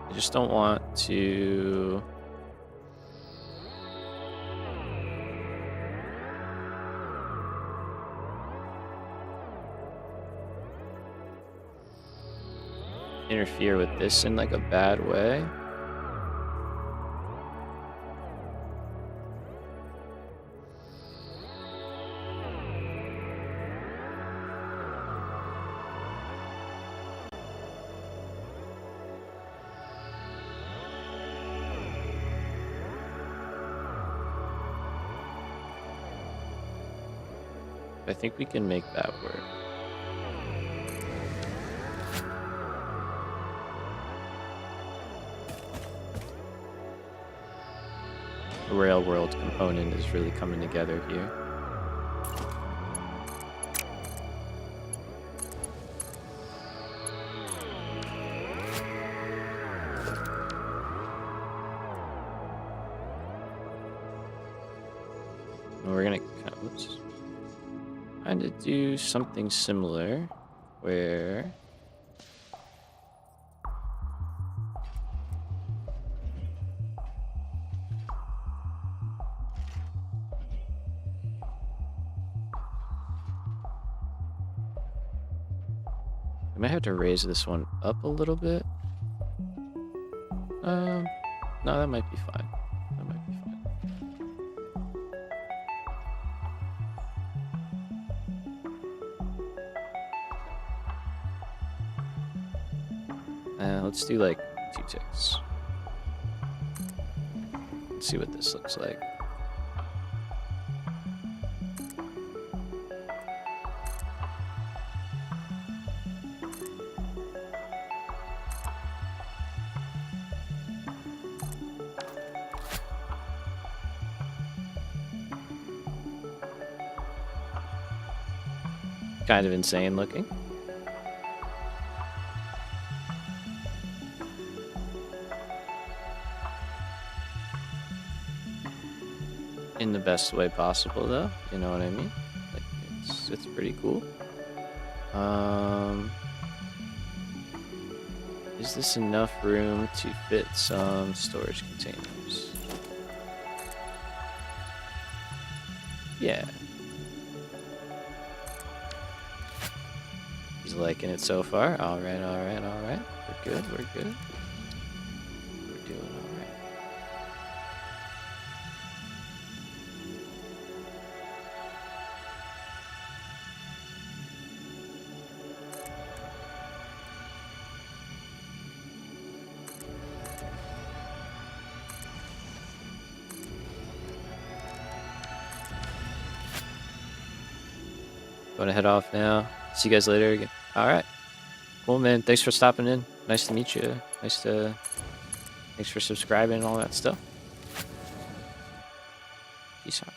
I just don't want to... interfere with this in like a bad way. I think we can make that work. The Rail World component is really coming together here. And we're gonna kind of do something similar where I might have to raise this one up a little bit. No, that might be fine. That might be fine. Let's do like 2 ticks. Let's see what this looks like. Kind of insane looking. In the best way possible, though. You know what I mean? Like, it's pretty cool. Is this enough room to fit some storage containers? Yeah. He's liking it so far. All right, all right, all right. We're good, we're good. We're doing all right. Going to head off now. See you guys later again. All right. Cool, man. Thanks for stopping in. Nice to meet you. Thanks for subscribing and all that stuff. Peace out.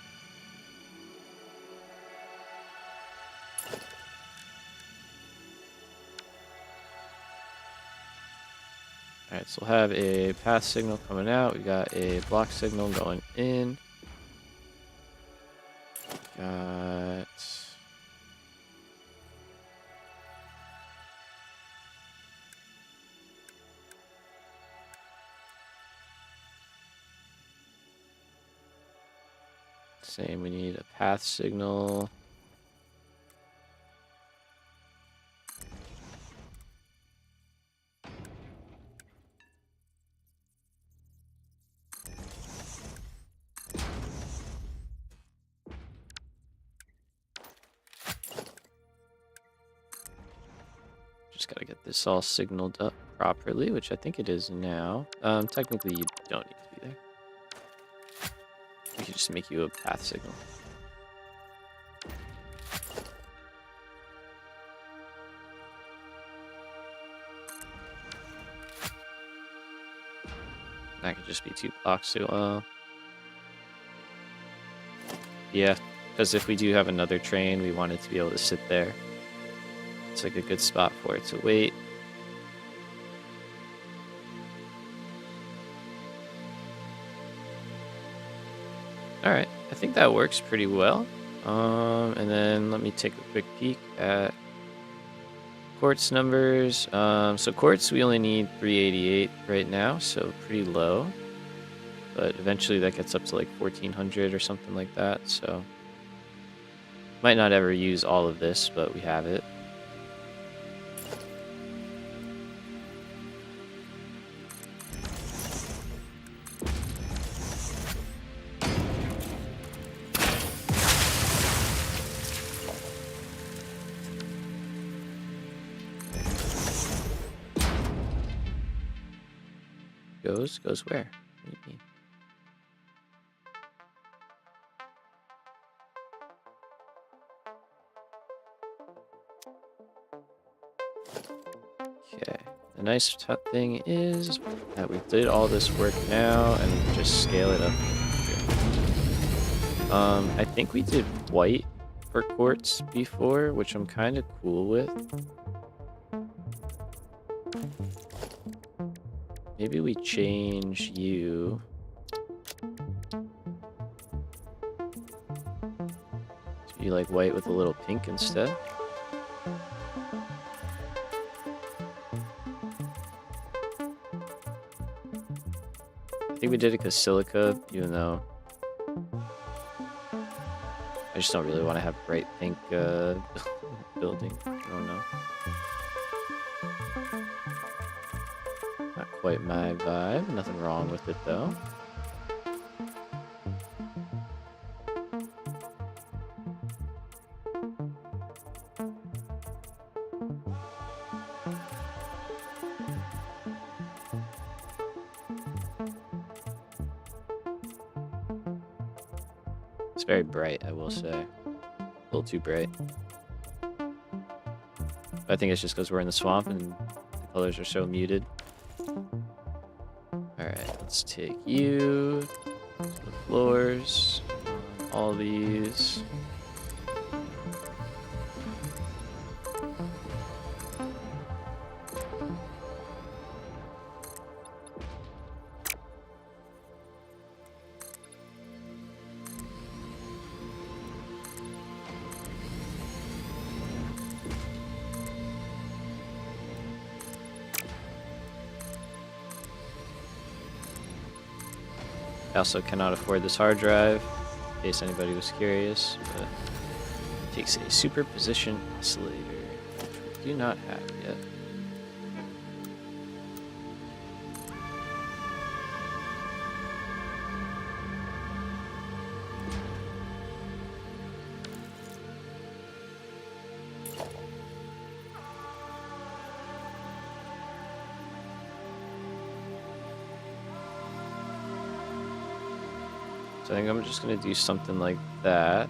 All right, so we'll have a path signal coming out. We got a block signal going in. Got same. We need a path signal. Just gotta get this all signaled up properly, which I think it is now. Technically you don't need to be there. We can just make you a path signal. That could just be 2 blocks too. Yeah, because if we do have another train, we want it to be able to sit there. It's like a good spot for it to wait. All right, I think that works pretty well. And then let me take a quick peek at quartz numbers. So quartz, we only need 388 right now, so pretty low. But eventually that gets up to like 1400 or something like that. So might not ever use all of this, but we have it. Goes where? What do you mean? nice thing is that we did all this work now and we can just scale it up here. I think we did white for quartz before, which I'm kind of cool with. Maybe we change you. To be like white with a little pink instead. I think we did it because silica, even though I just don't really want to have bright pink building. I don't know. Not quite my vibe. Nothing wrong with it though. It's very bright, I will say. A little too bright. I think it's just because we're in the swamp and the colors are so muted. Alright, let's take you to the floors on all these. I also cannot afford this hard drive, in case anybody was curious, but it takes a superposition oscillator, which we do not have yet. So I think I'm just going to do something like that.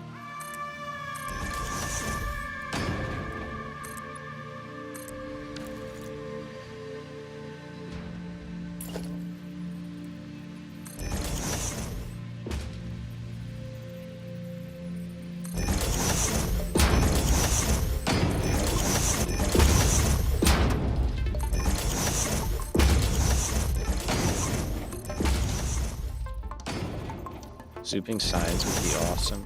Zooping signs would be awesome.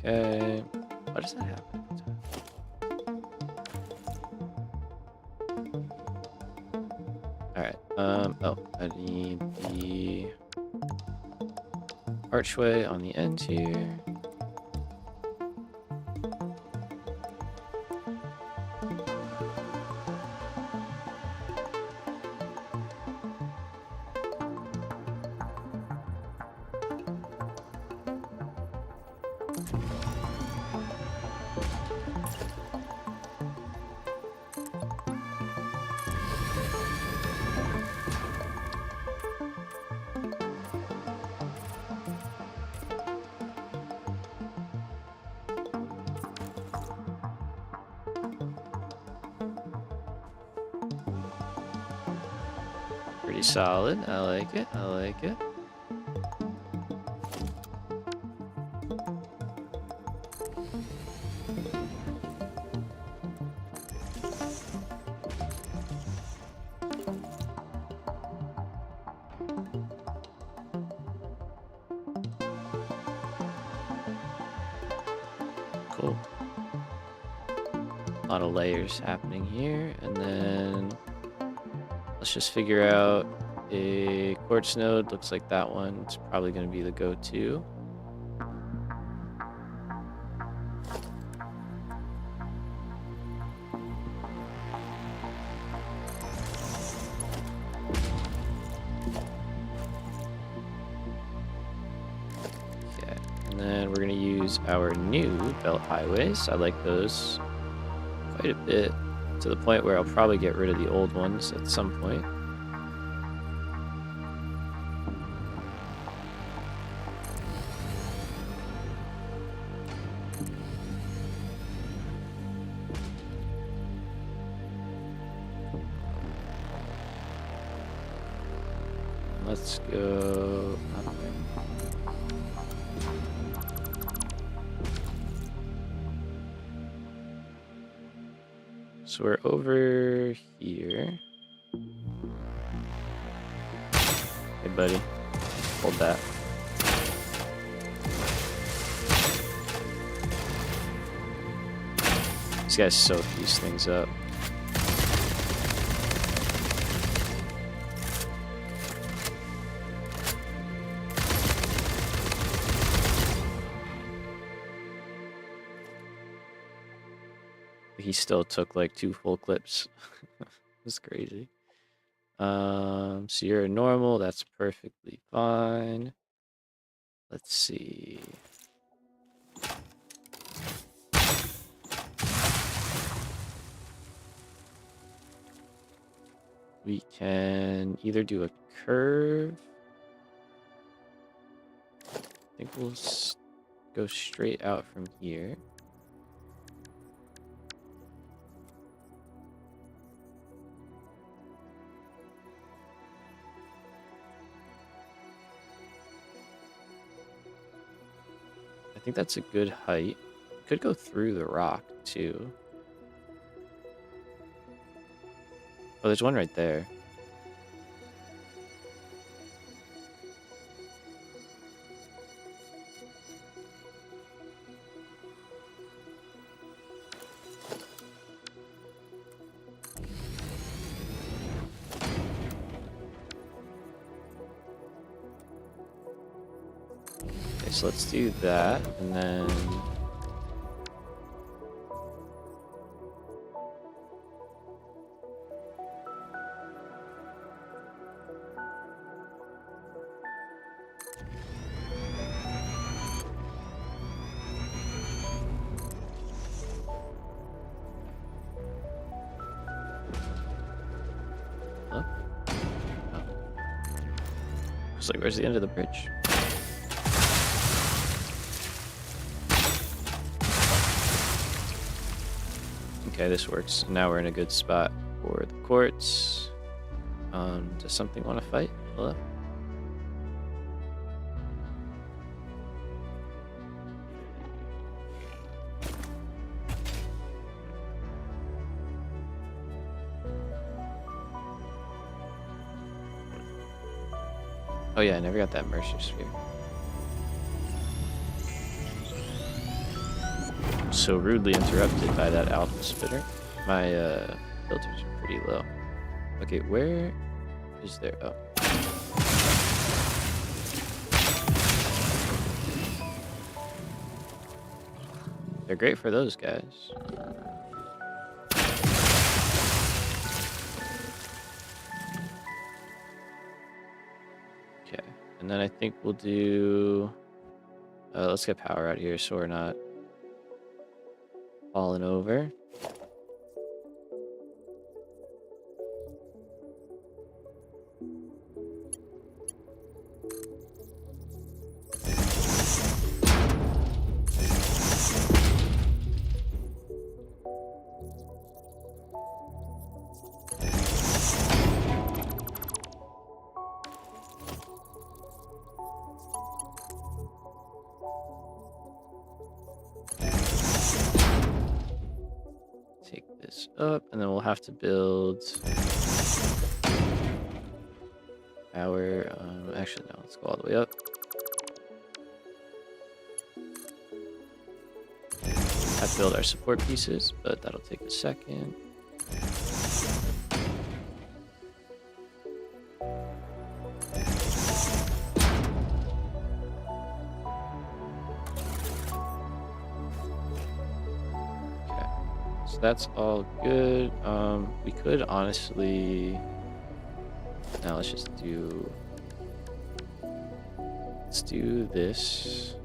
Okay. Why does that happen? Alright, oh, I need the archway on the end here. Pretty solid. I like it. I like it. Cool. A lot of layers happening here, and then let's just figure out a quartz node. Looks like that one's probably going to be the go-to. Okay, and then we're going to use our new belt highways. I like those quite a bit, to the point where I'll probably get rid of the old ones at some point. let's go. So we're over here. Hey, buddy. Hold that. These guys soak these things up. He still took like 2 full clips. That's crazy. So you're a normal, that's perfectly fine. Let's see. We can either do a curve. I think we'll go straight out from here. I think that's a good height. Could go through the rock too. Oh, there's one right there. Okay, so let's do that, and then oh. Looks like where's the end of the bridge? Okay, this works. Now we're in a good spot for the quartz. Does something want to fight? Hello? Oh yeah, I never got that Mercer sphere. So rudely interrupted by that alpha spitter. My filters are pretty low. Okay, where is there? Oh. They're great for those guys. Okay, and then I think we'll do... let's get power out here so we're not falling over. Take this up, and then we'll have to build our, actually no, let's go all the way up. Have to build our support pieces, but that'll take a second. That's all good. We could honestly... Now let's just do... Let's do this.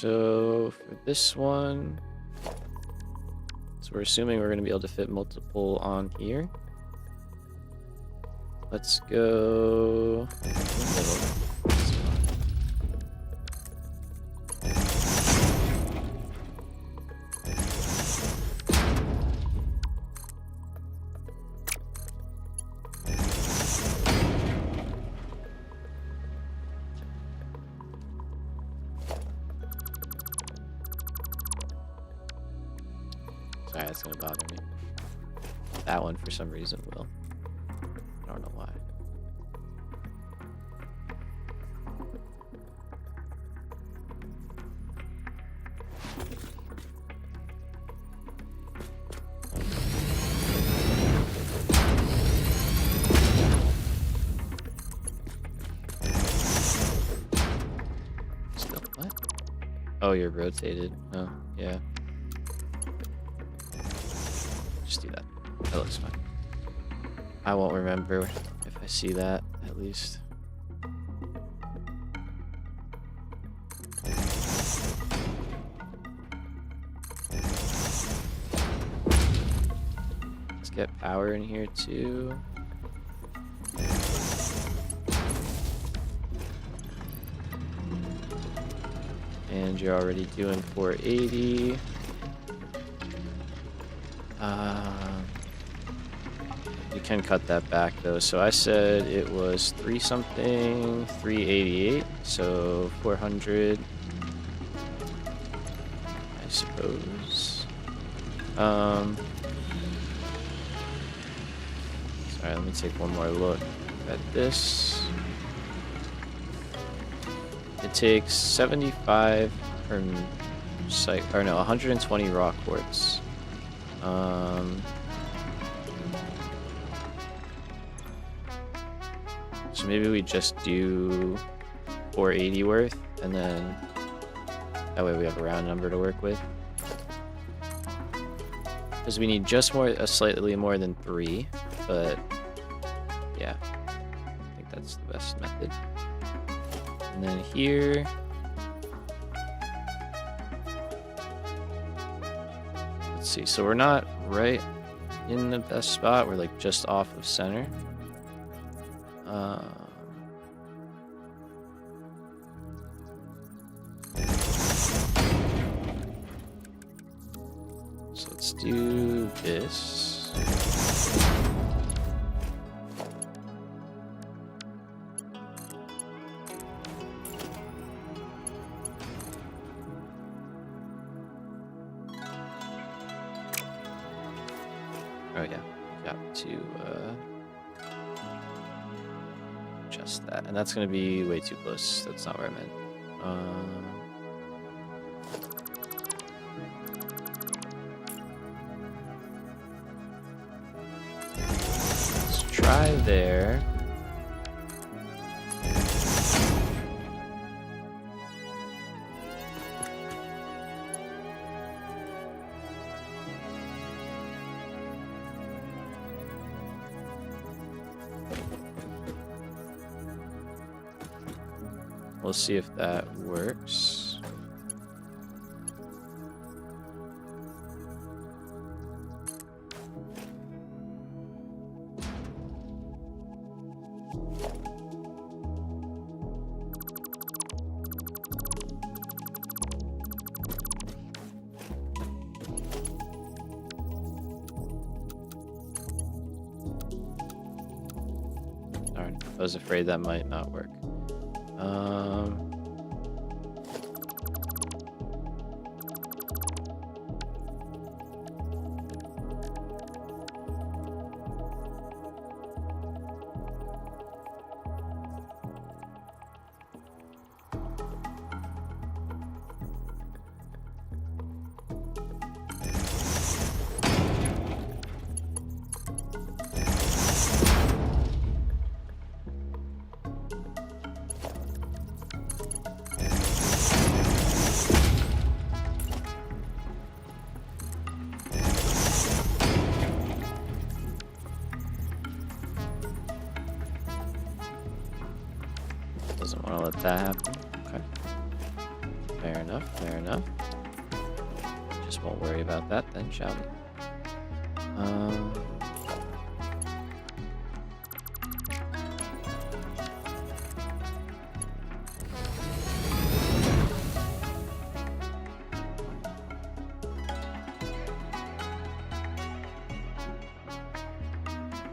So for this one, so we're assuming we're going to be able to fit multiple on here. Let's go in the middle. Sorry, that's gonna bother me. That one for some reason will. I don't know why. Still, what? Oh, you're rotated. Oh, yeah. Just do that. That looks fine. I won't remember if I see that, at least. Let's get power in here too. And you're already doing 480. You can cut that back though. So I said it was 3 something, 388. So 400, I suppose. Sorry, let me take one more look at this. It takes 75 or no, 120 raw quartz. So maybe we just do 480 worth, and then that way we have a round number to work with. Because we need just slightly more than 3, but yeah, I think that's the best method. And then here, let's see, so we're not right in the best spot, we're like just off of center. So let's do this. Oh yeah, got to adjust that, and that's gonna be way too close. That's not where I meant. Let's try there. We'll see if that works. Darn, I was afraid that might not work. Doesn't want to let that happen. Okay. Fair enough, fair enough. just won't worry about that then, shall we?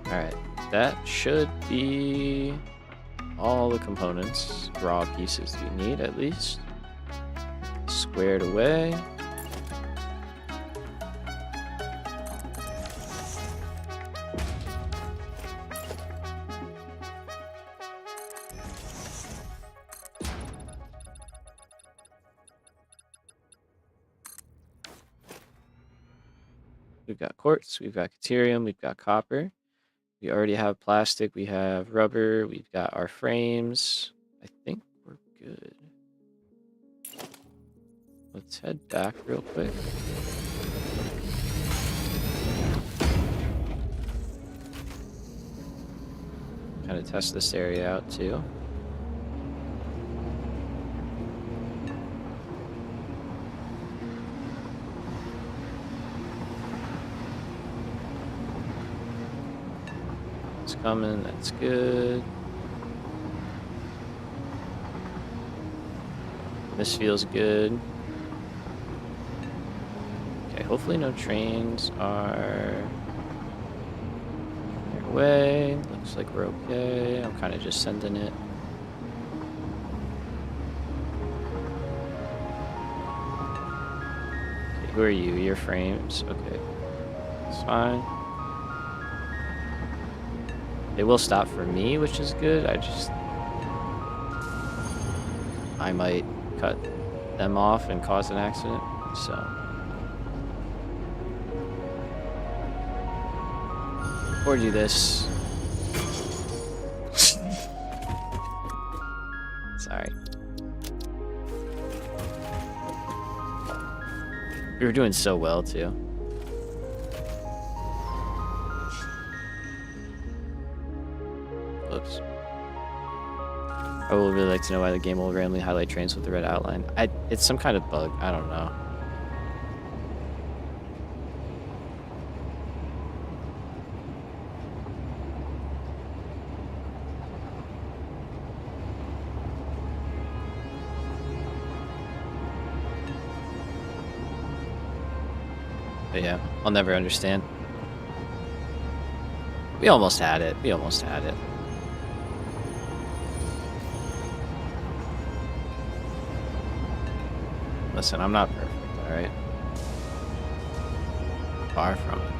Alright, that should be all the components, raw pieces we need at least. Squared away. We've got quartz, we've got deuterium, we've got copper. We already have plastic, we have rubber, we've got our frames. I think we're good. Let's head back real quick. Kind of test this area out too. It's coming, that's good. This feels good. Okay, hopefully no trains are their way. Looks like we're okay. I'm kind of just sending it. Okay, who are you? Your frames. Okay, it's fine. They will stop for me, which is good. I might cut them off and cause an accident, so. Or do this. Sorry. We were doing so well, too. Oops. I would really like to know why the game will randomly highlight trains with the red outline. It's some kind of bug. I don't know. But yeah, I'll never understand. We almost had it. We almost had it. Listen, I'm not perfect, alright? Far from it.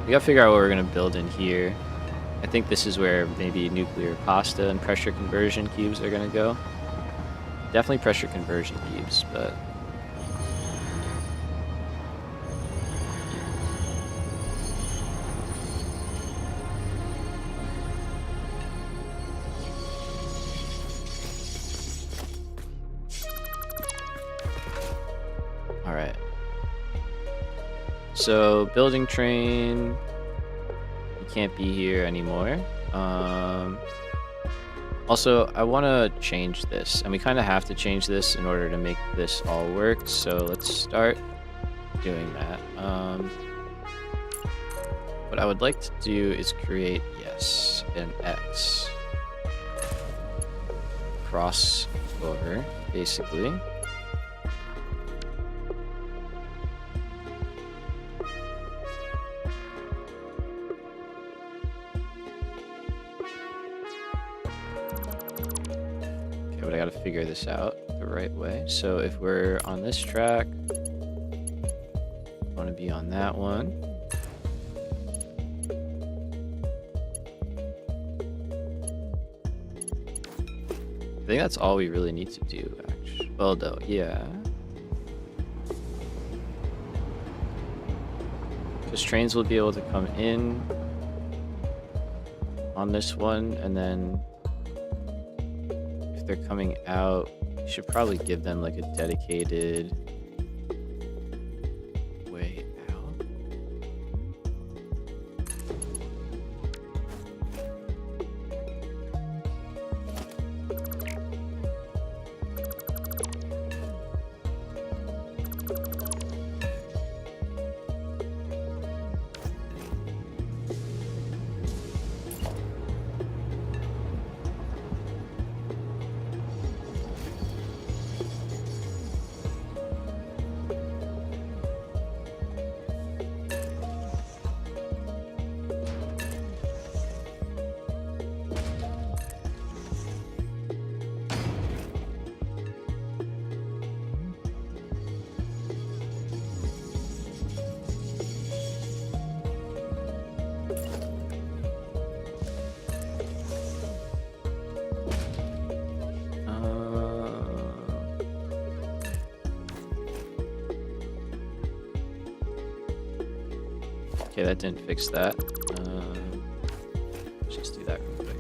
We gotta figure out what we're gonna build in here. I think this is where maybe nuclear pasta and pressure conversion cubes are gonna go. Definitely pressure conversion cubes, but... Alright. So, building train, you can't be here anymore. Also, I want to change this, and we kind of have to change this in order to make this all work, so let's start doing that. What I would like to do is create, yes, an X crossover, basically. But I gotta figure this out the right way. So if we're on this track, I want to be on that one. I think that's all we really need to do, actually. Well, though, yeah. Because trains will be able to come in on this one, and then if they're coming out, you should probably give them like a dedicated way out. Okay, that didn't fix that. Let's just do that real quick.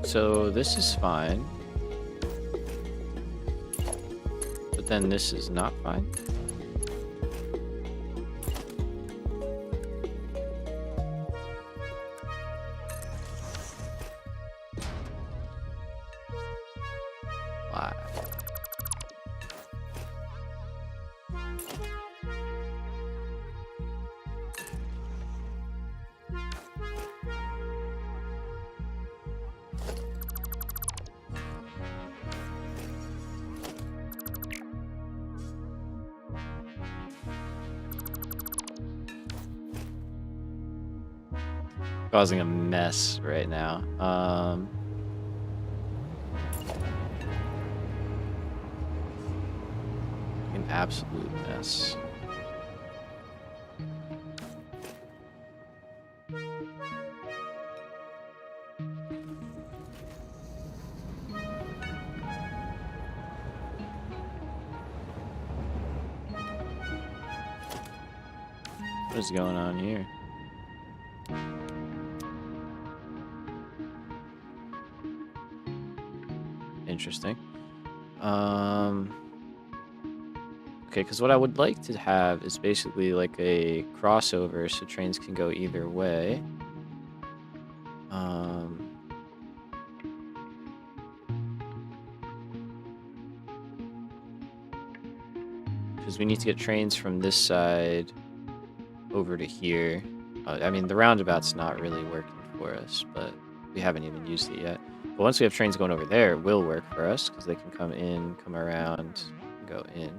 So this is fine. But then this is not fine. Why? Causing a mess right now. An absolute mess. What is going on here? Interesting. Okay, because what I would like to have is basically like a crossover so trains can go either way. Because we need to get trains from this side over to here. I mean, the roundabout's not really working for us, but we haven't even used it yet. But once we have trains going over there, it will work for us because they can come in, come around, and go in.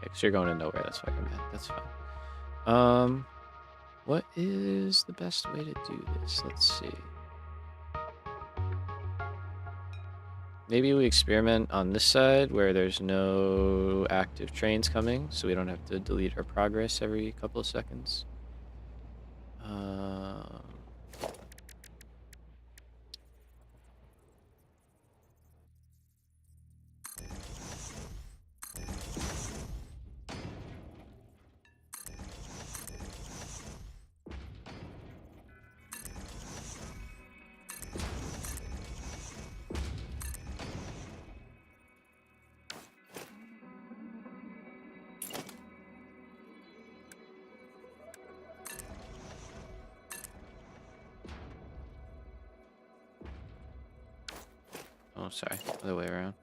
Because you're going to nowhere, that's why I'm mad. That's fine. What is the best way to do this? Let's see. Maybe we experiment on this side where there's no active trains coming, so we don't have to delete our progress every couple of seconds. Oh, sorry, other way around.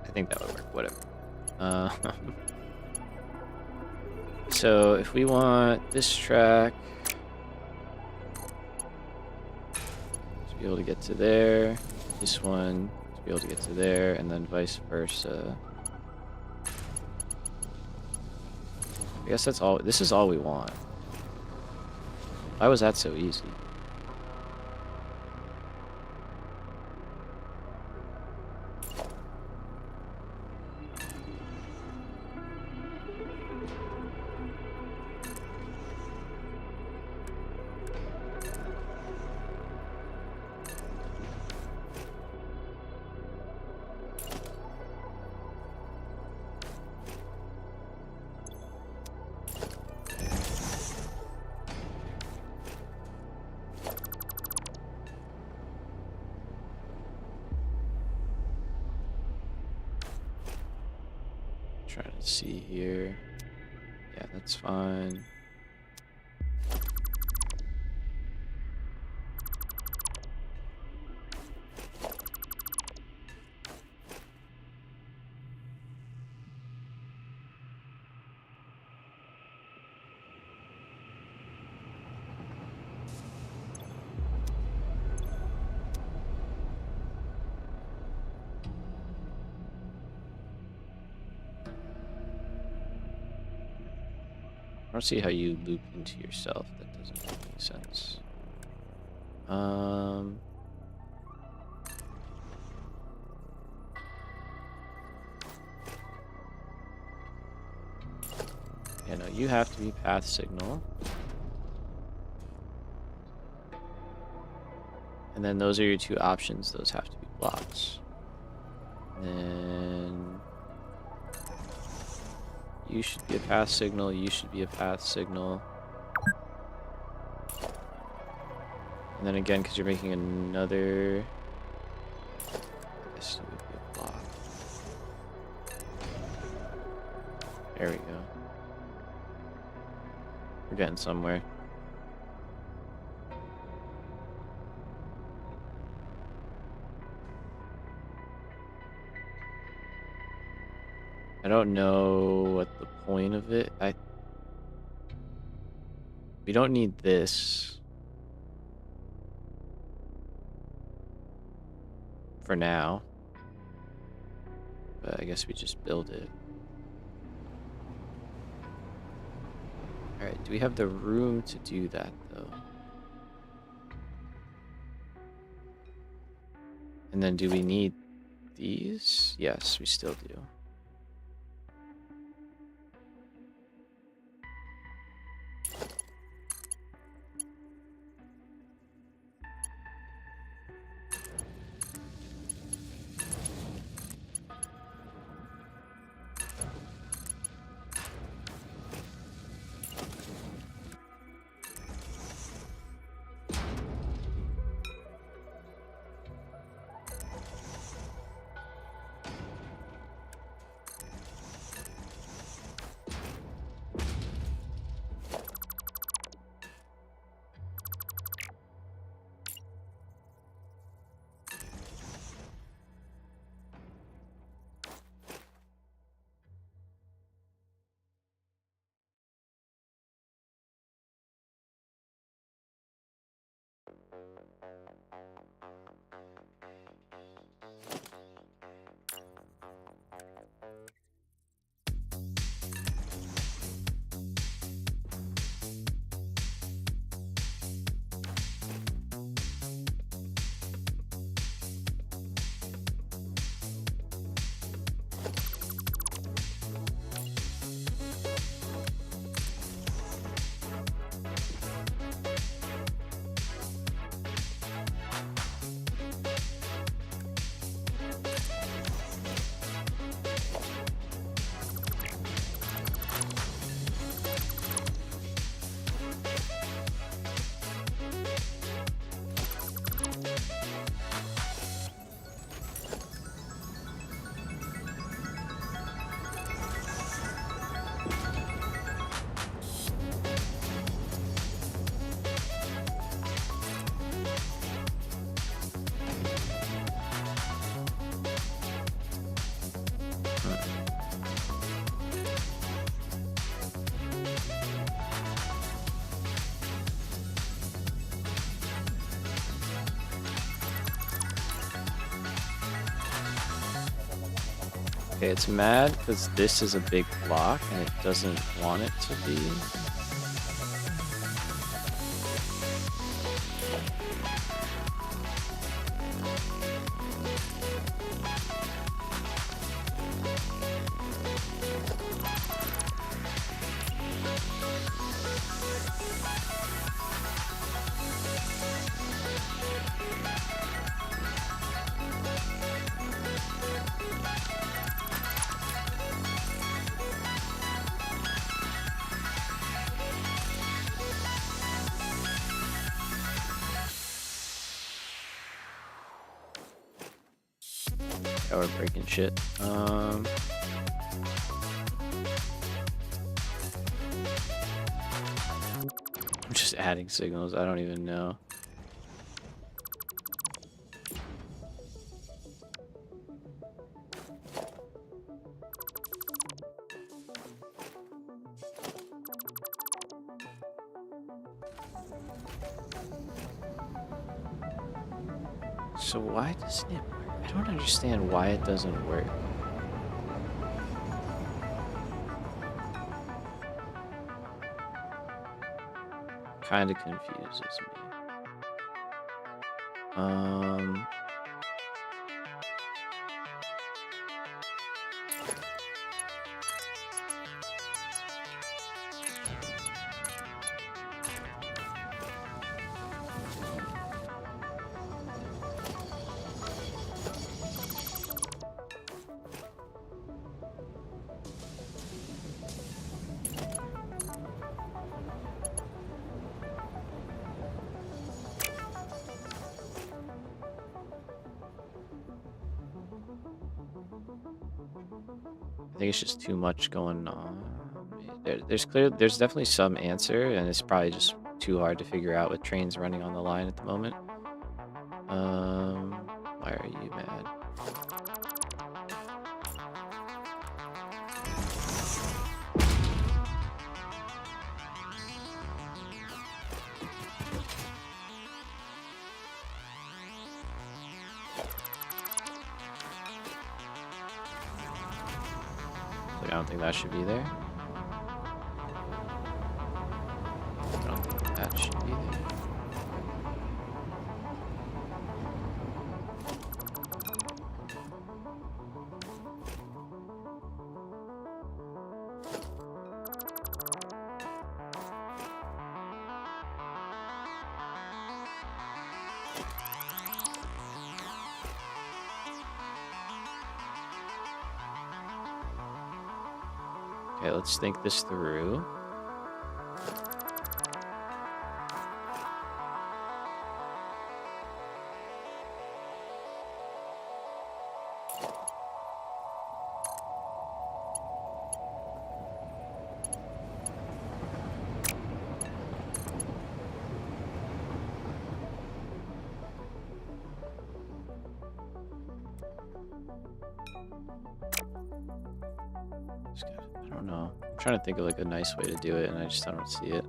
I think that would work, whatever. So if we want this track to be able to get to there, this one to be able to get to there, and then vice versa. I guess that's all. This is all we want. Why was that so easy? Trying to see here. Yeah, that's fine. I don't see how you loop into yourself. That doesn't make any sense. Yeah, no, you have to be path signal. And then those are your two options. Those have to be blocks. And then you should be a path signal. You should be a path signal. And then again, because you're making another, I guess you would be a block. There we go. We're getting somewhere. I don't know what the point of it. We don't need this for now. But I guess we just build it. Alright, do we have the room to do that though? And then do we need these? Yes, we still do. Okay, it's mad because this is a big block and it doesn't want it to be. Yeah, we're breaking shit. I'm just adding signals. I don't even know. So why doesn't it work? I don't understand why it doesn't work. kind of confuses me. Um, I think it's just too much going on. There's definitely some answer, and it's probably just too hard to figure out with trains running on the line at the moment. Why are you mad? Like, I don't think that should be there. I don't think that should be there. Okay, let's think this through. I don't know. I'm trying to think of like a nice way to do it, and I don't see it.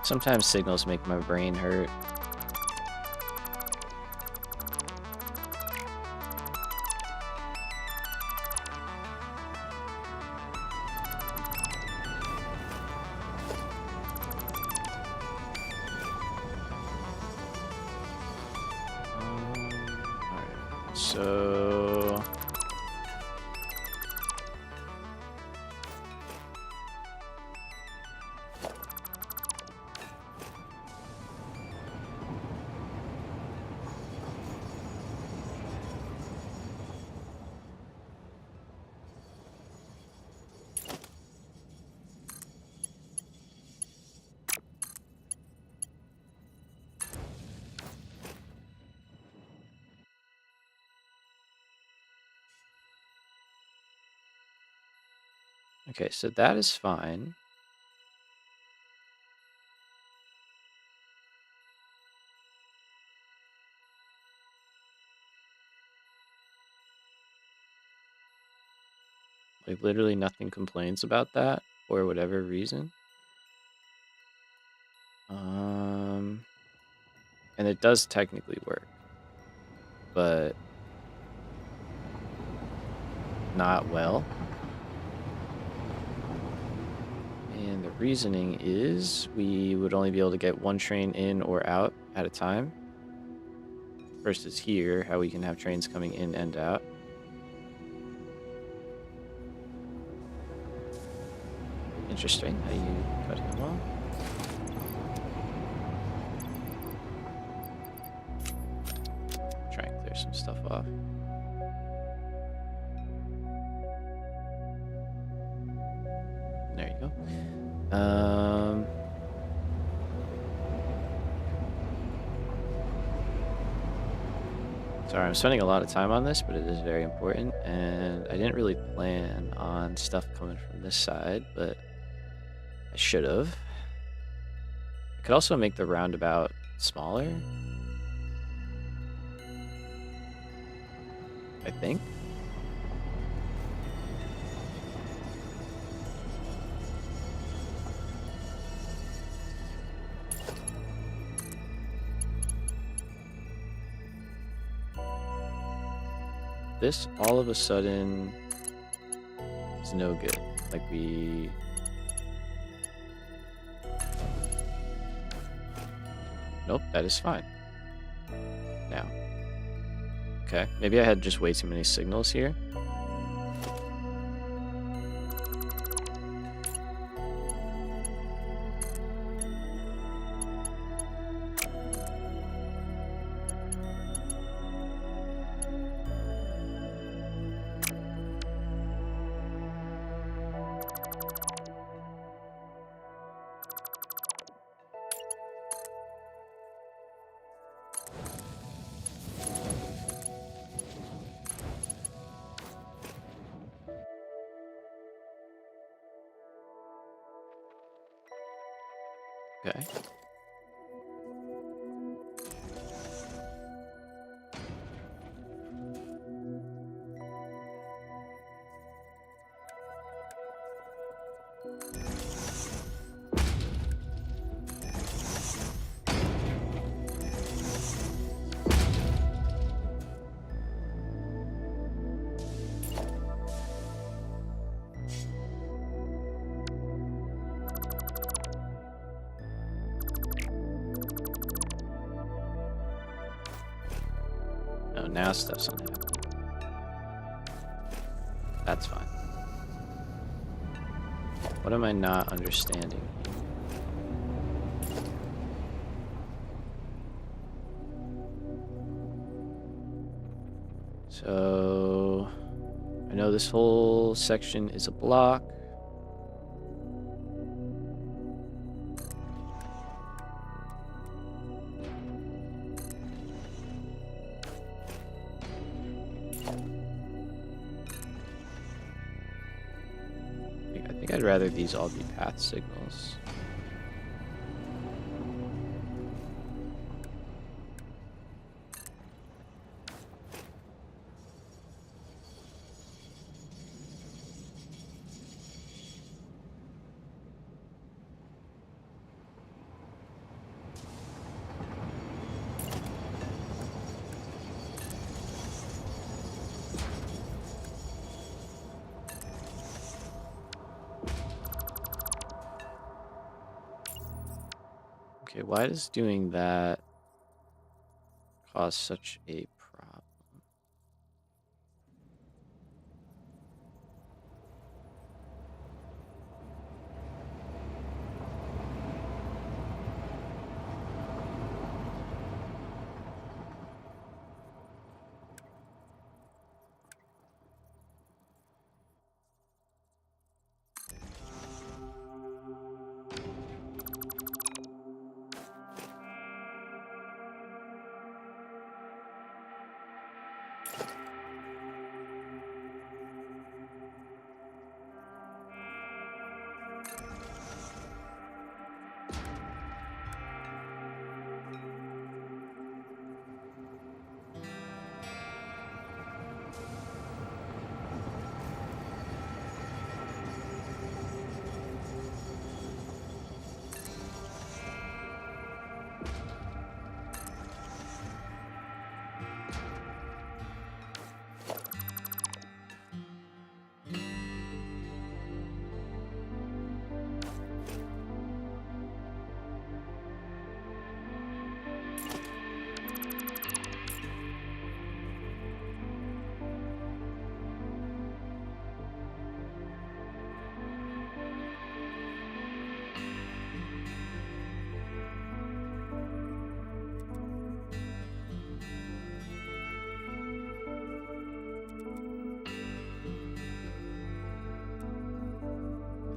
Sometimes signals make my brain hurt. Alright, so okay, so that is fine. Like literally nothing complains about that for whatever reason. And it does technically work, but not well. And the reasoning is we would only be able to get one train in or out at a time. Versus here, how we can have trains coming in and out. Interesting. How you cut him off? Try and clear some stuff off. There you go. Sorry, I'm spending a lot of time on this, but it is very important, and I didn't really plan on stuff coming from this side, but I should have. I could also make the roundabout smaller, I think. This all of a sudden is no good. Like Nope, that is fine. Now. Okay, maybe I had just way too many signals here. Okay. Oh, now stuff's unhappy. That's fine. What am I not understanding? So, I know this whole section is a block. I think I'd rather these all be path signals. Okay, why does doing that cause such a problem?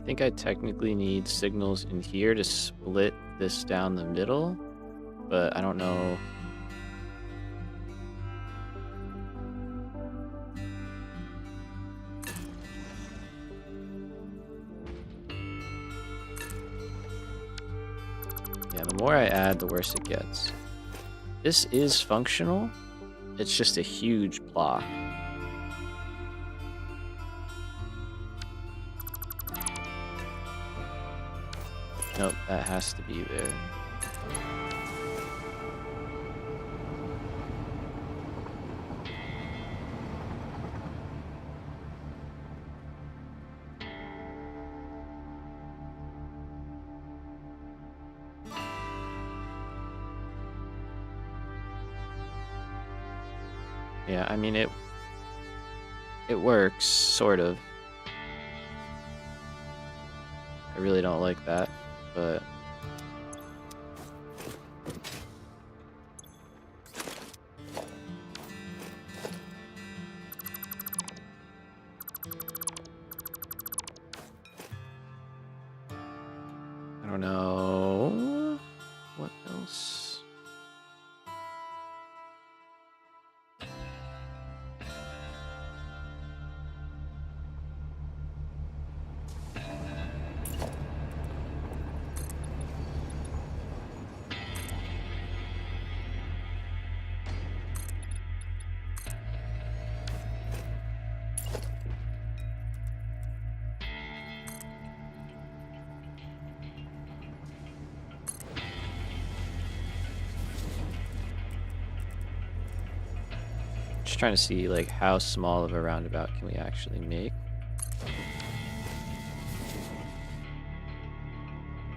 think I technically need signals in here to split this down the middle, but I don't know. Yeah, the more I add, the worse it gets. This is functional. It's just a huge block. Nope, that has to be there. Yeah, I mean, it works, sort of. I really don't like that, but... I don't know... What else? Just trying to see like how small of a roundabout can we actually make.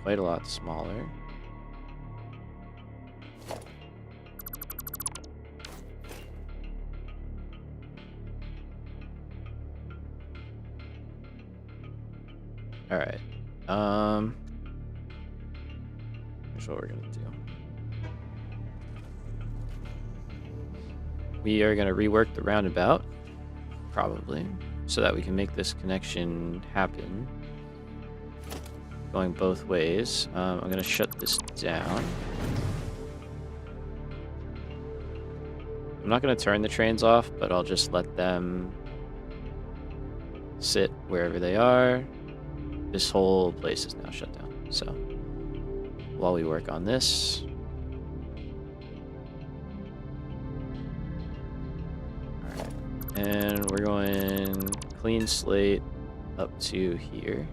Quite a lot smaller. All right. Here's what we're gonna do. We are going to rework the roundabout, probably, so that we can make this connection happen. Going both ways. I'm going to shut this down. I'm not going to turn the trains off, but I'll just let them sit wherever they are. This whole place is now shut down. So while we work on this... And we're going clean slate up to here.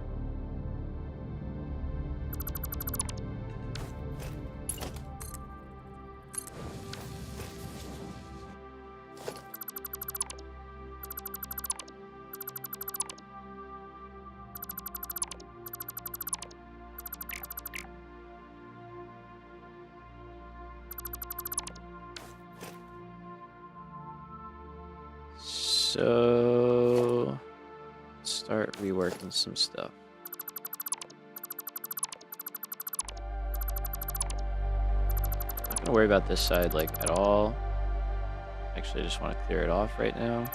So, start reworking some stuff. Not gonna worry about this side like at all. Actually, I just want to clear it off right now.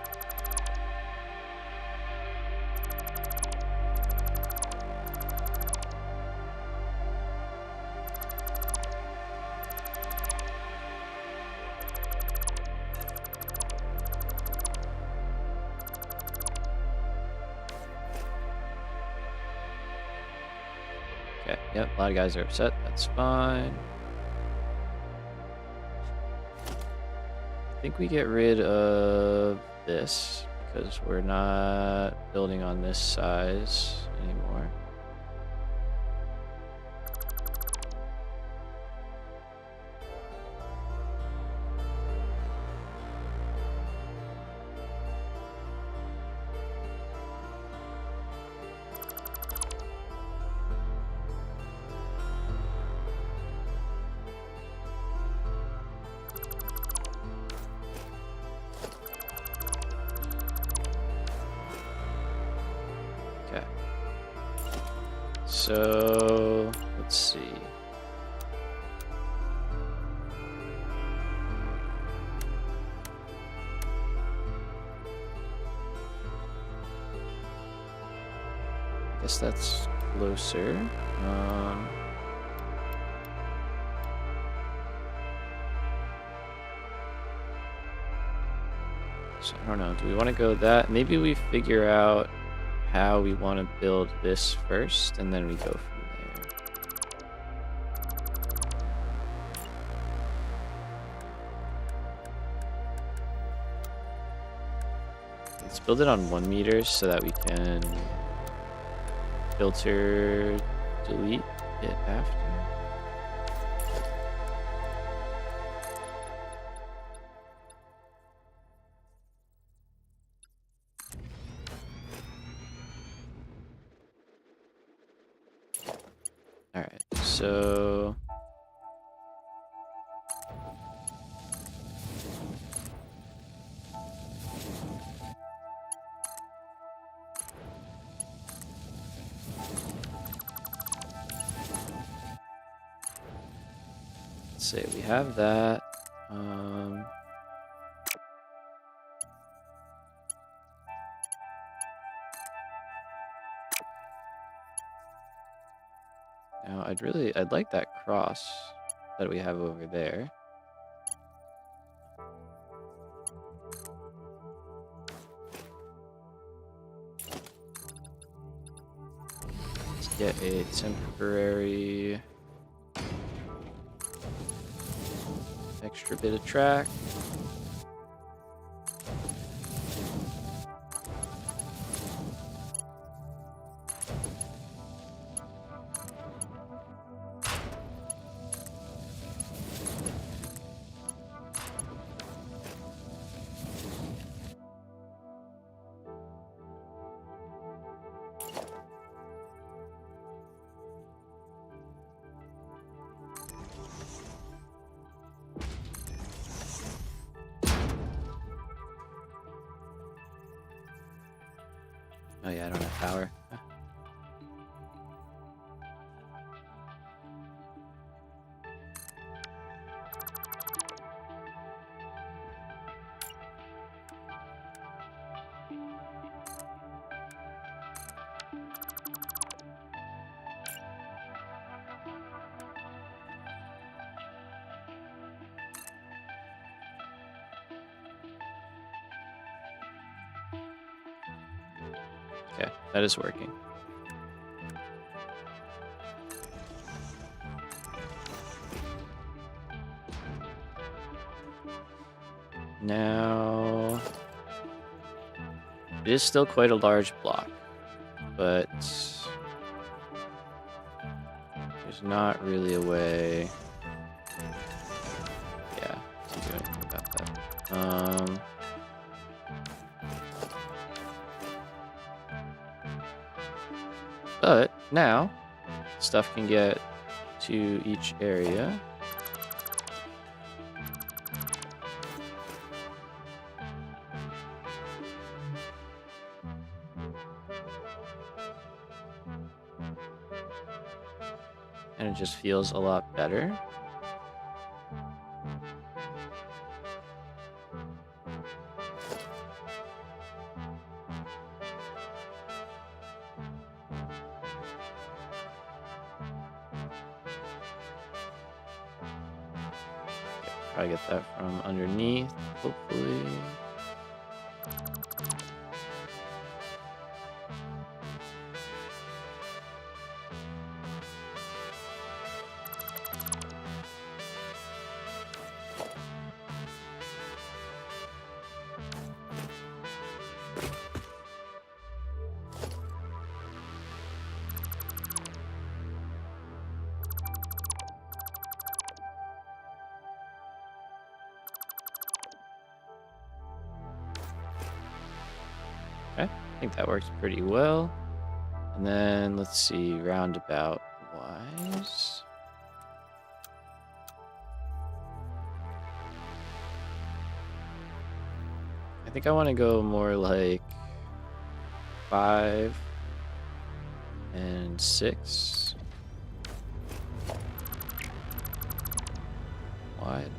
Okay, yep, a lot of guys are upset. That's fine. I think we get rid of this because we're not building on this size anymore. Okay. So, let's see. I guess that's closer. So I don't know. Do we want to go that? Maybe we figure out how we want to build this first, and then we go from there. Let's build it on 1 meter so that we can filter, delete it after. All right, so let's say we have that. Now I'd like that cross that we have over there. Let's get a temporary extra bit of track. Oh yeah, I don't have power. Okay, that is working. Now, it is still quite a large block, but there's not really a way, yeah, to do anything about that. But now, stuff can get to each area. And it just feels a lot better. Probably get that from underneath, hopefully. Okay, I think that works pretty well. And then let's see, roundabout wise. I think I want to go more like 5 and 6 wide.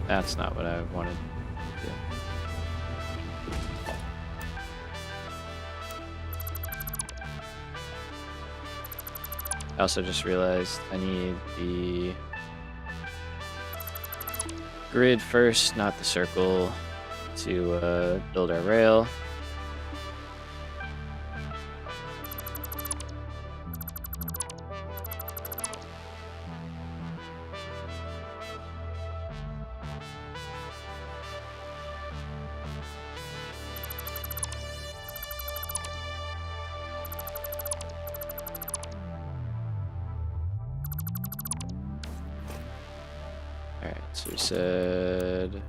That's not what I wanted to do. I also just realized I need the grid first, not the circle, to build our rail. So we said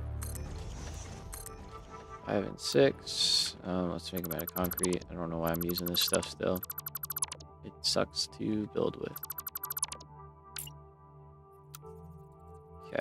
5 and 6. Let's make them out of concrete. I don't know why I'm using this stuff still. It sucks to build with. Okay.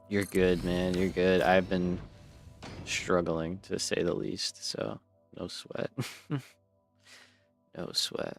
You're good, man. You're good. I've been struggling, to say the least, so no sweat. No sweat.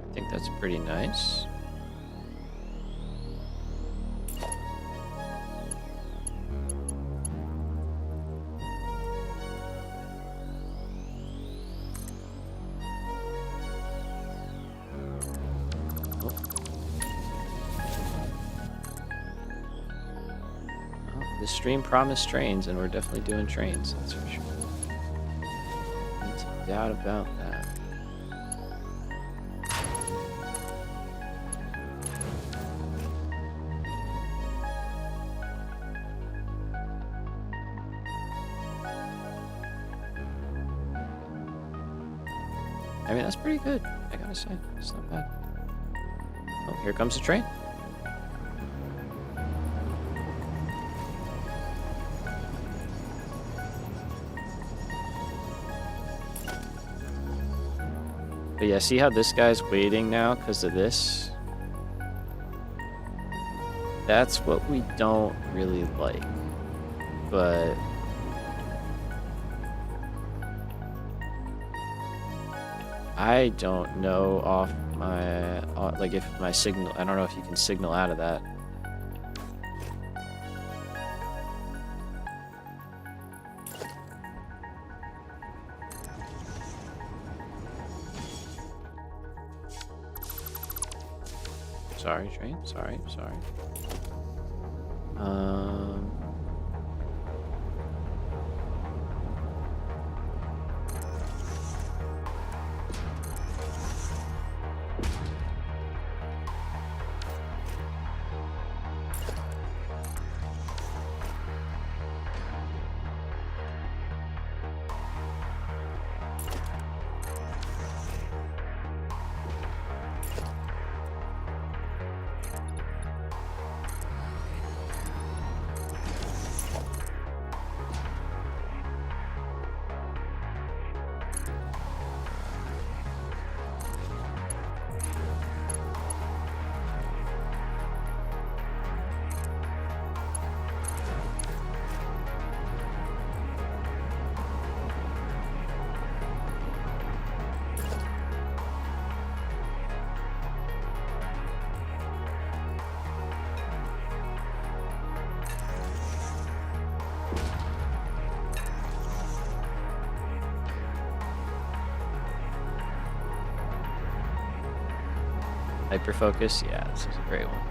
I think that's pretty nice. The stream promised trains, and we're definitely doing trains, that's for sure. No doubt about that. I mean, that's pretty good, I gotta say. It's not bad. Oh, here comes the train. But yeah, see how this guy's waiting now because of this? That's what we don't really like. But I don't know off my, like if my signal, I don't know if you can signal out of that. Sorry, train. Sorry. Hyperfocus, yeah, this is a great one.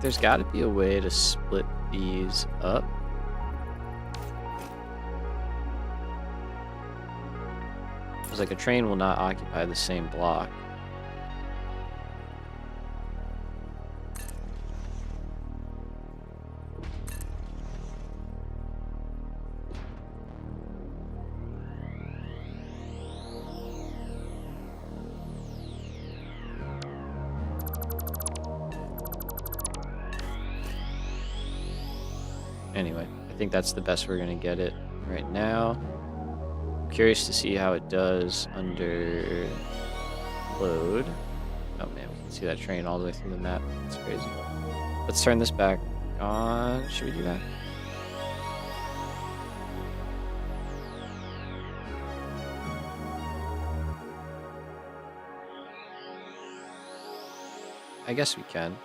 There's got to be a way to split these up. Because like a train will not occupy the same block. Anyway, I think that's the best we're gonna get it right now. I'm curious to see how it does under load. Oh man, we can see that train all the way through the map. That's crazy. Let's turn this back on. Should we do that? I guess we can.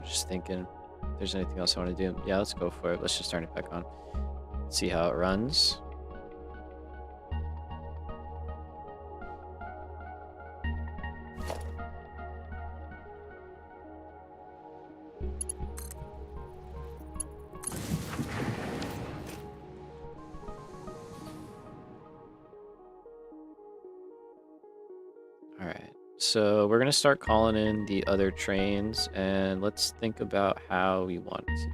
Just thinking if there's anything else I want to do. Yeah, let's go for it. Let's just turn it back on. See how it runs. Alright, so we're going to start calling in the other trains, and let's think about how we want to do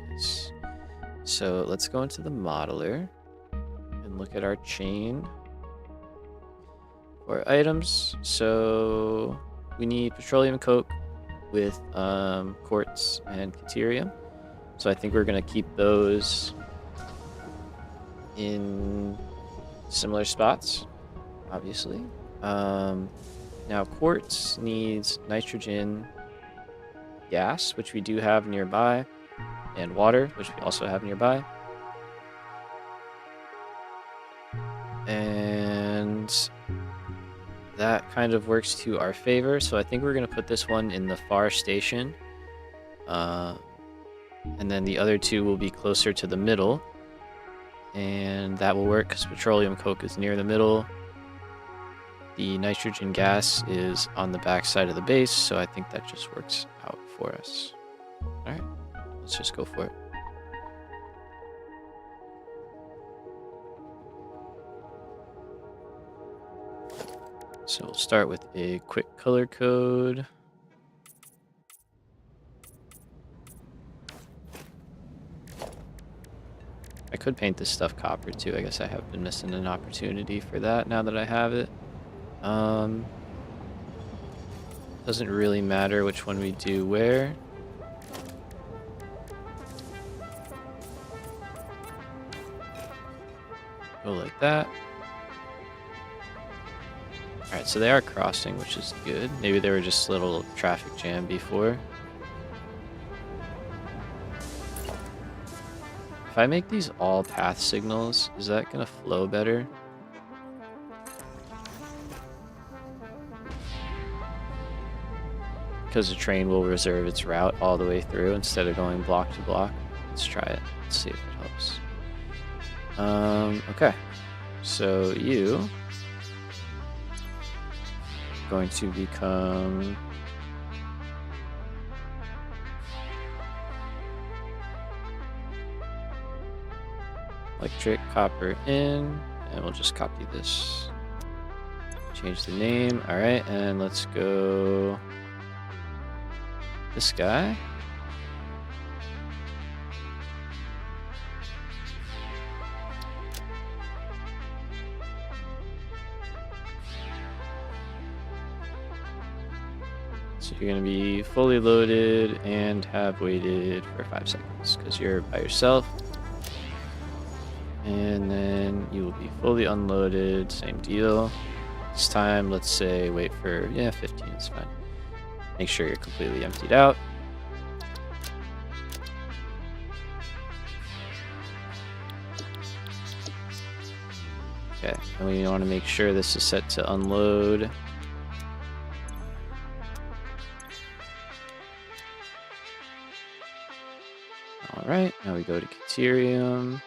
this. So let's go into the modeler and look at our chain for items. So we need petroleum coke with quartz and deuterium. So I think we're going to keep those in similar spots, obviously. Now quartz needs nitrogen gas, which we do have nearby, and water, which we also have nearby. And that kind of works to our favor. So I think we're going to put this one in the far station. And then the other two will be closer to the middle. And that will work because petroleum coke is near the middle. The nitrogen gas is on the back side of the base, so I think that just works out for us. Alright, let's just go for it. So we'll start with a quick color code. I could paint this stuff copper too. I guess I have been missing an opportunity for that now that I have it. Doesn't really matter which one we do where. Go like that. Alright, so they are crossing, which is good. Maybe they were just a little traffic jam before. If I make these all path signals, is that gonna flow better? Because the train will reserve its route all the way through instead of going block to block. Let's try it. Let's see if it helps. Okay. So you going to become electric copper in, and we'll just copy this. Change the name. All right, and let's go this guy. Let's So you're going to be fully loaded and have waited for 5 seconds because you're by yourself. And then you will be fully unloaded, same deal. This time, let's say wait for, 15 is fine. Make sure you're completely emptied out. Okay, and we want to make sure this is set to unload. All right, now we go to Caterium.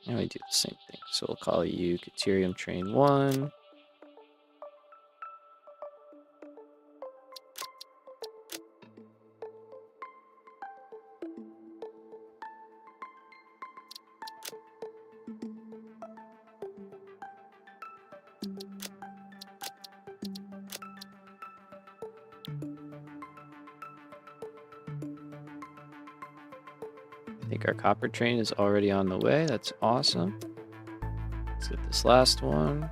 And we do the same thing. So we'll call you Caterium Train 1. I think our copper train is already on the way. That's awesome. Let's get this last one.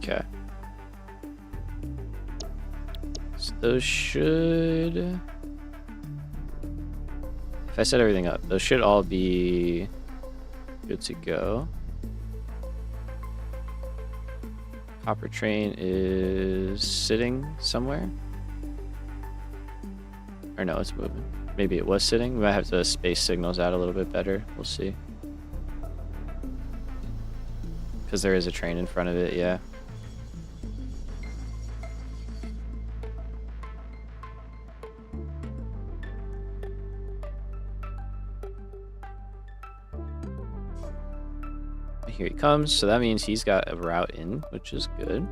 Okay. So those should... If I set everything up, those should all be good to go. Copper train is sitting somewhere. Or no, it's moving. Maybe it was sitting. We might have to space signals out a little bit better. We'll see. Because there is a train in front of it, yeah. Here he comes, so that means he's got a route in, which is good.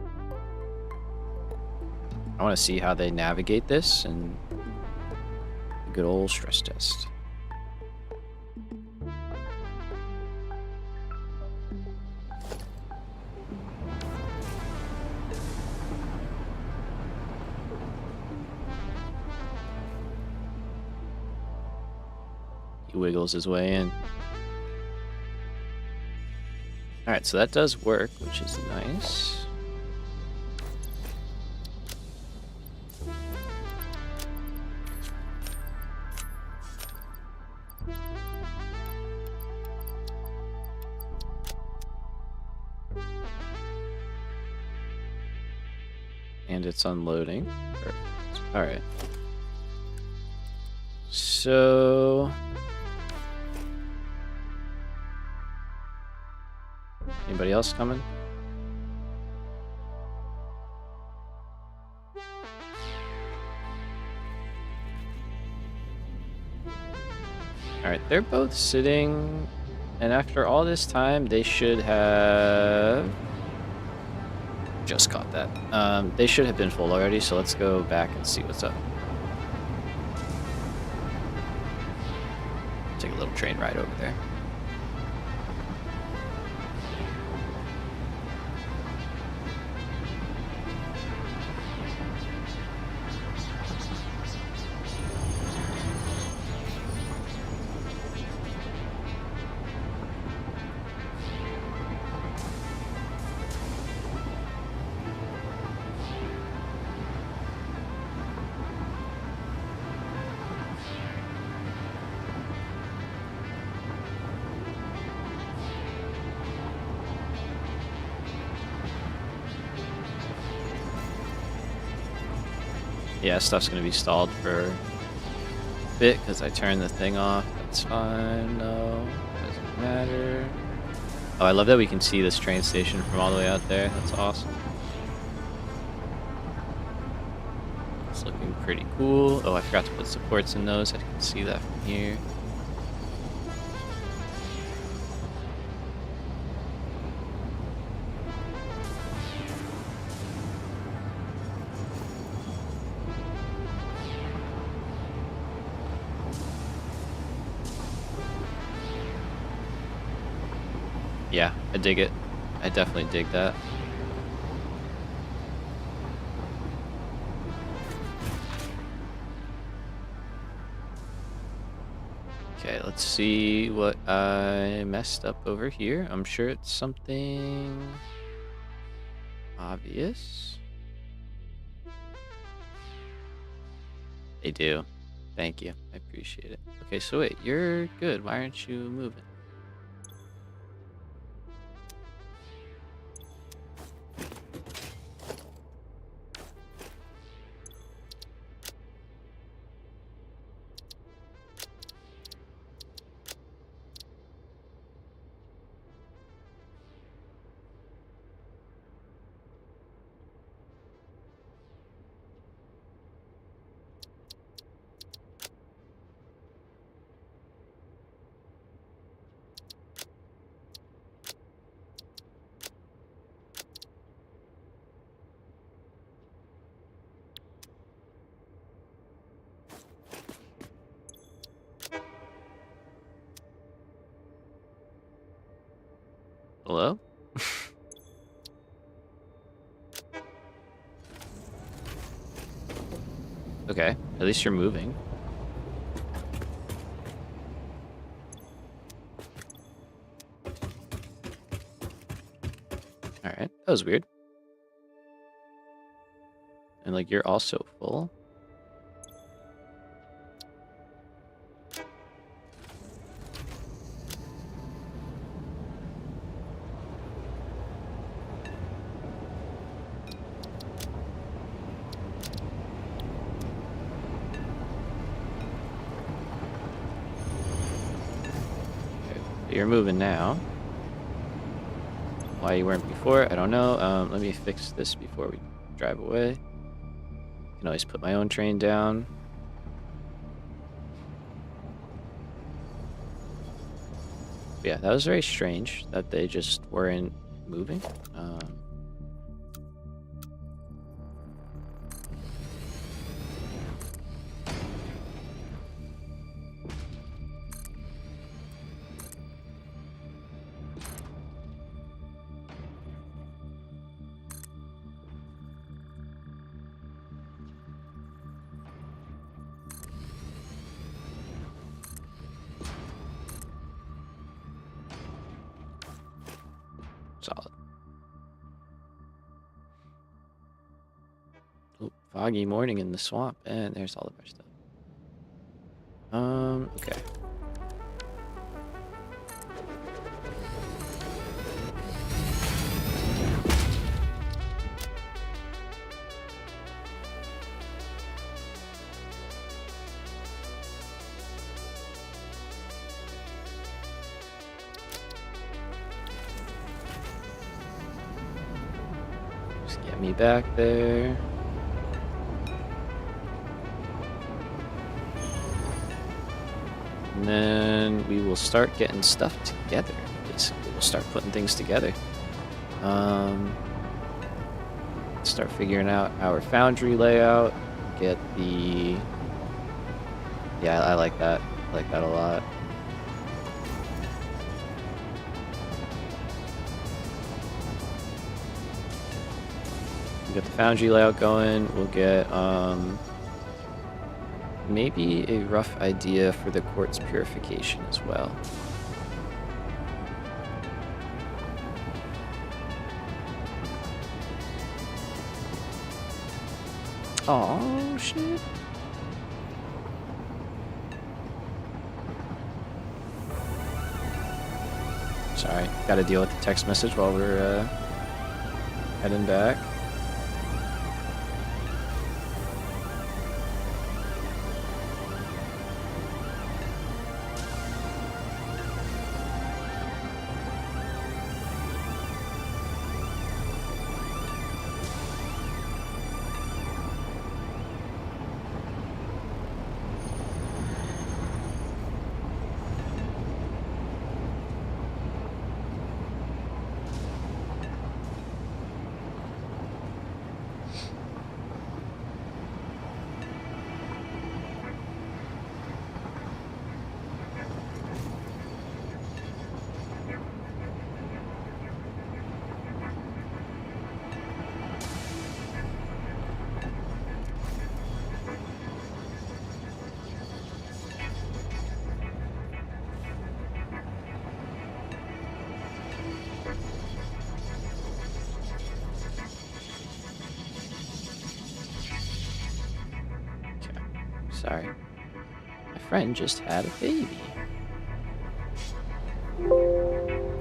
I want to see how they navigate this and a good old stress test. He wiggles his way in. Alright, so that does work, which is nice. And it's unloading. Perfect. Alright. So... Anybody else coming? Alright, they're both sitting, and after all this time, they should have... Just caught that. They should have been full already, so let's go back and see what's up. Take a little train ride over there. Yeah, stuff's gonna be stalled for a bit because I turned the thing off. That's fine. No, doesn't matter. Oh, I love that we can see this train station from all the way out there. That's awesome. It's looking pretty cool. Oh, I forgot to put supports in those. I can see that from here. Yeah, I dig it. I definitely dig that. Okay, let's see what I messed up over here. I'm sure it's something obvious. They do. Thank you. I appreciate it. Okay, so wait, you're good. Why aren't you moving? Hello? Okay, at least you're moving. Alright, that was weird. And like, you're also full. You're moving now. Why you weren't before, I don't know. Let me fix this before we drive away. I can always put my own train down. But yeah, that was very strange that they just weren't moving. Solid. Oh, foggy morning in the swamp, and there's all of our stuff. Okay. Just get me back there. And then we will start getting stuff together. Basically, we'll start putting things together. Start figuring out our foundry layout. Get the... Yeah, I like that. I like that a lot. We'll get the foundry layout going. We'll get maybe a rough idea for the quartz purification as well. Oh shit. Sorry, gotta deal with the text message while we're heading back. sorry. My friend just had a baby.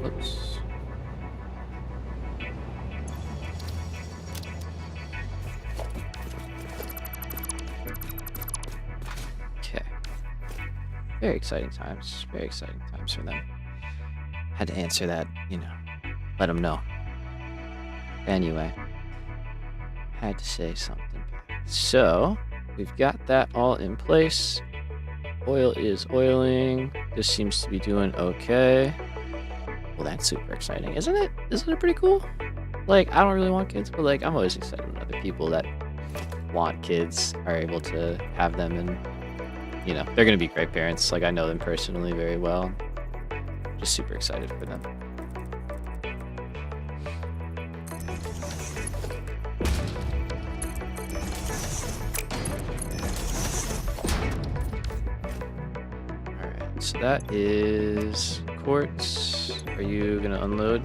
Whoops. Okay. Very exciting times. Very exciting times for them. Had to answer that, you know, let them know. Anyway, had to say something back. So, we've got that all in place. Oil is oiling. This seems to be doing okay. Well, that's super exciting, isn't it? Isn't it pretty cool? Like, I don't really want kids, but like, I'm always excited when other people that want kids are able to have them, and you know, they're gonna be great parents. Like, I know them personally very well. Just super excited for them. Alright, so that is quartz. Are you gonna unload?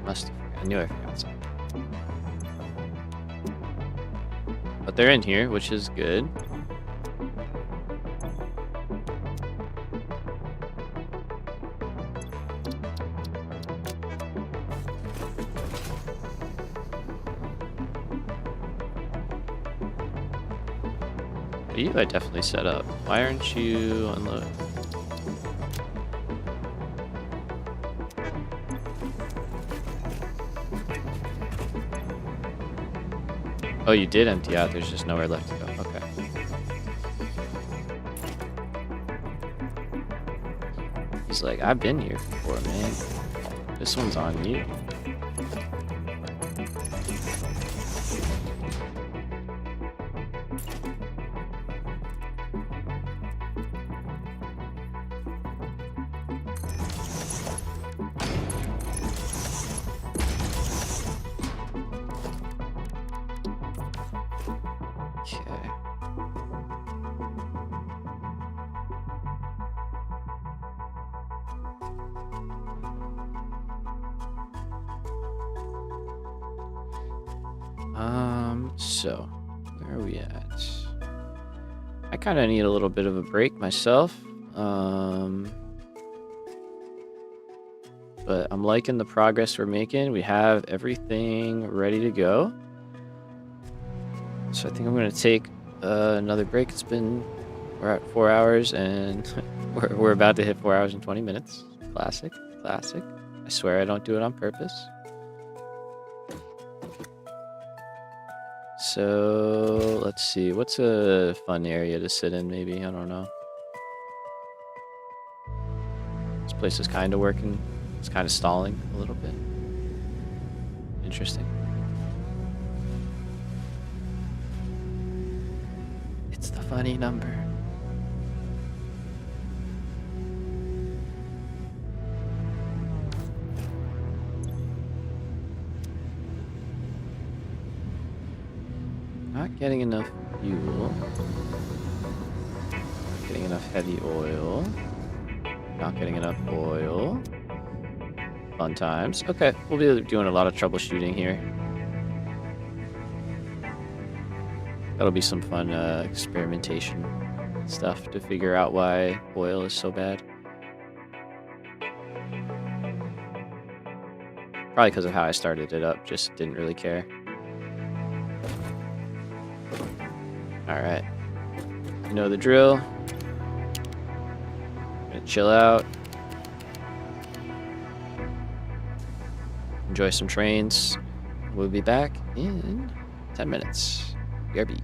Must have. I knew I forgot something. But they're in here, which is good. But you I definitely set up. Why aren't you unloading? Oh, you did empty out. There's just nowhere left to go. Okay. He's like, I've been here before, man. This one's on you. Okay. So where are we at? I kind of need a little bit of a break myself. But I'm liking the progress we're making. We have everything ready to go. So I think I'm going to take another break. We're at 4 hours and we're about to hit 4 hours and 20 minutes. Classic, classic. I swear I don't do it on purpose. So let's see. What's a fun area to sit in? Maybe, I don't know. This place is kind of working. It's kind of stalling a little bit. Interesting. It's the funny number. Not getting enough fuel. Not getting enough heavy oil. Not getting enough oil. Fun times. Okay, we'll be doing a lot of troubleshooting here. That'll be some fun experimentation stuff to figure out why oil is so bad. Probably because of how I started it up, just didn't really care. Alright. You know the drill. Gonna chill out. Enjoy some trains. We'll be back in 10 minutes. BRB.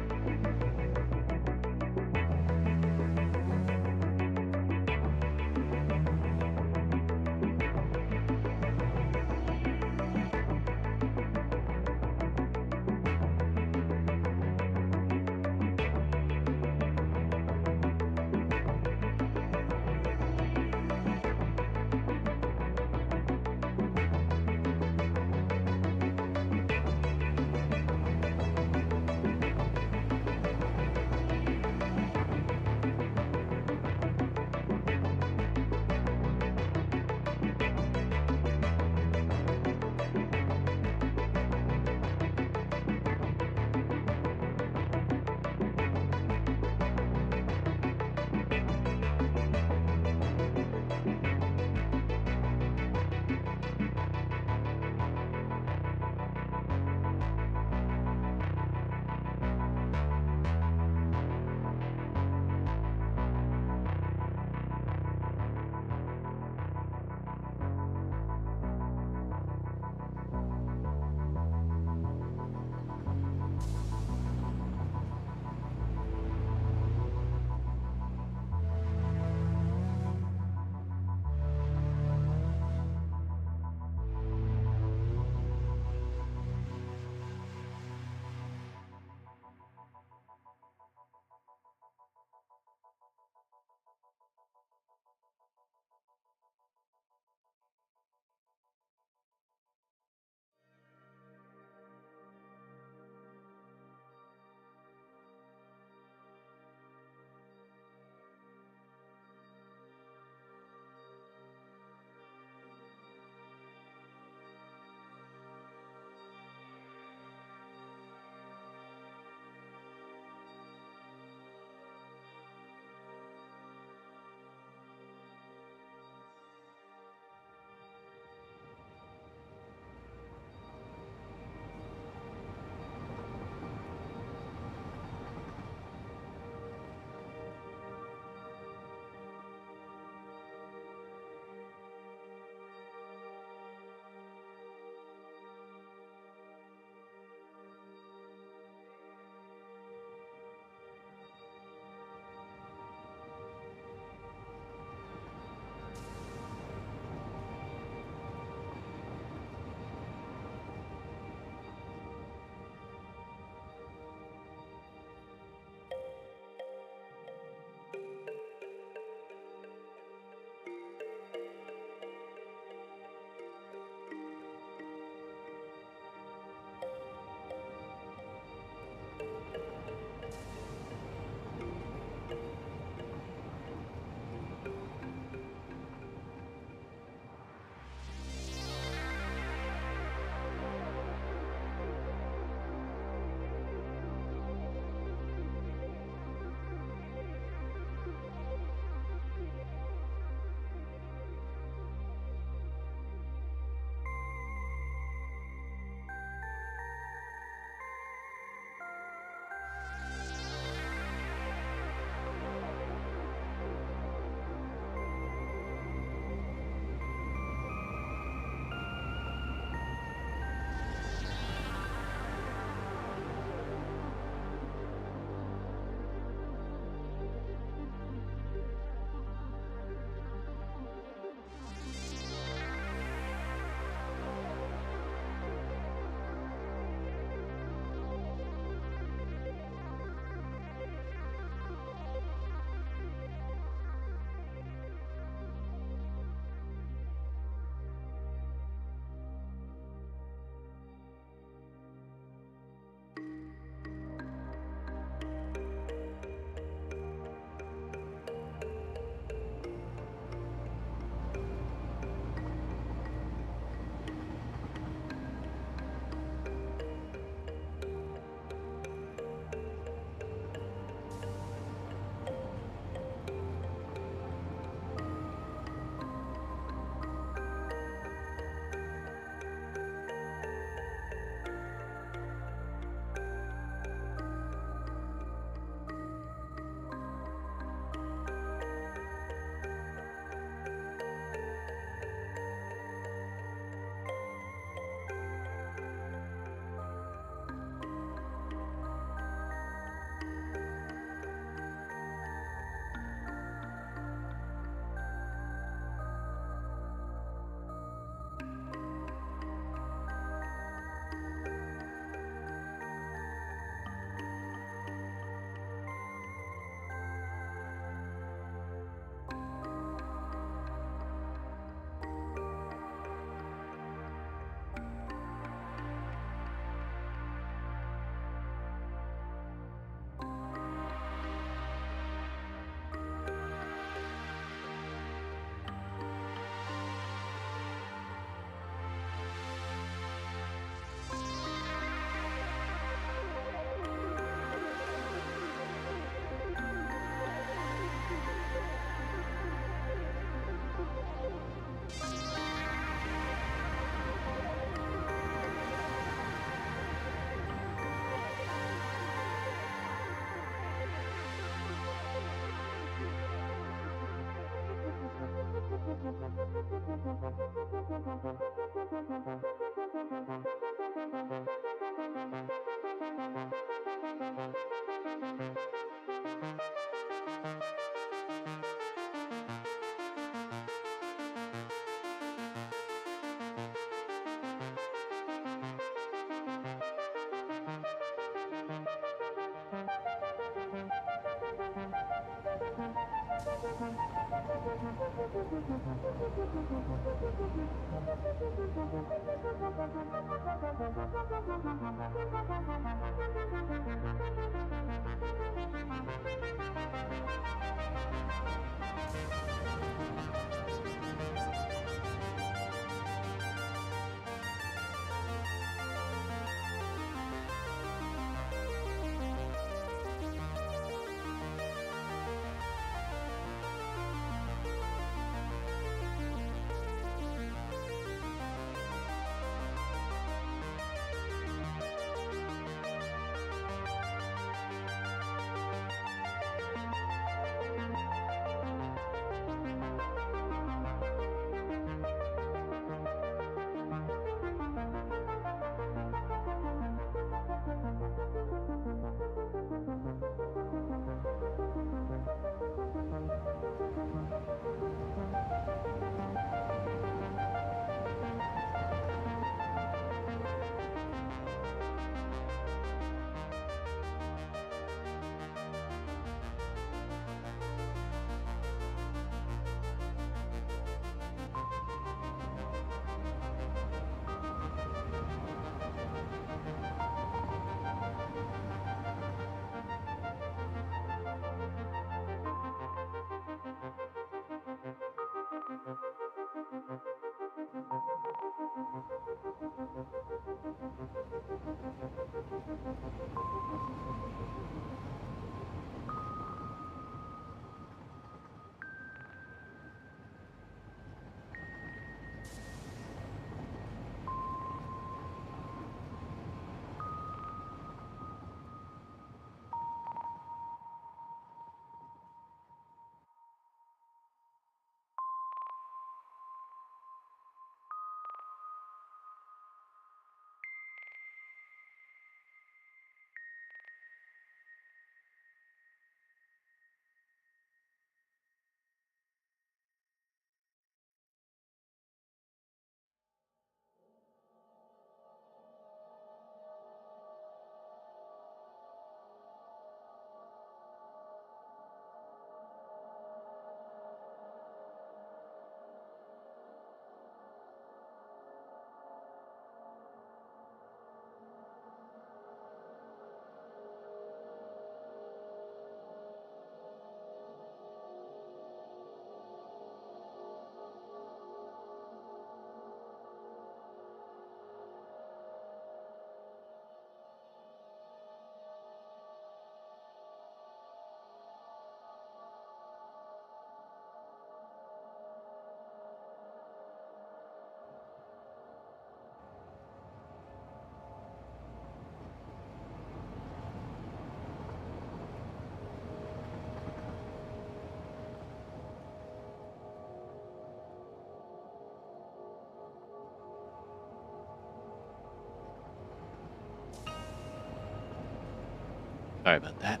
Sorry about that.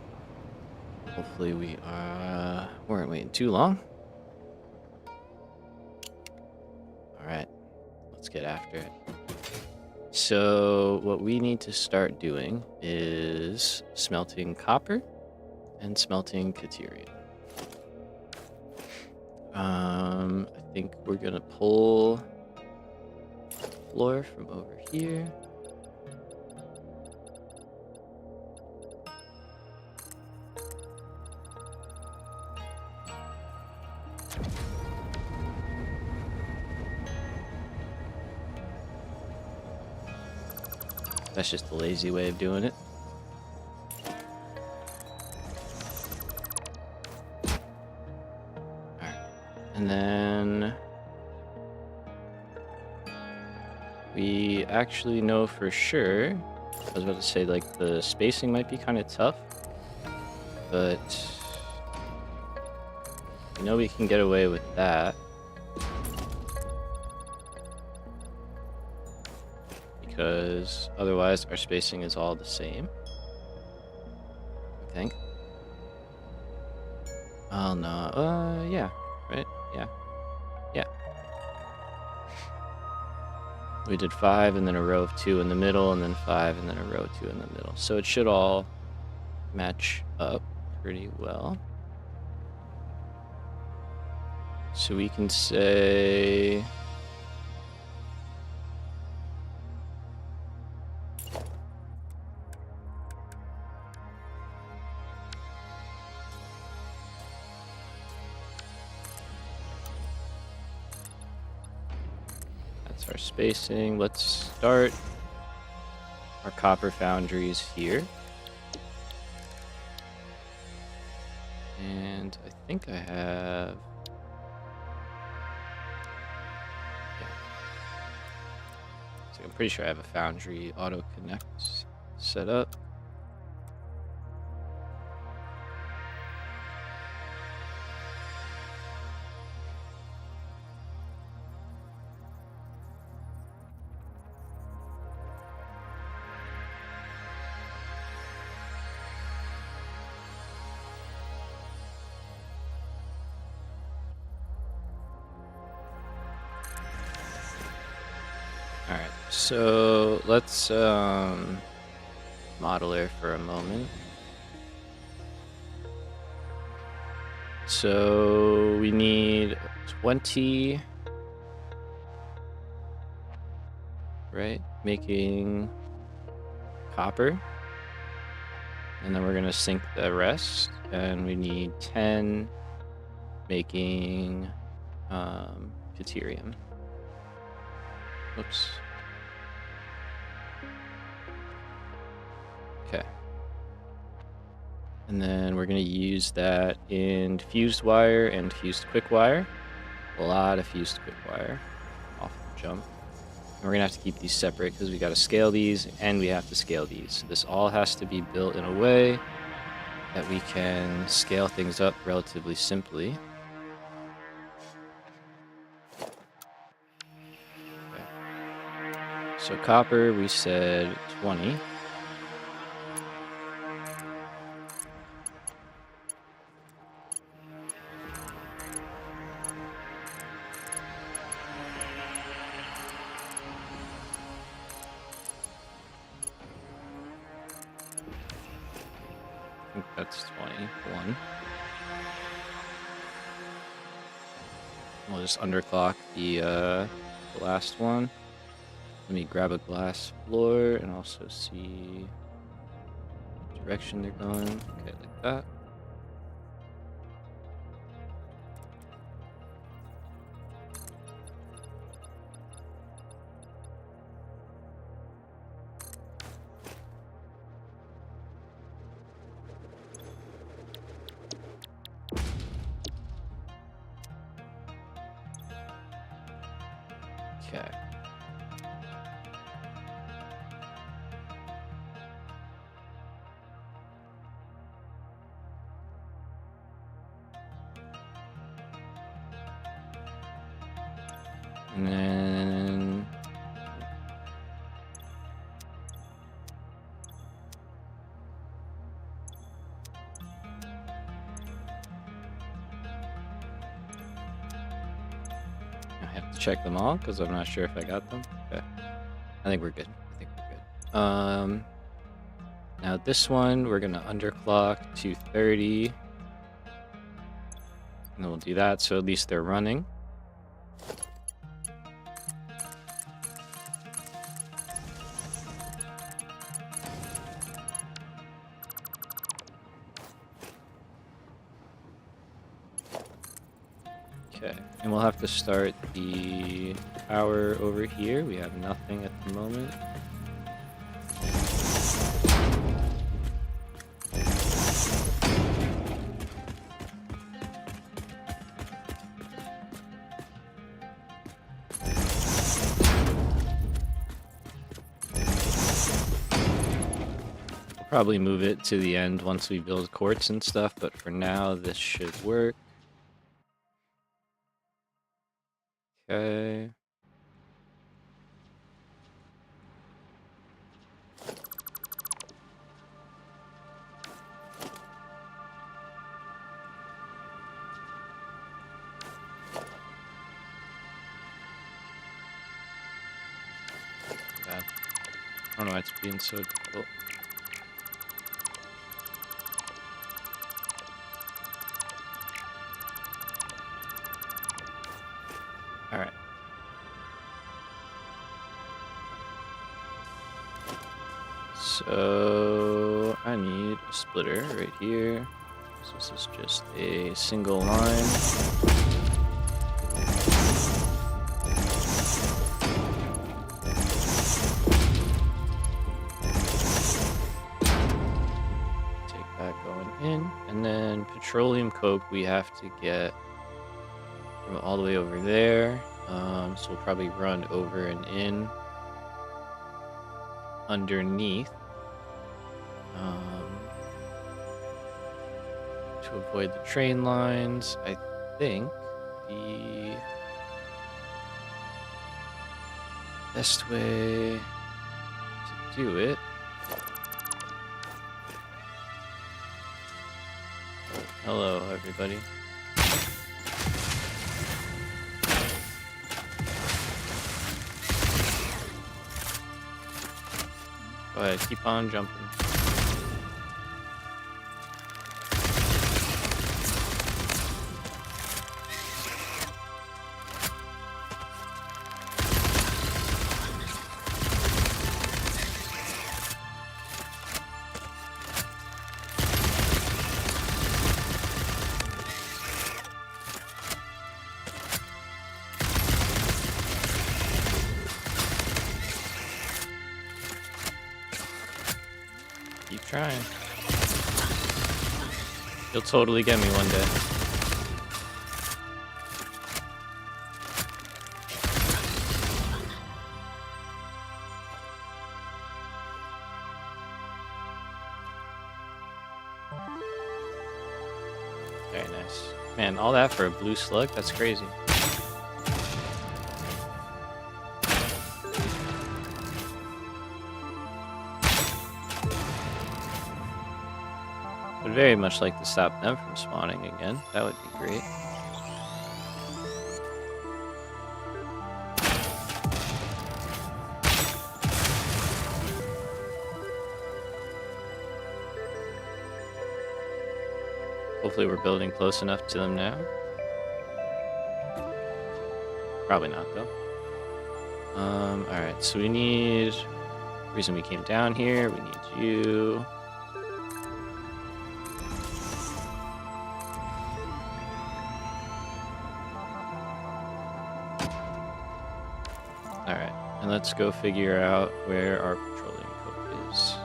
Hopefully we weren't waiting too long. All right, let's get after it. So what we need to start doing is smelting copper and smelting caterium. I think we're gonna pull floor from over here. That's just the lazy way of doing it. Alright. And then we actually know for sure, I was about to say, like, the spacing might be kind of tough, but we know we can get away with that. because otherwise our spacing is all the same, I think. Oh no, yeah, right, yeah. We did 5 and then a row of 2 in the middle, and then 5 and then a row of 2 in the middle. So it should all match up pretty well. So we can say that's our spacing. Let's start our copper foundries here. And I think I have... yeah. So I'm pretty sure I have a foundry auto connect set up. Alright, so let's Modular for a moment. So we need 20, right? Making copper. And then we're gonna sync the rest. And we need 10 making deuterium. Oops. Okay. And then we're going to use that in fused wire and fused quick wire. A lot of fused quick wire off the jump. And we're going to have to keep these separate because we got to scale these and we have to scale these. This all has to be built in a way that we can scale things up relatively simply. So copper, we said 20. I think that's 21. We'll just underclock the last one. Let me grab a glass floor and also see what direction they're going. Okay, like that. Okay. And then I have to check them all because I'm not sure if I got them. Okay. I think we're good. Now this one we're gonna underclock to 30. And then we'll do that so at least they're running. Okay, and we'll have to start the power over here. We have nothing at the moment. Probably move it to the end once we build quartz and stuff, but for now this should work. Okay. I don't know why it's being so difficult. All right. So I need a splitter right here. So this is just a single line. Take that going in, and then petroleum coke we have to get from all the way over there. So we'll probably run over and in underneath. To avoid the train lines, I think the best way to do it hello everybody. Go ahead, keep on jumping. Keep trying. You'll totally get me one day. Very nice. Man, all that for a blue slug? That's crazy. Would very much like to stop them from spawning again. That would be great. Hopefully we're building close enough to them now. Probably not though. Alright, so we need... The reason we came down here, we need you. Alright, and let's go figure out where our petroleum coke is.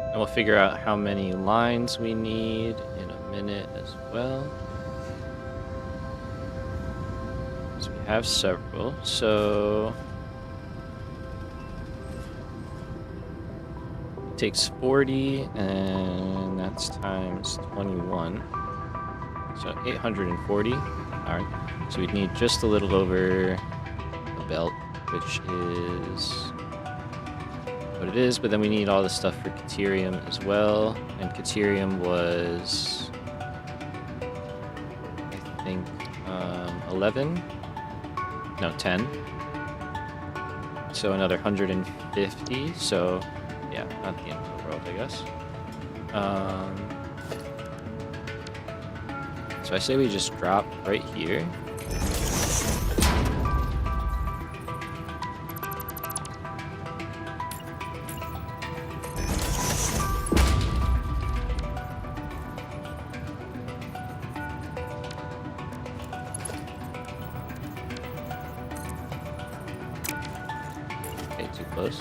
And we'll figure out how many lines we need in a minute as well. So we have several, so... Takes 40, and that's times 21. So 840. Alright. So we'd need just a little over a belt, which is what it is, but then we need all the stuff for Caterium as well. And Caterium was, I think, 11? No, 10. So another 150. So yeah, not the end of the world, I guess. So I say we just drop right here. Okay, too close.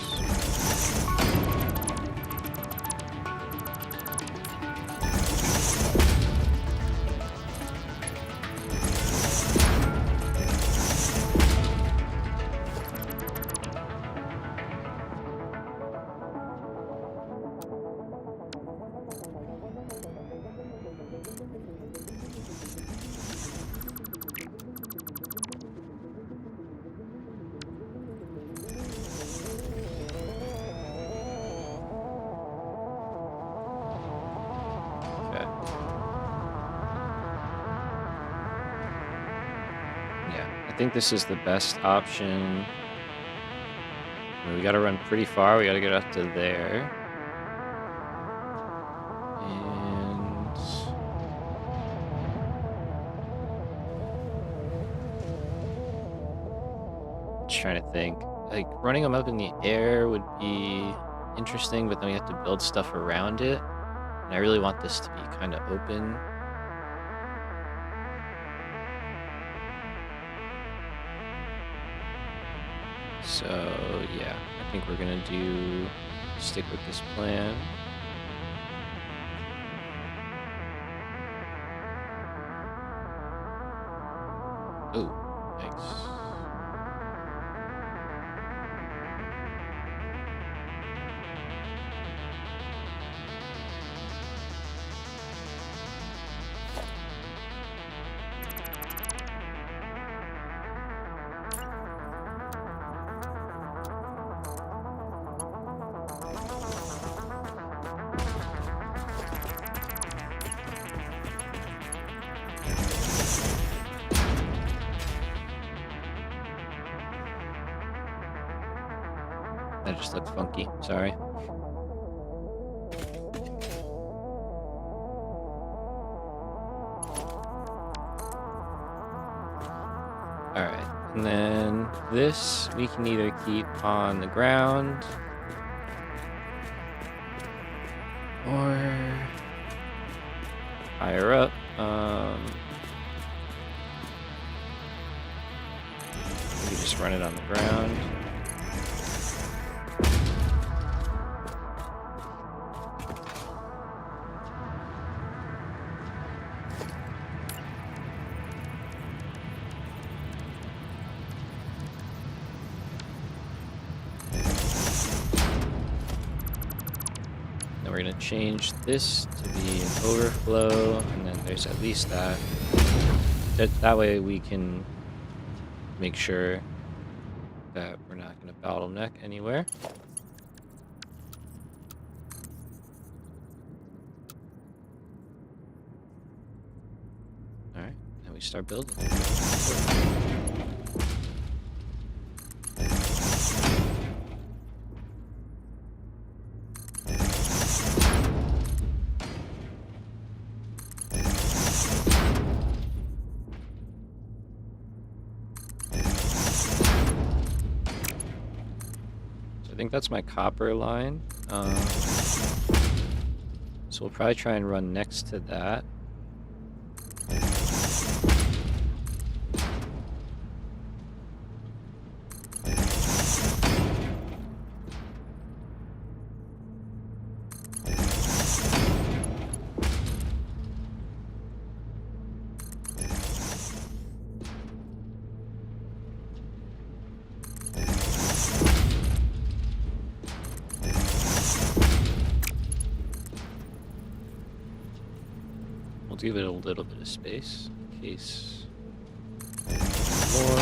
think this is the best option. I mean, we gotta run pretty far. We gotta get up to there. And just trying to think. Like, running them up in the air would be interesting, but then we have to build stuff around it. And I really want this to be kind of open. So, yeah, I think we're gonna stick with this plan. Oh, thanks. That just looked funky. Sorry. Alright, and then this we can either keep on the ground or higher up. We can just run it on the ground. We're going to change this to be an overflow, and then there's at least that. That way we can make sure that we're not going to bottleneck anywhere. All right, now we start building. I think that's my copper line. So we'll probably try and run next to that. We'll give it a little bit of space in case more.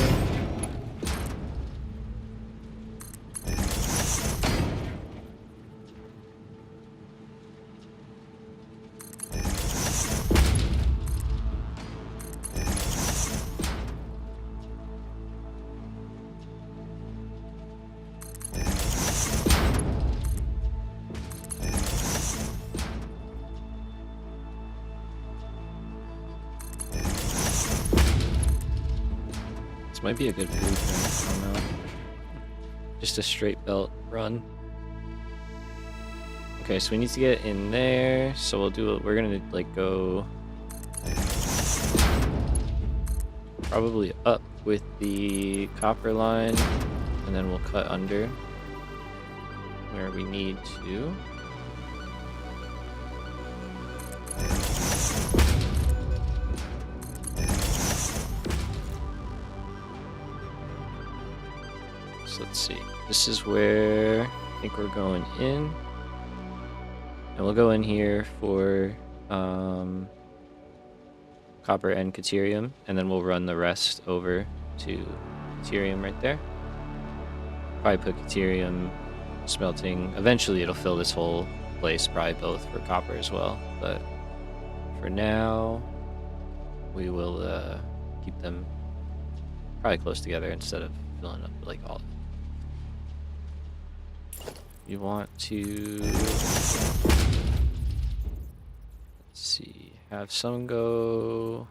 Might be a good blueprint, I don't know. Just a straight belt run. Okay, so we need to get in there. So we're gonna like go probably up with the copper line, and then we'll cut under where we need to. Let's see. This is where I think we're going in. And we'll go in here for copper and Caterium, and then we'll run the rest over to Caterium right there. Probably put Caterium smelting. Eventually it'll fill this whole place, probably both for copper as well. But for now, we will keep them probably close together instead of filling up like all of it. You want to, let's see, have some go.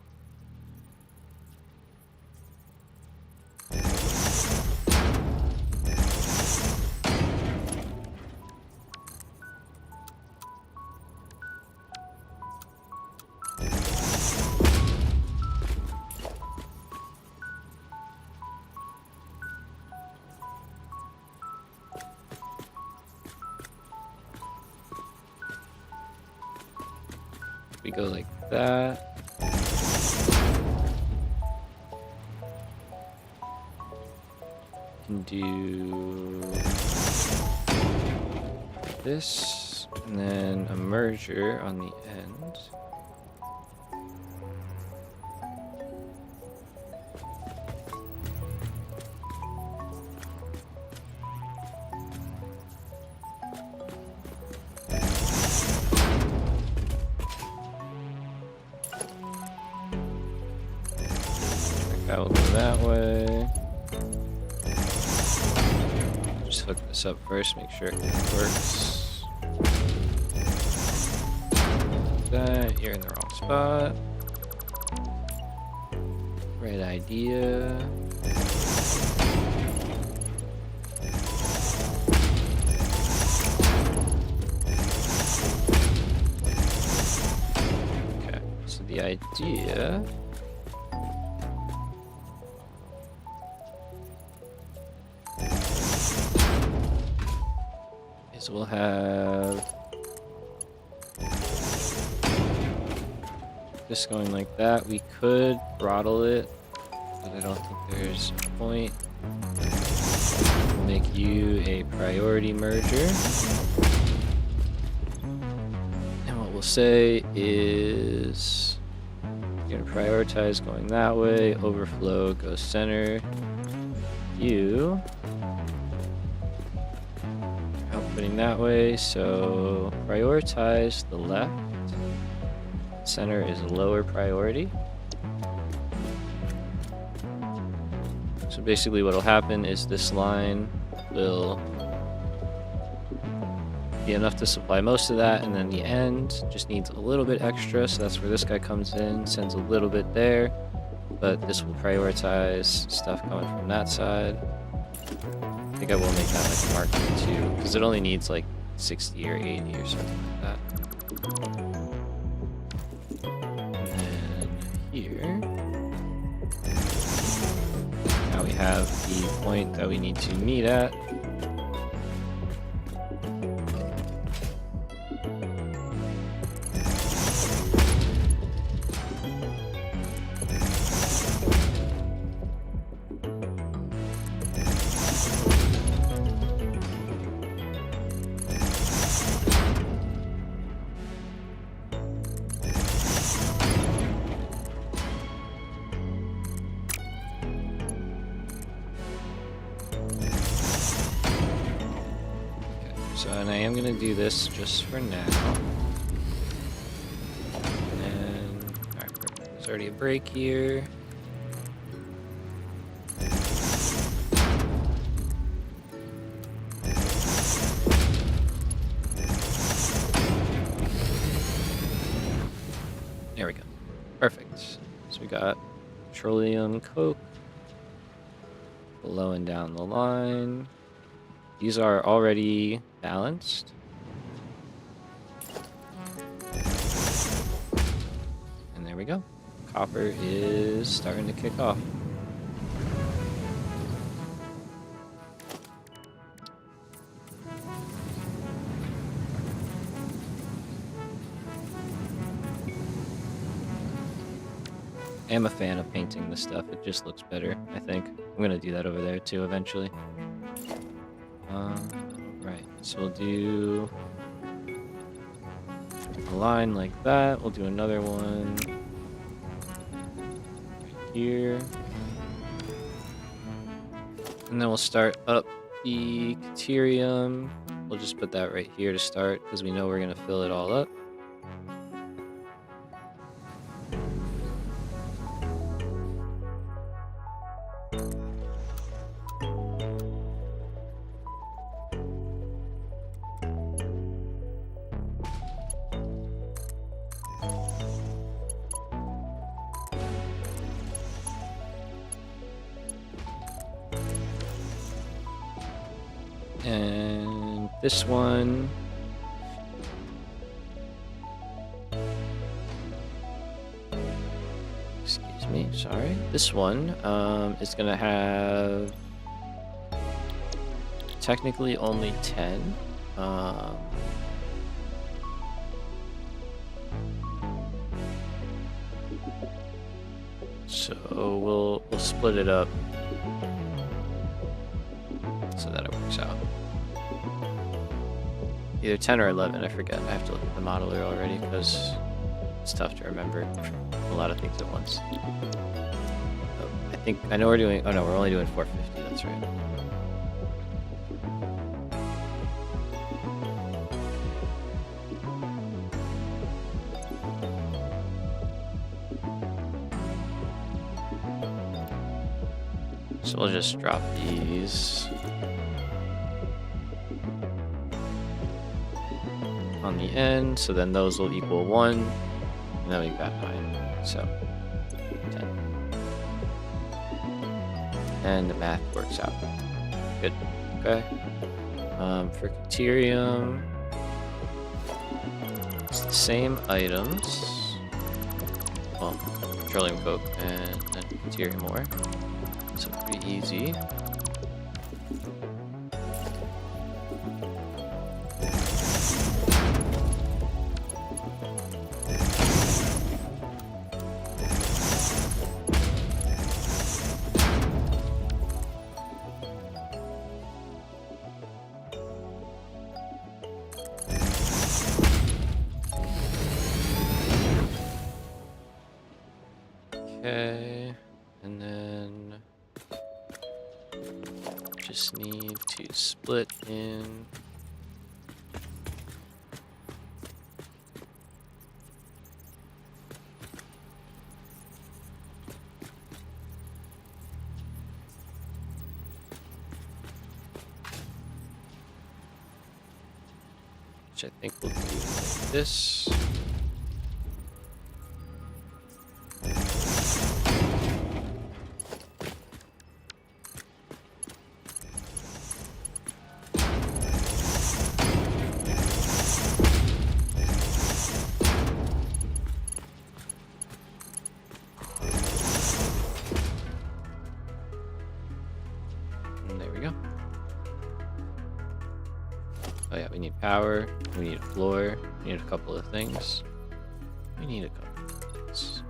We go like that. Can do this, and then a merger on the end. That will go that way. Just hook this up first, make sure it works. That, you're in the wrong spot. Right idea. Okay, so the idea is we'll have this going like that. We could throttle it, but I don't think there's a point. We'll make you a priority merger. And what we'll say is you're gonna prioritize going that way, overflow goes center. You outputting that way, so prioritize the left. Center is lower priority. So basically what will happen is this line will be enough to supply most of that, and then the end just needs a little bit extra, so that's where this guy comes in, sends a little bit there, but this will prioritize stuff coming from that side. I think I will make that like a marker too, because it only needs like 60 or 80 or something like that. Here. Now we have the point that we need to meet at. So, and I am going to do this just for now. And, alright, there's already a break here. There we go. Perfect. So we got petroleum, coke, below and down the line. These are already balanced. And there we go. Copper is starting to kick off. I am a fan of painting this stuff. It just looks better, I think. I'm going to do that over there too eventually. Right, so we'll do a line like that. We'll do another one right here. And then we'll start up the Caterium. We'll just put that right here to start because we know we're going to fill it all up. And this one, excuse me, sorry. This one is gonna have technically only 10. So we'll split it up so that it works out. Either 10 or 11, I forget. I have to look at the modeler already because it's tough to remember a lot of things at once. I know we're doing, oh no, we're only doing 450, that's right. So we'll just drop these on the end, so then those will equal 1, and then we've got 9, so 10. And the math works out. Good, okay. For Criterium, it's the same items. Well, Petroleum Coke and then Criterium ore. So pretty easy. Okay, and then just need to split in which I think we'll do like this. Oh yeah, we need power, we need a floor, we need a couple of things. We need a couple of things.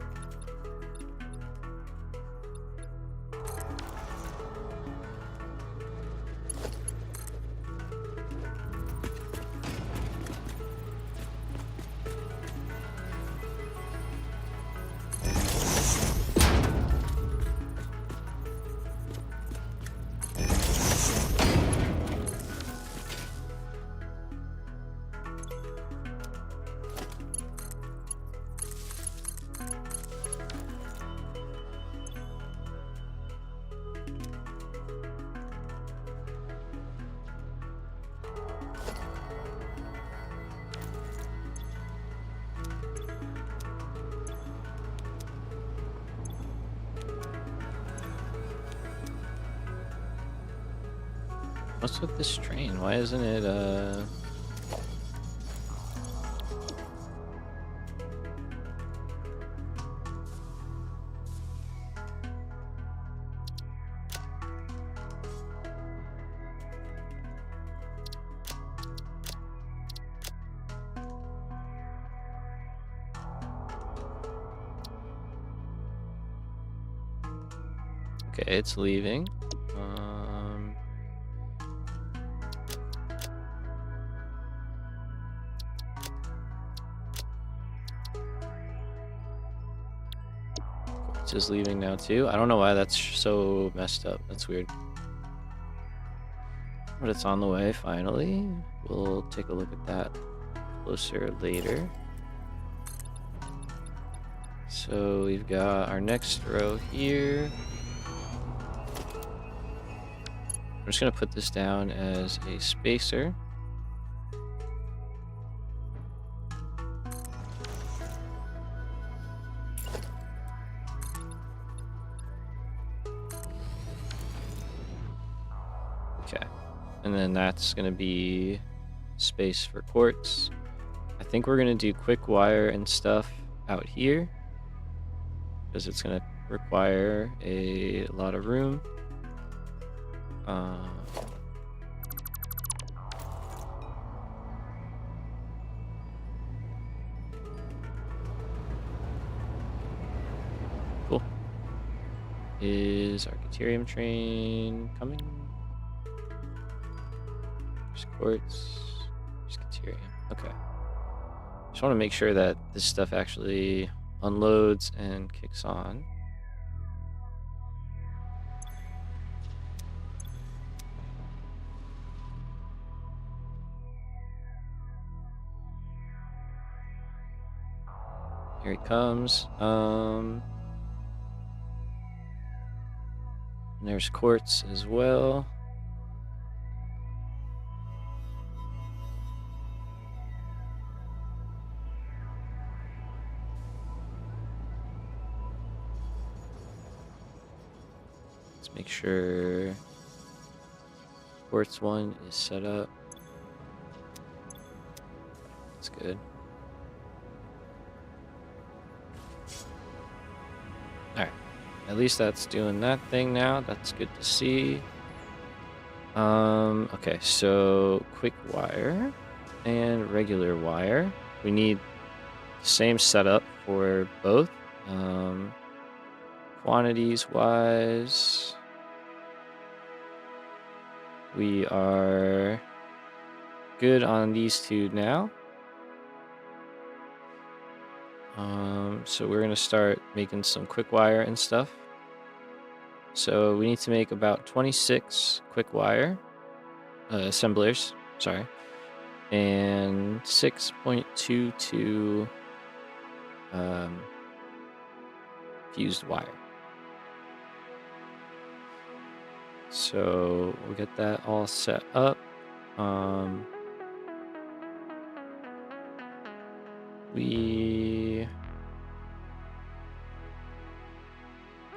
What's with this train? Why isn't it, Okay, it's leaving. Is leaving now too. I don't know why that's so messed up. That's weird. But it's on the way finally. We'll take a look at that closer later. So we've got our next row here. I'm just gonna put this down as a spacer. Okay. and then that's going to be space for quartz. I think we're going to do quick wire and stuff out here because it's going to require a lot of room. Cool. Is our Caterium train coming? There's quartz. There's Caterium. Okay. Just want to make sure that this stuff actually unloads and kicks on. Here it comes. And there's quartz as well. Let's make sure quartz 1 is set up. That's good. Alright. At least that's doing that thing now. That's good to see. Okay, so quick wire and regular wire. We need the same setup for both. Quantities wise, we are good on these two now. So we're gonna start making some quick wire and stuff. So we need to make about 26 quick wire assemblers, sorry, and 6.22 fused wire. So we'll get that all set up. We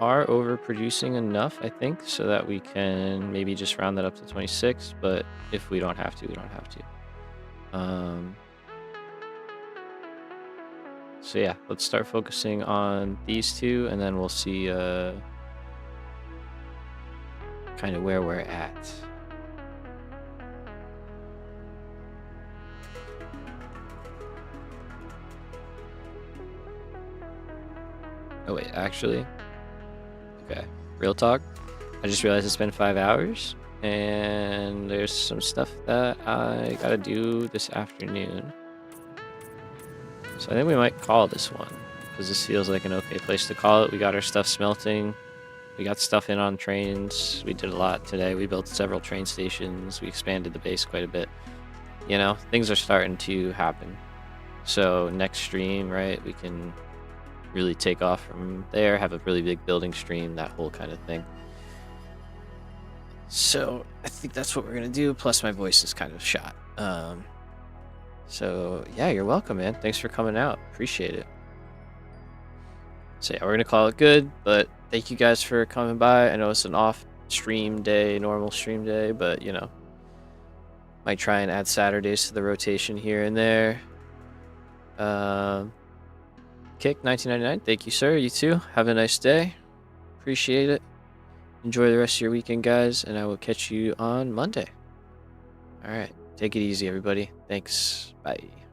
are overproducing enough, I think, so that we can maybe just round that up to 26, but if we don't have to, we don't have to. So yeah, let's start focusing on these two, and then we'll see kind of where we're at. Oh wait, actually, okay, real talk. I just realized it's been 5 hours, and there's some stuff that I gotta do this afternoon. So I think we might call this one, because this feels like an okay place to call it. We got our stuff smelting. We got stuff in on trains. We did a lot today. We built several train stations. We expanded the base quite a bit. You know, things are starting to happen. So next stream, right, we can really take off from there, have a really big building stream, that whole kind of thing. So I think that's what we're going to do. Plus my voice is kind of shot. So yeah, you're welcome, man. Thanks for coming out. Appreciate it. So yeah, we're going to call it good, but thank you guys for coming by. I know it's an off stream day, normal stream day, but you know, might try and add Saturdays to the rotation here and there. Kick 1999, thank you, sir. You too. Have a nice day. Appreciate it. Enjoy the rest of your weekend, guys, and I will catch you on Monday. All right. Take it easy, everybody. Thanks. Bye.